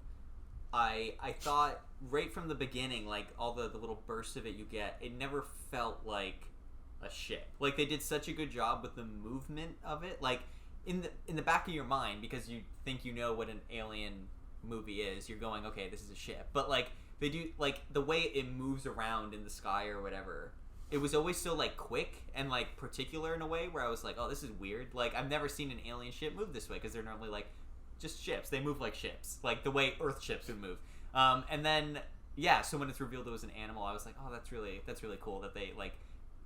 I thought right from the beginning, like all the little bursts of it you get, it never felt like a ship. Like they did such a good job with the movement of it. Like in the back of your mind, because you think you know what an alien movie is, you're going, okay, this is a ship. But like they do, like the way it moves around in the sky or whatever, it was always so like quick and like particular in a way where I was like, oh, this is weird. Like I've never seen an alien ship move this way, because they're normally like just ships. They move like ships, like the way Earth ships would move. And then so when it's revealed it was an animal, I was like, oh, that's really cool that they like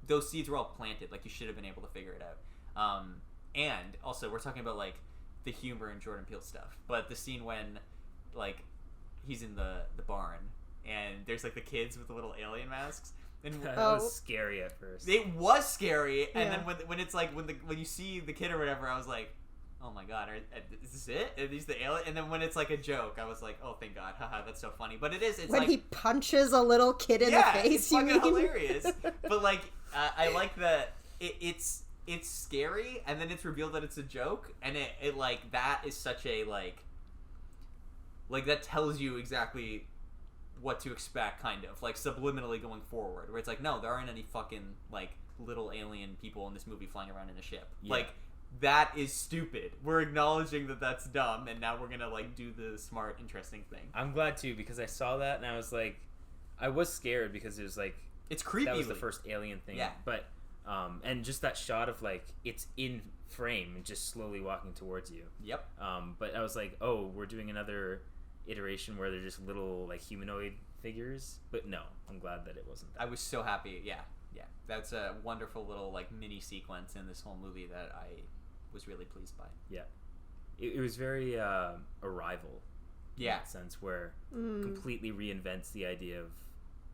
those seeds were all planted. Like you should have been able to figure it out. And also we're talking about like the humor in Jordan Peele stuff, but the scene when like he's in the barn and there's like the kids with the little alien masks. And that was scary at first. It was scary, and then when it's like when you see the kid or whatever, I was like, oh my god, is this it? Are these the alien? And then when it's like a joke, I was like, oh thank god, haha, that's so funny. But it's when he punches a little kid in the face. It's fucking hilarious. But like I like that it's scary, and then it's revealed that it's a joke, and it like that is such a like that tells you exactly what to expect, kind of like subliminally going forward, where it's like, no, there aren't any fucking like little alien people in this movie flying around in a ship. Like that is stupid. We're acknowledging that that's dumb, and now we're gonna like do the smart, interesting thing. I'm glad too, because I saw that and I was like, I was scared because it was like it's creepy. That was the first alien thing. But and just that shot of like it's in frame and just slowly walking towards you. Yep. But I was like, oh, we're doing another iteration where they're just little like humanoid figures. But no, I'm glad that it wasn't that. I was so happy. Yeah. That's a wonderful little like mini sequence in this whole movie that I was really pleased by. Yeah. It was very Arrival. In that sense, where completely reinvents the idea of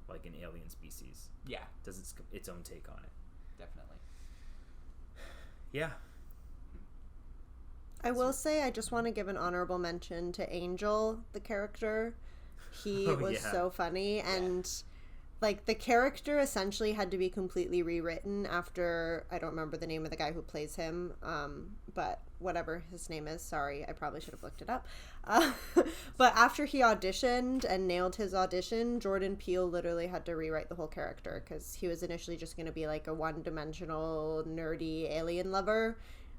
like an alien species. Yeah. Does its own take on it. Definitely. Yeah. I will say I just want to give an honorable mention to Angel, the character. He was so funny, and like the character essentially had to be completely rewritten after, I don't remember the name of the guy who plays him, but whatever his name is, sorry, I probably should have looked it up. But after he auditioned and nailed his audition, Jordan Peele literally had to rewrite the whole character, because he was initially just going to be like a one-dimensional nerdy alien lover.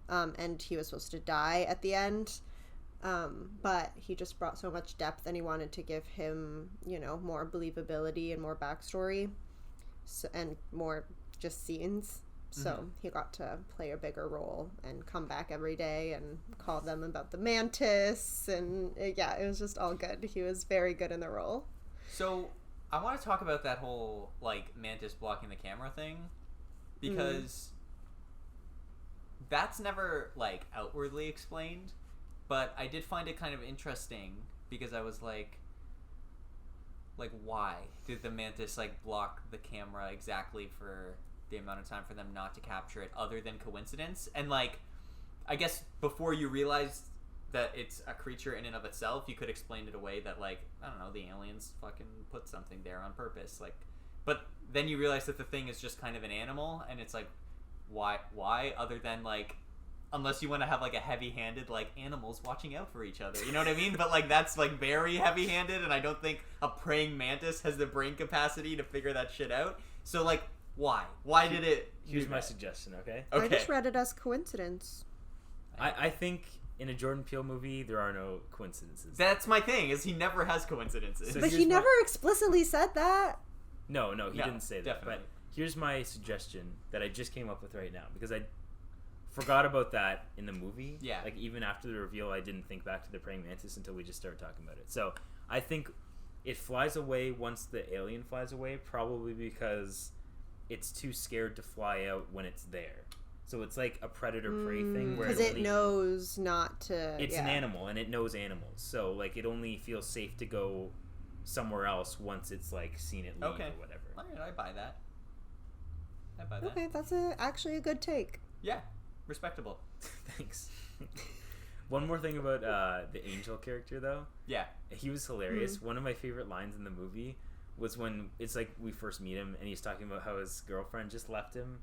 And he was supposed to die at the end, but he just brought so much depth, and he wanted to give him, more believability and more backstory. and more just scenes. So he got to play a bigger role and come back every day and call them about the mantis. And it was just all good. He was very good in the role. So I want to talk about that whole, like, mantis blocking the camera thing. Because that's never, like, outwardly explained. But I did find it kind of interesting because I was like, why did the mantis, like, block the camera exactly for the amount of time for them not to capture it other than coincidence? And, like, I guess before you realized that it's a creature in and of itself, you could explain it away that, like, I don't know, the aliens fucking put something there on purpose. Like, but then you realize that the thing is just kind of an animal, and it's like, why other than, like, unless you want to have, like, a heavy-handed, like, animals watching out for each other. You know what I mean? But, like, that's, like, very heavy-handed, and I don't think a praying mantis has the brain capacity to figure that shit out. So, like, why? Why did it... Here's my suggestion, okay? I just read it as coincidence. I think in a Jordan Peele movie, there are no coincidences. That's my thing, is he never has coincidences. So but he never explicitly said that. No, he didn't say that. Definitely. But here's my suggestion that I just came up with right now, because I forgot about that in the movie. Yeah. Like, even after the reveal, I didn't think back to the praying mantis until we just started talking about it. So I think it flies away once the alien flies away, probably because it's too scared to fly out when it's there. So it's like a predator-prey thing. Because it knows not to... It's an animal, and it knows animals. So, like, it only feels safe to go somewhere else once it's, like, seen it leave or whatever. All right, I buy that. Okay, that's actually a good take. Yeah, respectable. Thanks. One more thing about the angel character, though. Yeah. He was hilarious. One of my favorite lines in the movie was when it's like we first meet him, and he's talking about how his girlfriend just left him,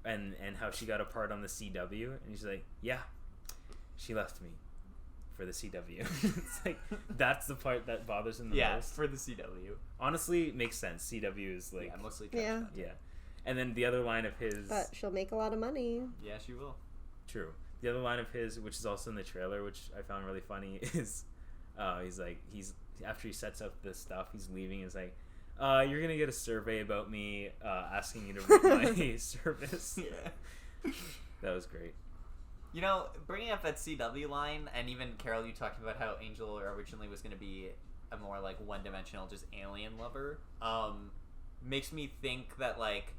and how she got a part on the CW, and he's like, yeah, she left me for the CW. It's like, that's the part that bothers him the most. For the CW. Honestly, it makes sense. CW is like... Yeah, mostly trash content. Yeah. And then the other line of his... But she'll make a lot of money. Yeah, she will. True. The other line of his, which is also in the trailer, which I found really funny, is he's like, after he sets up the stuff, he's leaving, he's like, you're gonna get a survey about me asking you to rate my service. Yeah. That was great. You know, bringing up that CW line, and even Carol, you talked about how Angel originally was going to be a more, like, one-dimensional, just alien lover, makes me think that, like,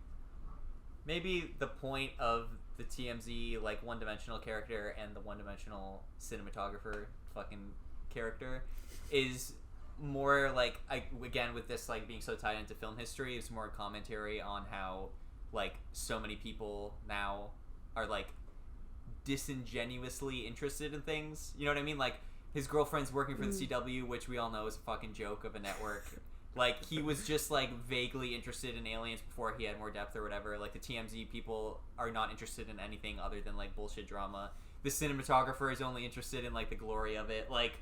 maybe the point of the TMZ, like, one-dimensional character and the one-dimensional cinematographer fucking character is more, like, again, with this, like, being so tied into film history, it's more commentary on how, like, so many people now are, like, disingenuously interested in things. You know what I mean? Like, his girlfriend's working for the CW, which we all know is a fucking joke of a network. Like, he was just, like, vaguely interested in aliens before he had more depth or whatever. Like, the TMZ people are not interested in anything other than, like, bullshit drama. The cinematographer is only interested in, like, the glory of it. Like,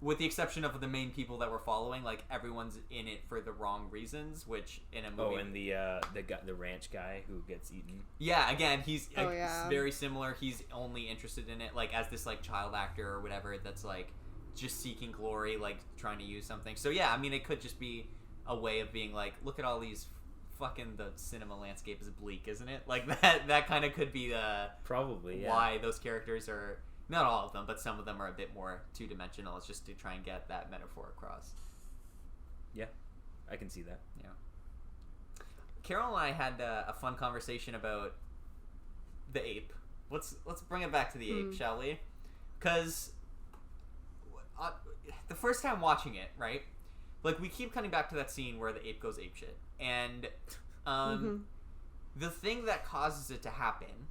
with the exception of the main people that we're following, like, everyone's in it for the wrong reasons, which in a movie... Oh, and the ranch guy who gets eaten. Yeah, again, he's very similar. He's only interested in it, like, as this, like, child actor or whatever that's, like, just seeking glory, like, trying to use something. So, yeah, I mean, it could just be a way of being like, look at all these fucking... The cinema landscape is bleak, isn't it? Like, that kind of could be probably, yeah, why those characters are... Not all of them, but some of them are a bit more two-dimensional. It's just to try and get that metaphor across. Yeah, I can see that. Yeah. Carol and I had a fun conversation about the ape. Let's bring it back to the ape, shall we? Because the first time watching it, right? Like, we keep coming back to that scene where the ape goes apeshit. And the thing that causes it to happen,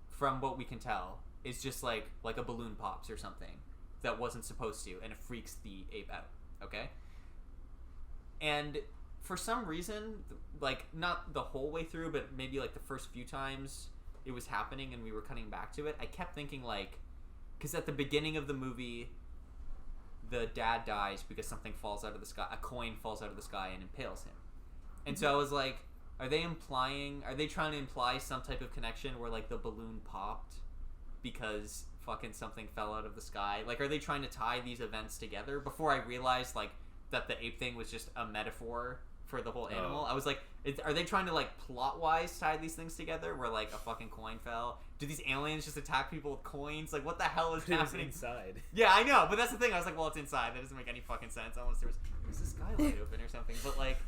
from what we can tell, is just like a balloon pops or something that wasn't supposed to, and it freaks the ape out, okay? And for some reason, like, not the whole way through, but maybe like the first few times it was happening and we were cutting back to it, I kept thinking, like, because at the beginning of the movie, the dad dies because something falls out of the sky, a coin falls out of the sky and impales him. And so I was like, are they trying to imply some type of connection where, like, the balloon popped because fucking something fell out of the sky? Like, are they trying to tie these events together? Before I realized, like, that the ape thing was just a metaphor for the whole animal. I was like, are they trying to like plot wise tie these things together where like a fucking coin fell? Do these aliens just attack people with coins? Like, what the hell is happening? Inside. Yeah, I know, but that's the thing. I was like, well, it's inside. That doesn't make any fucking sense. Almost there was a skylight open or something. But like,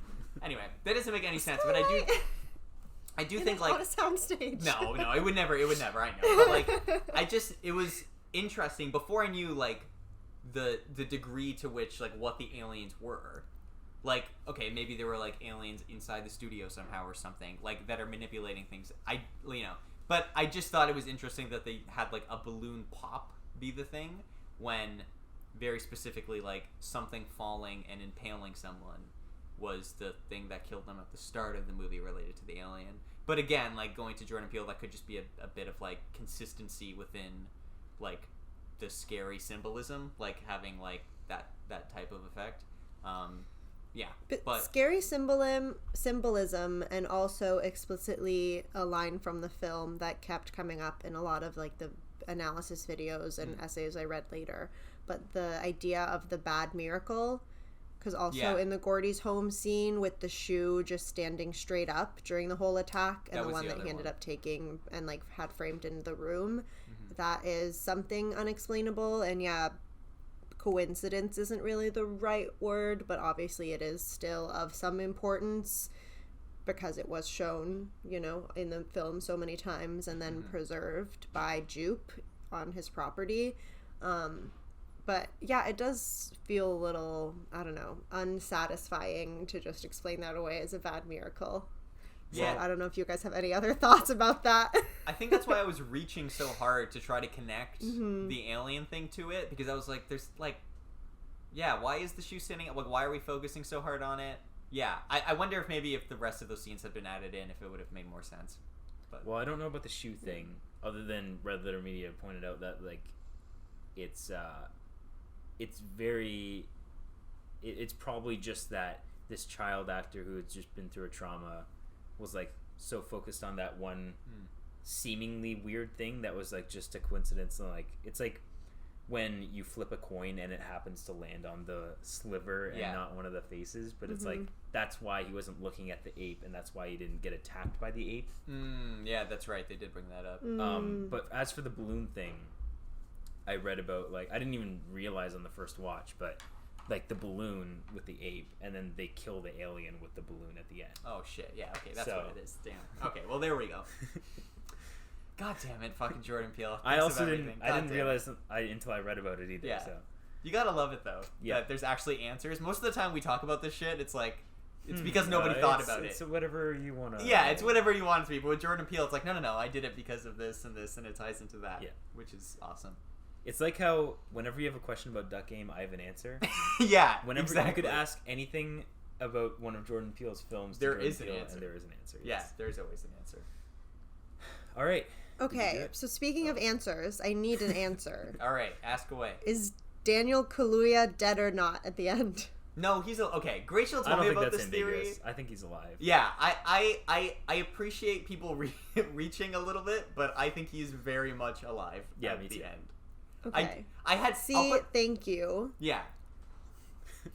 anyway, that doesn't make any sense. But I do think like on a soundstage. No, it would never. I know, but like, it was interesting before I knew like the degree to which like what the aliens were. Like, okay, maybe there were like aliens inside the studio somehow or something like that are manipulating things. But I just thought it was interesting that they had like a balloon pop be the thing when very specifically like something falling and impaling someone was the thing that killed them at the start of the movie related to the alien. But again, like going to Jordan Peele, that could just be a bit of like consistency within like the scary symbolism, like having like that type of effect. Yeah, but scary symbolism, and also explicitly a line from the film that kept coming up in a lot of like the analysis videos and essays I read later. But the idea of the bad miracle, because also in the Gordy's home scene with the shoe just standing straight up during the whole attack, and the one that he ended up taking and like had framed in the room, that is something unexplainable. And coincidence isn't really the right word, but obviously it is still of some importance because it was shown, you know, in the film so many times and then preserved by Jupe on his property. But yeah, it does feel a little, I don't know, unsatisfying to just explain that away as a bad miracle. So I don't know if you guys have any other thoughts about that. I think that's why I was reaching so hard to try to connect the alien thing to it, because I was like, there's like, why is the shoe standing up? Like, why are we focusing so hard on it? Yeah, I wonder if maybe if the rest of those scenes had been added in, if it would have made more sense. But well, I don't know about the shoe thing, other than Red Letter Media pointed out that like it's probably just that this child actor who had just been through a trauma was like so focused on that one seemingly weird thing that was like just a coincidence. And like it's like when you flip a coin and it happens to land on the sliver and not one of the faces, but it's like that's why he wasn't looking at the ape, and that's why he didn't get attacked by the ape. Yeah, that's right, they did bring that up. But as for the balloon thing, I read about, like, I didn't even realize on the first watch, but like the balloon with the ape, and then they kill the alien with the balloon at the end. Oh shit, yeah, okay, that's what it is. Damn. Okay, well there we go. God damn it, fucking Jordan Peele. I also didn't realize until I read about it either. Yeah. So you gotta love it though. Yeah. That there's actually answers. Most of the time we talk about this shit, it's like it's because nobody thought about it. It's whatever you want to. Yeah, it's whatever you want it to be. But with Jordan Peele, it's like no, I did it because of this, and it ties into that. Yeah, which is awesome. It's like how whenever you have a question about Duck Game, I have an answer. Yeah, whenever exactly. you could ask anything about one of Jordan Peele's films, there is an answer. And there is an answer. Yeah, there's always an answer. All right. Okay, so speaking of answers, I need an answer. All right, ask away. Is Daniel Kaluuya dead or not at the end? No, he's okay. Rachel told me about this ambiguous. theory. I think he's alive. Yeah, I appreciate people reaching a little bit, but I think he's very much alive at the end. Okay. I had thank you. Yeah.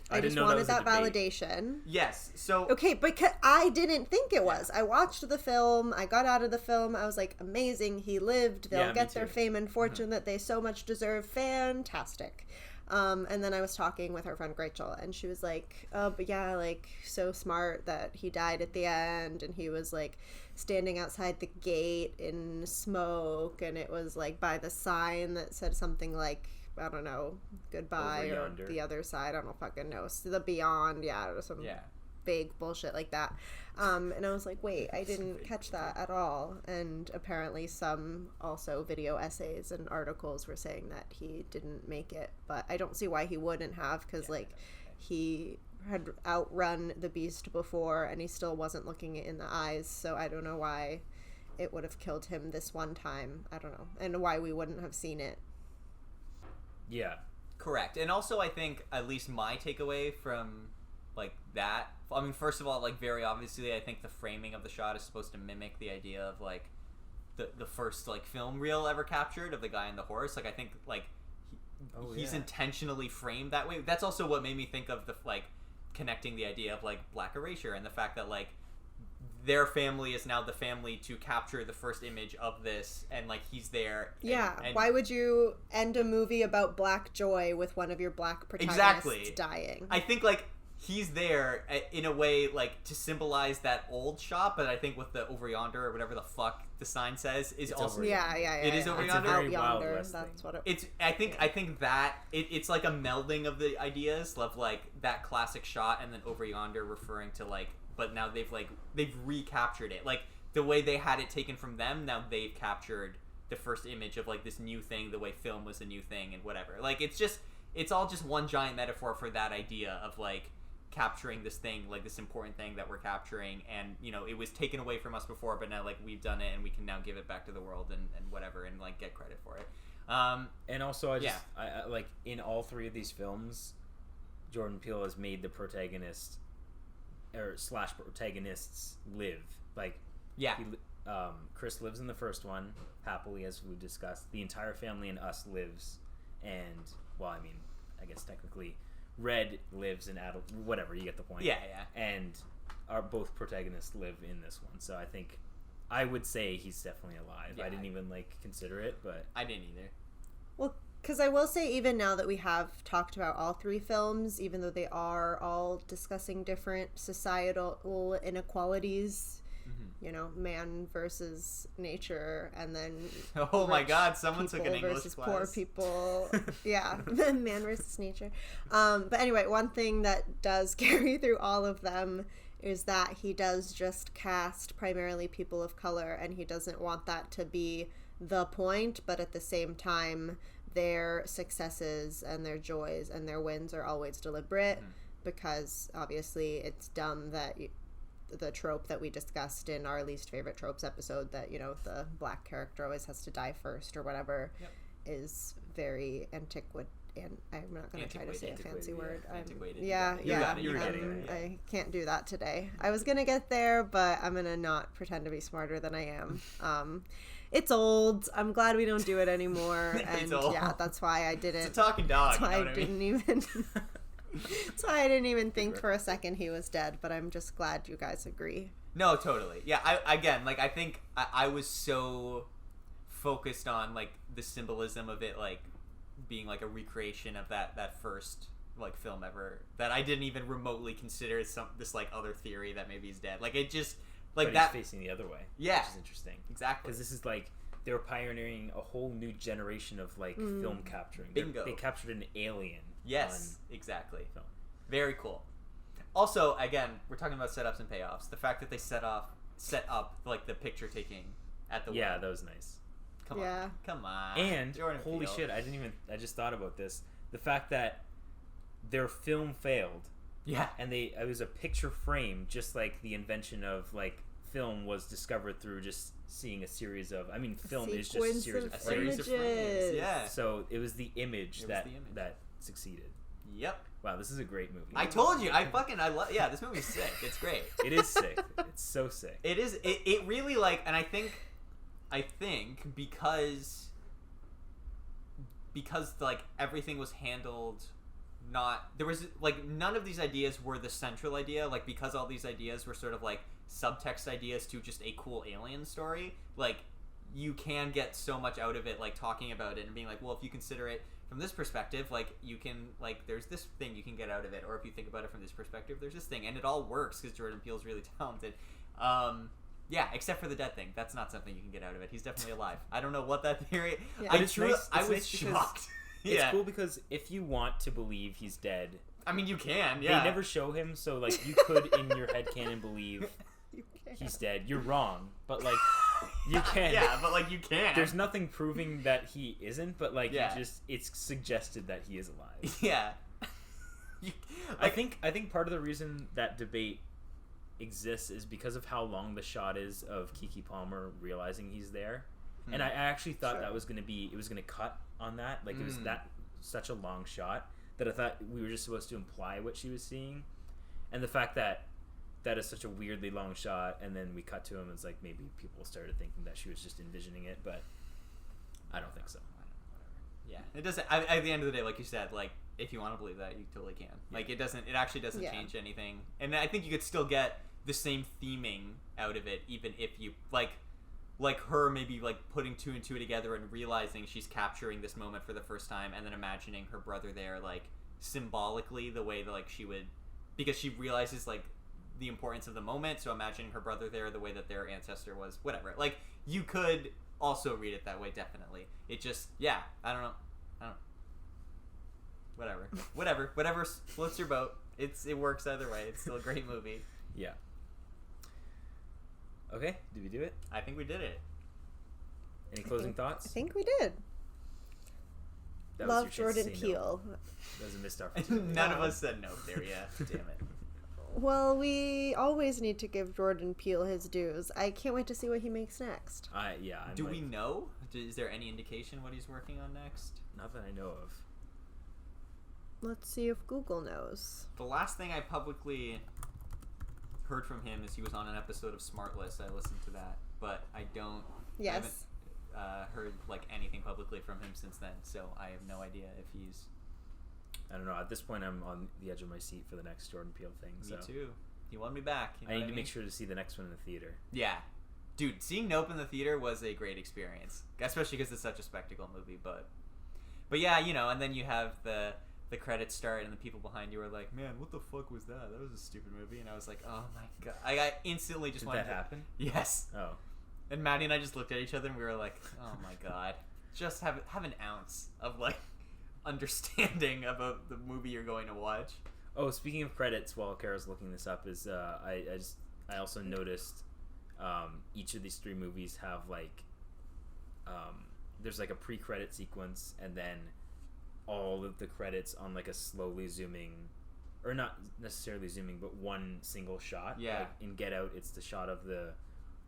I just wanted that validation. Yes. So okay, because I didn't think it was. I watched the film. I got out of the film. I was like, amazing. He lived. They'll get their fame and fortune that they so much deserve. Fantastic. And then I was talking with her friend Rachel, and she was like, oh, but yeah, like, so smart that he died at the end, and he was like standing outside the gate in smoke, and it was like by the sign that said something like, I don't know, goodbye or the other side. I don't fucking know. So the beyond, or some vague bullshit like that. And I was like, wait, I didn't catch that at all. And apparently some also video essays and articles were saying that he didn't make it. But I don't see why he wouldn't have, because he had outrun the beast before and he still wasn't looking it in the eyes. So I don't know why it would have killed him this one time. I don't know. And why we wouldn't have seen it. Yeah. Correct. And also I think at least my takeaway from like that, I mean, first of all, like very obviously I think the framing of the shot is supposed to mimic the idea of like the first like film reel ever captured of the guy on the horse. Like I think like he's intentionally framed that way. That's also what made me think of the like connecting the idea of like black erasure and the fact that like their family is now the family to capture the first image of this, and like he's there. And why would you end a movie about black joy with one of your black protagonists dying? I think like he's there in a way like to symbolize that old shot, but I think with the over yonder or whatever the fuck the sign says is it's also over it is over it's yonder. a very yonder. Wild West That's thing. what It's I think that it's like a melding of the ideas of like that classic shot and then over yonder referring to like, but now they've recaptured it, like the way they had it taken from them. Now they've captured the first image of like this new thing, the way film was a new thing and whatever. Like it's all just one giant metaphor for that idea of like capturing this thing, like this important thing that we're capturing, and you know it was taken away from us before, but now like we've done it and we can now give it back to the world and whatever and like get credit for it. And also I like in all three of these films, Jordan Peele has made the protagonist or / protagonists live. Like Chris lives in the first one happily, as we discussed. The entire family in Us lives, and well, I mean, I guess technically Red lives in adult, whatever, you get the point. Yeah. And both protagonists live in this one, so I think I would say he's definitely alive. Yeah, I didn't even like consider it, but I didn't either. Well, because I will say, even now that we have talked about all three films, even though they are all discussing different societal inequalities, you know, man versus nature, and then oh my god, someone took an English versus class. Poor people. Yeah, man versus nature. But anyway, one thing that does carry through all of them is that he does just cast primarily people of color, and he doesn't want that to be the point, but at the same time their successes and their joys and their wins are always deliberate, because obviously it's dumb that the trope that we discussed in our least favorite tropes episode, that, you know, the black character always has to die first or whatever, is very antiquated. And I'm not going to try to say a fancy word. Antiquated. You were getting it. I can't do that today. I was going to get there, but I'm going to not pretend to be smarter than I am. It's old. I'm glad we don't do it anymore. And yeah, that's why I didn't. It's a talking dog. That's why you know I didn't even. That's why I didn't even think for a second he was dead. But I'm just glad you guys agree. No, totally. Yeah, I think I was so focused on like the symbolism of it, like being like a recreation of that first like film ever, that I didn't even remotely consider this like other theory that maybe he's dead. Like it just like but that he's facing the other way. Yeah, which is interesting. Exactly, because this is like they were pioneering a whole new generation of like film capturing. Bingo. They captured an alien. Yes, exactly. Film. Very cool. Also, again, we're talking about setups and payoffs. The fact that they set up like the picture taking at the that was nice. Come on. And Jordan holy Peele. shit, I just thought about this. The fact that their film failed. Yeah. And it was a picture frame, just like the invention of like film was discovered through just seeing a series of, I mean, film is just a series of frames. Yeah. So it was the image that succeeded. Yep. Wow, this is a great movie. I told you, I love. Yeah, this movie's sick. It's great. It is sick. It's so sick. It is. It really like, and I think because like everything was handled, there was like none of these ideas were the central idea, like because all these ideas were sort of like subtext ideas to just a cool alien story, like you can get so much out of it, like talking about it and being like, well, if you consider it from this perspective, like you can, like there's this thing you can get out of it, or if you think about it from this perspective, there's this thing, and it all works because Jordan Peele's really talented. Yeah, except for the dead thing. That's not something you can get out of it. He's definitely alive. I don't know what that theory. Yeah. I was shocked. It's cool because if you want to believe he's dead, I mean, you can. Yeah. They never show him, so like you could in your headcanon believe he's dead. You're wrong, but like you can. Yeah, but like you can. There's nothing proving that he isn't, but like Yeah. it's suggested that he is alive. Yeah. I think part of the reason that debate exists is because of how long the shot is of Keke Palmer realizing he's there. And I actually thought that was going to cut on that. Like it was such a long shot that I thought we were just supposed to imply what she was seeing. And the fact that is such a weirdly long shot, and then we cut to him, it's like maybe people started thinking that she was just envisioning it, but I don't think so. Yeah, it doesn't. At the end of the day, like you said, like if you want to believe that, you totally can. Like it doesn't. It actually doesn't change anything. And I think you could still get the same theming out of it, even if you like her maybe like putting two and two together and realizing she's capturing this moment for the first time, and then imagining her brother there, like symbolically the way that like she would, because she realizes like the importance of the moment. So imagining her brother there the way that their ancestor was, whatever. Like you could also read it that way, definitely. It just, I don't know. Whatever floats your boat. It works either way. It's still a great movie. Yeah. Okay, did we do it? I think we did it. Any closing thoughts? I think we did. Love Jordan Peele. No. That was a missed opportunity. None of us said no there, yeah. Damn it. Well, we always need to give Jordan Peele his dues. I can't wait to see what he makes next. Do we know? Is there any indication what he's working on next? Not that I know of. Let's see if Google knows. The last thing I publicly heard from him is he was on an episode of Smartless. I listened to that, but I haven't heard like anything publicly from him since then. So I have no idea if he's. I don't know. At this point, I'm on the edge of my seat for the next Jordan Peele thing. Me too. He wanted me back. You know I need to make sure to see the next one in the theater. Yeah. Dude, seeing Nope in the theater was a great experience, especially because it's such a spectacle movie. But yeah, and then you have the credits start and the people behind you are like, man, what the fuck was that? That was a stupid movie. And I was like, oh my god. I instantly just wanted Did that happen? Yes. Oh. And Maddie and I just looked at each other and we were like, oh my god. Just have an ounce of like understanding about the movie you're going to watch. Oh, speaking of credits, while Kara's looking this up, is I also noticed each of these three movies have like there's like a pre-credit sequence and then all of the credits on like a slowly zooming, or not necessarily zooming, but one single shot. Yeah. Like in Get Out, it's the shot of the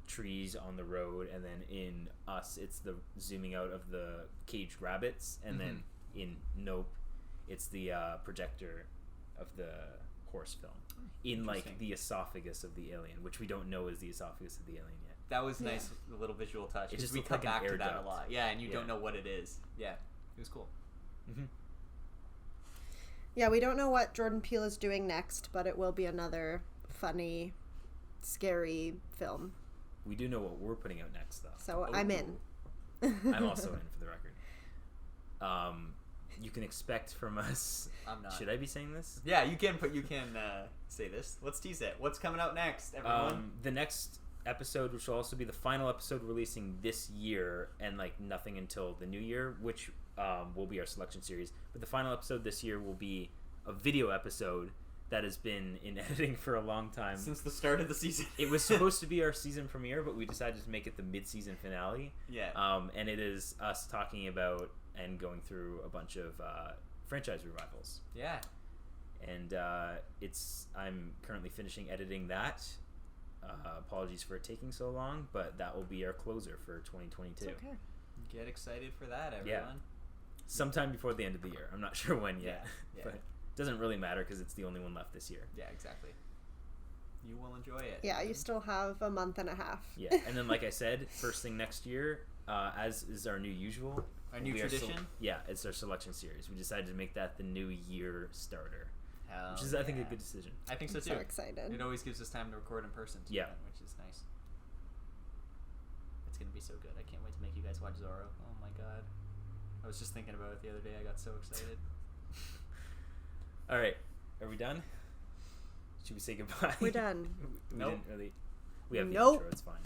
trees on the road, and then in Us, it's the zooming out of the caged rabbits, and then in Nope, it's the projector of the horse film in like the esophagus of the alien, which we don't know is the esophagus of the alien yet. That was nice, a little visual touch. It just we come like back to that duct. a lot. Yeah, and you don't know what it is. Yeah, it was cool. Mm-hmm. Yeah, we don't know what Jordan Peele is doing next, but it will be another funny, scary film. We do know what we're putting out next, though. So I'm in. I'm also in, for the record. You can expect from us. I'm not. Should I be saying this? Yeah, you can say this. Let's tease it. What's coming out next, everyone? The next episode, which will also be the final episode releasing this year, and like nothing until the new year, which will be our selection series. But the final episode this year will be a video episode that has been in editing for a long time. Since the start of the season. It was supposed to be our season premiere, but we decided to make it the mid-season finale. Yeah. And it is us talking about and going through a bunch of franchise revivals. Yeah. And I'm currently finishing editing that. Apologies for it taking so long, but that will be our closer for 2022. It's okay. Get excited for that, everyone. Yeah. Sometime before the end of the year. I'm not sure when yet. Yeah. But it doesn't really matter because it's the only one left this year. Yeah, exactly. You will enjoy it. Yeah, you still have a month and a half. Yeah. And then, like I said, first thing next year, as is our new usual. Our new tradition? It's our selection series. We decided to make that the new year starter. Which is, I think, a good decision. I think so, too. I'm so excited. It always gives us time to record in person, too, which is nice. It's going to be so good. I can't wait to make you guys watch Zorro. Oh, my God. I was just thinking about it the other day. I got so excited. All right. Are we done? Should we say goodbye? We're done. We Nope. didn't really... We have the Nope. intro. It's fine.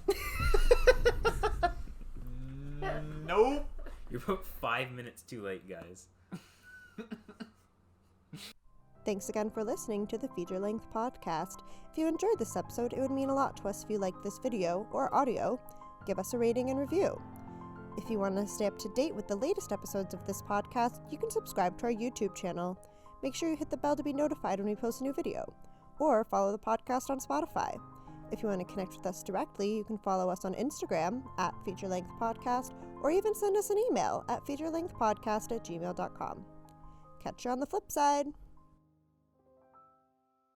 Nope. You're about 5 minutes too late, guys. Thanks again for listening to the Feature Length Podcast. If you enjoyed this episode, it would mean a lot to us if you liked this video or audio. Give us a rating and review. If you want to stay up to date with the latest episodes of this podcast, you can subscribe to our YouTube channel. Make sure you hit the bell to be notified when we post a new video, or follow the podcast on Spotify. If you want to connect with us directly, you can follow us on Instagram at featurelengthpodcast, or even send us an email at featurelengthpodcast@gmail.com. Catch you on the flip side.